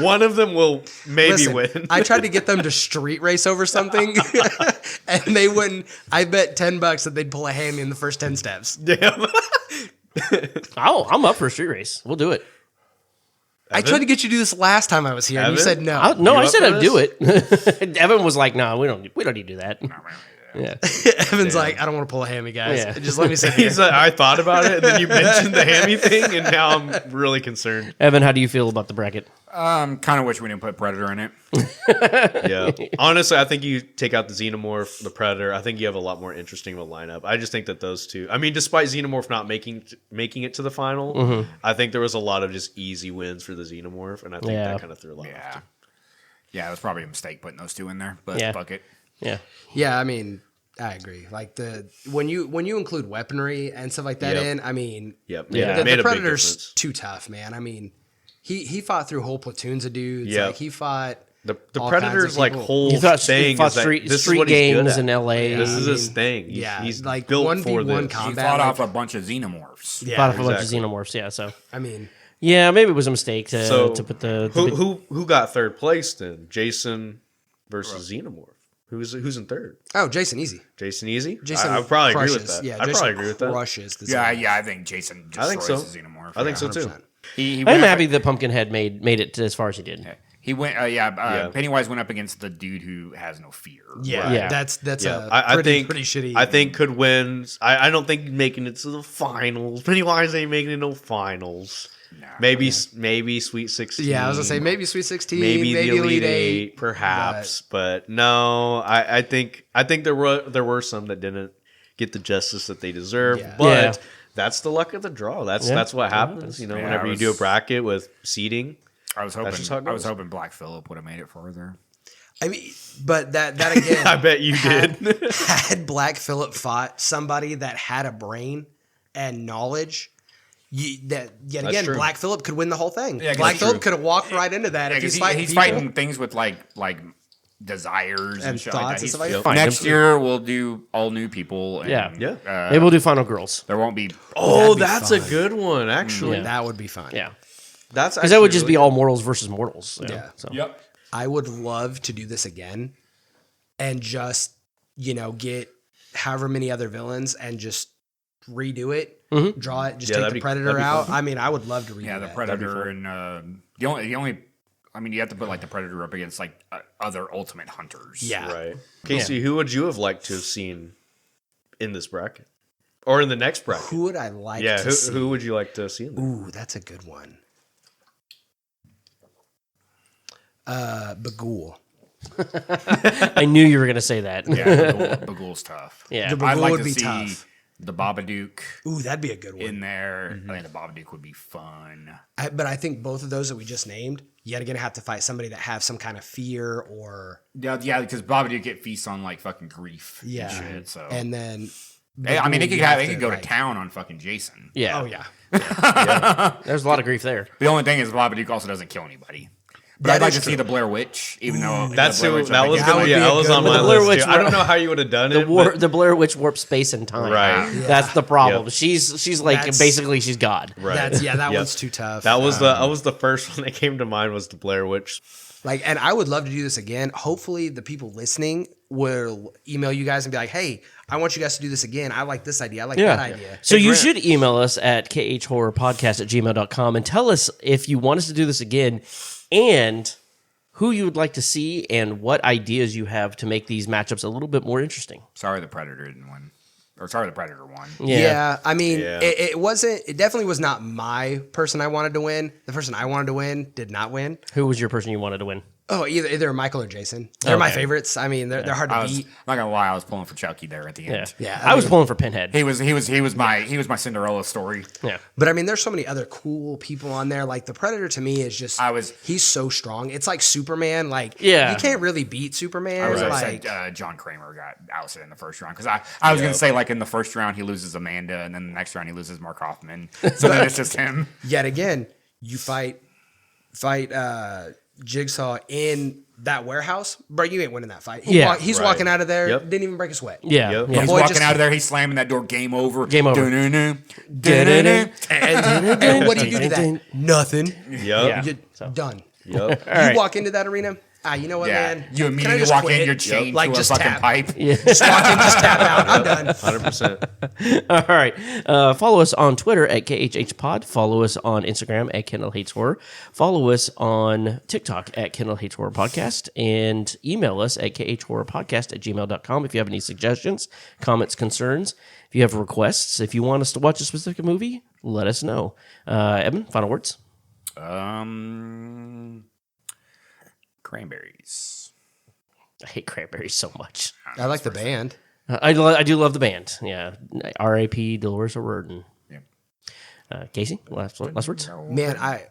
One of them will maybe Listen, win. I tried to get them to street race over something, and they wouldn't. I bet $10 that they'd pull a hammy in the first 10 steps. Damn. Oh, I'm up for a street race. We'll do it. I tried to get you to do this last time I was here, and you Evan? said no. No, You I up said for I'd do it. Evan was like, "No, we don't need to do that." Yeah. Evan's like, I don't want to pull a hammy, guys. Yeah. Just let me sit here. He's like, I thought about it, and then you mentioned the hammy thing, and now I'm really concerned. Evan, how do you feel about the bracket? Kind of wish we didn't put Predator in it. Yeah. Honestly, I think you take out the Xenomorph, the Predator. I think you have a lot more interesting of a lineup. I just think that those two. I mean, despite Xenomorph not making it to the final, I think there was a lot of just easy wins for the Xenomorph, and I think Yeah. that kind of threw a lot Yeah. off. Yeah, it was probably a mistake putting those two in there, but Yeah. fuck it. Yeah. Yeah, I mean, I agree. Like when you include weaponry and stuff like that Yep. in, I mean, Yep. Yeah. Made the a big Predator's difference. too tough, man. I mean, he fought through whole platoons of dudes. Yeah. Like he fought The all kinds of Predator's like people. whole He fought thing is that street this is what he's good games at. in LA. This is I his mean, thing. yeah, He's like built 1v1 for this. He combat. fought like- off a bunch of xenomorphs. Yeah, Fought off a bunch of exactly. xenomorphs. Yeah. So I mean, yeah, maybe it was a mistake to So put the who got third place then? Jason versus Xenomorph. Who's in third? oh, Jason, easy. Jason Easy. Jason I would probably crushes. agree with that. Yeah, I'd Jason probably agree with that. crushes the Yeah, Xenomorph. yeah, I think Jason I think destroys so. the xenomorph. I think so yeah. too. 100%. He I'm went up- happy the Pumpkinhead made it as far as he did. He went, Yeah. Pennywise went up against the dude who has no fear. Yeah, Yeah. that's Yeah, a I think pretty shitty. I think could win. I don't think making it to the finals. Pennywise ain't making it no finals. Maybe Sweet 16. Yeah, I was gonna say maybe Sweet 16, maybe the Elite Eight. Eight, perhaps, but no. I think there were some that didn't get the justice that they deserve. Yeah. But Yeah. that's the luck of the draw. That's Yeah. what happens. You know, Yeah, whenever it you do a was- bracket with seeding. I was just how it hoping goes. Black Phillip would have made it further. I mean, but that again, I bet you did. had Black Phillip fought somebody that had a brain and knowledge, yet again, true. Black Phillip could win the whole thing. Yeah, 'cause Black it's Phillip true. could have walked right into that Yeah, if 'cause he's fighting he's people. fighting things with like desires and, And shit like thoughts that. and He's- stuff like that. Yep. Next year we'll do all new people. And, Yeah. Yeah. Maybe we'll do Final Girls. There won't be. Oh, That'd be that's a fun. good one. Actually, Yeah. That would be fun. Yeah. that's Because that would actually just be really all mortals versus mortals. Yeah. So. Yep. I would love to do this again and just, get however many other villains and just redo it, draw it, just Yeah, take that'd the be- Predator that'd be out. fun. I mean, I would love to redo Yeah, the that. Predator and the only. I mean, you have to put like the Predator up against like other Ultimate Hunters. Yeah. right. Casey, who would you have liked to have seen in this bracket? Or in the next bracket. Who would I like Yeah, to see? who would you like to see in there? Ooh, that's a good one. Bagul. I knew you were going to say that. Yeah, Bagul's tough. Yeah. The I'd Bagul like would to be see tough. the Babadook Ooh, that'd be a good one. in there. I think the Babadook would be fun. But I think both of those that we just named, yet again, have to fight somebody that have some kind of fear or Yeah, because Babadook get feasts on like fucking grief yeah, and shit. So and then I mean, Bagul, it could you have go to like- town on fucking Jason. Yeah. Oh yeah, There's a lot of grief there. The only thing is Babadook also doesn't kill anybody. But That I'd like is to see true. the Blair Witch, even though That's the Blair who. Witch, That I was think, That gonna. would Yeah, be that a was good on one. my The Blair list. Witch Too. I don't know how you would have done it. but- The Blair Witch warps space and time. Right. That's the problem. Yep. She's like That's- basically she's God. Right. that Yep. one's too tough. That was the first one that came to mind was the Blair Witch. Like, and I would love to do this again. Hopefully, the people listening will email you guys and be like, "Hey, I want you guys to do this again. I like this idea. I like that idea." So you Grant. should email us at khhorrorpodcast@gmail.com and tell us if you want us to do this again and who you would like to see and what ideas you have to make these matchups a little bit more interesting. Sorry, the Predator didn't win, or sorry, the Predator won. Yeah, I mean, Yeah. It wasn't. It definitely was not my person I wanted to win. The person I wanted to win did not win. Who was your person you wanted to win? Oh, either Michael or Jason. They're my Okay. favorites. I mean, they're hard to I was beat. not gonna lie, I was pulling for Chucky there at the Yeah. end. Yeah, I was mean- pulling for Pinhead. He was my Cinderella story. Yeah. But I mean, there's so many other cool people on there. Like the Predator to me is just he's so strong. It's like Superman. Like Yeah. you can't really beat Superman. I was gonna like say John Kramer got ousted in the first round because I was gonna say like in the first round he loses Amanda and then the next round he loses Mark Hoffman. So then it's just him. yet again, you fight Jigsaw in that warehouse, bro. You ain't winning that fight. He's Right. walking out of there. Yep. Didn't even break a sweat. Yeah. Yep. Yeah. He's boy walking just- out of there. He's slamming that door. Game over. Game over. Dun-dun-dun. Dun-dun-dun. Dun-dun-dun. And what do you do to that? Nothing. Yep. Yeah. You're So- done. Yep. You right. walk into that arena. You know what, Yeah, man? you Can I immediately just walk quit? in. You're chained Like, to a just fucking tap. pipe. Just walk in, just tap out. I'm done. 100%. All right. Follow us on Twitter at KHHPod. Follow us on Instagram at Kendall Hates Horror. Follow us on TikTok at Kendall Hates Horror Podcast. And email us at khhorrorpodcast@gmail.com if you have any suggestions, comments, concerns. If you have requests, if you want us to watch a specific movie, let us know. Evan, final words? Cranberries. I hate cranberries so much. I like the band. I do love the band. Yeah. R.A.P. Dolores O'Riordan. Yeah. Casey, last words? Man, I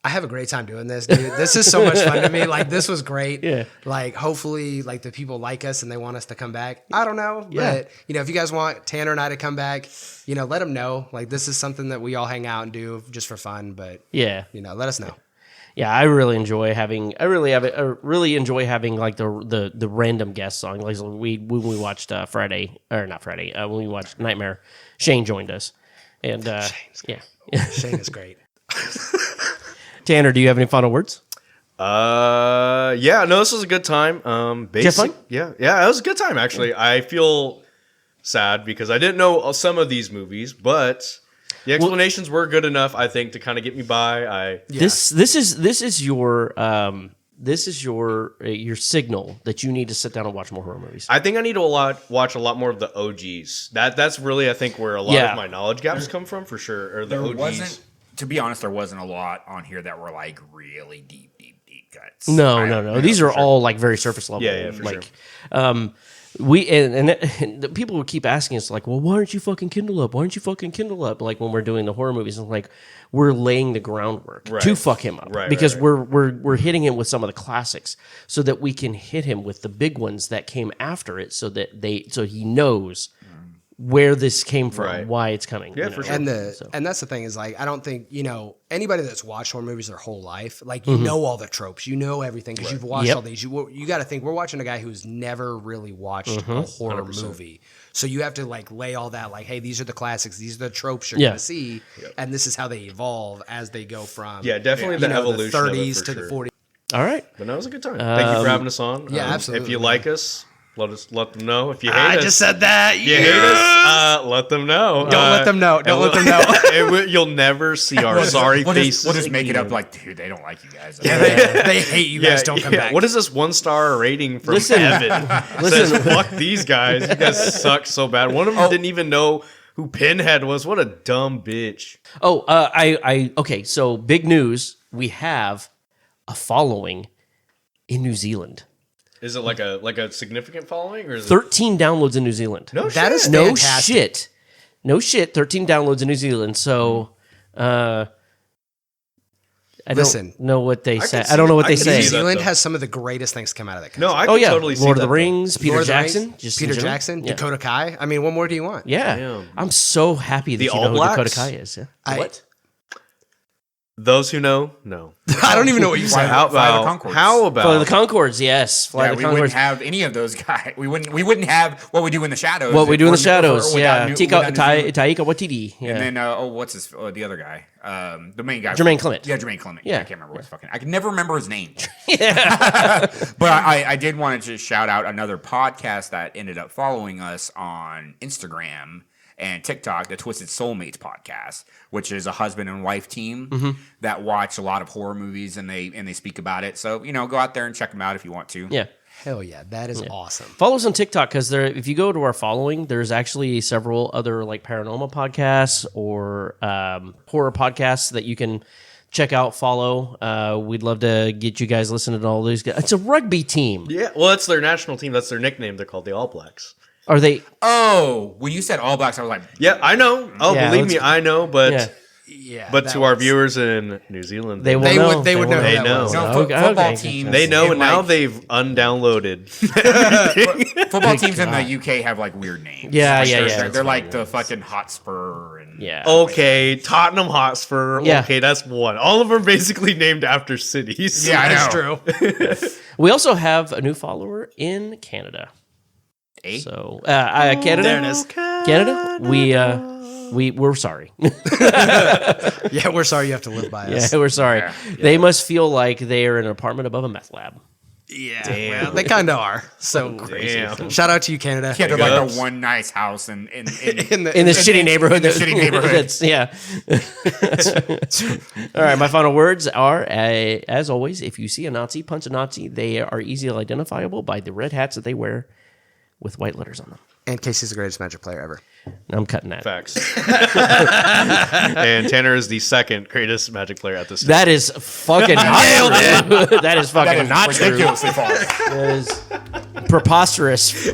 have a great time doing this, dude. This is so much fun to me. Like, this was great. Yeah. Like, hopefully, like, the people like us and they want us to come back. I don't know. Yeah. But, if you guys want Tanner and I to come back, let them know. Like, this is something that we all hang out and do just for fun. But, Yeah. let us know. Yeah, I really enjoy having. I really enjoy having like the random guest song. Like when we watched Friday or not Friday when we watched Nightmare, Shane joined us, and yeah, Shane is great. Tanner, do you have any final words? Yeah, no, this was a good time. Did you have fun? Yeah, it was a good time actually. I feel sad because I didn't know some of these movies, but the explanations were good enough, I think, to kind of get me by. This is your your signal that you need to sit down and watch more horror movies. I think I need to watch a lot more of the OGs. That's really, I think, where a lot of my knowledge gaps come from, for sure. Or the OGs. To be honest, there wasn't a lot on here that were like really deep cuts. No. These are all like very surface level. Yeah, for like, sure. We and the people would keep asking us like, well, why aren't you fucking Kindle up? Why aren't you fucking Kindle up? Like when we're doing the horror movies, and like we're laying the groundwork to fuck him up, because we're hitting him with some of the classics, so that we can hit him with the big ones that came after it, so that he knows where this came from, why it's coming. Yeah, for sure. And that's the thing is like I don't think anybody that's watched horror movies their whole life, like you know all the tropes, you know everything because you've watched all these. You got to think we're watching a guy who's never really watched a horror movie, so you have to like lay all that like, hey, these are the classics, these are the tropes you're gonna see, and this is how they evolve as they go from definitely the evolution the of it, 30s for to sure. the 40s. All right. But no, it was a good time. Thank you for having us on. Yeah, absolutely. If you like us, let them know. If you hate us, I just said that. if you hate us, let them know. Don't let them know. Don't let them know. You'll never see our sorry faces. We'll just make it up like, dude, they don't like you guys. They hate you guys. Don't come back. What is this 1-star rating from Evan? Says, fuck these guys. You guys suck so bad. One of them didn't even know who Pinhead was. What a dumb bitch. Oh, okay. So big news. We have a following in New Zealand. Is it like a significant following, or is it 13 downloads in New Zealand. no That shit? is No fantastic. shit. No shit. 13 downloads in New Zealand. So, I Listen. don't know what they say. see I don't know what I they can say. New see that, Zealand though. has some of the greatest things come out of that country. No, I Oh can yeah, totally see Lord of that, the Rings, Peter Lord of the Jackson, Rings, just Peter in general. Jackson, Yeah. Dakota Kai. I mean, what more do you want? Yeah, Damn. I'm so happy that The you All know who Dakota Blacks? Kai is. Yeah. What? Those who know. I don't even know what you said. How Fly the about? Conchords. How about? Fly the Concords, yes. Fly Yeah, the we Concords. wouldn't have any of those guys. We wouldn't have What We Do in the Shadows. What we do in the or- shadows, or yeah. without New- without New Zealand. Taika Waititi, yeah. And then what's his the other guy? The main guy. Jermaine Clement. Yeah, Jermaine Clement. Yeah. I can't remember what his fucking. I can never remember his name. But I did want to just shout out another podcast that ended up following us on Instagram and TikTok, the Twisted Soulmates podcast, which is a husband and wife team that watch a lot of horror movies and they speak about it. So go out there and check them out if you want to. yeah. Hell yeah, that is awesome. Follow us on TikTok because if you go to our following, there's actually several other like paranormal podcasts or horror podcasts that you can check out, follow. We'd love to get you guys listening to all these guys. It's a rugby team. Yeah, well, that's their national team. That's their nickname. They're called the All Blacks. Are they? Oh, when you said All Blacks, I was like, Yeah, I know. Oh, Yeah, believe let's- me, I know. But Yeah. Yeah, but that to our was- viewers in New Zealand, They will They know. would- they would know will who They that know. was. no, Okay, football okay. teams. they know, in, and now like, they've undownloaded. football teams in the UK have like weird names. Yeah, Like, yeah, they're- yeah. They're like the fucking Hotspur and Yeah. Okay, Tottenham Hotspur. Yeah. Okay, that's one. All of them are basically named after cities. Yeah, I That's know. true. We also have a new follower in Canada. Eh? So Canada, There it is. Canada. We're sorry. Yeah, we're sorry you have to live by us. Yeah, we're sorry. Yeah. They must feel like they are in an apartment above a meth lab. Yeah, well, they kind of are. So Damn. shout out to you, Canada. Yeah, they're Big like ups. the one nice house in in In the shitty neighborhood. in the shitty neighborhood. That's, yeah. All right. My final words are, as always, if you see a Nazi, punch a Nazi. They are easily identifiable by the red hats that they wear with white letters on them. And Casey's the greatest Magic player ever. I'm cutting that. Facts. And Tanner is the second greatest Magic player at this time. That is fucking not true. That is fucking That is not true. ridiculously false. That is preposterous.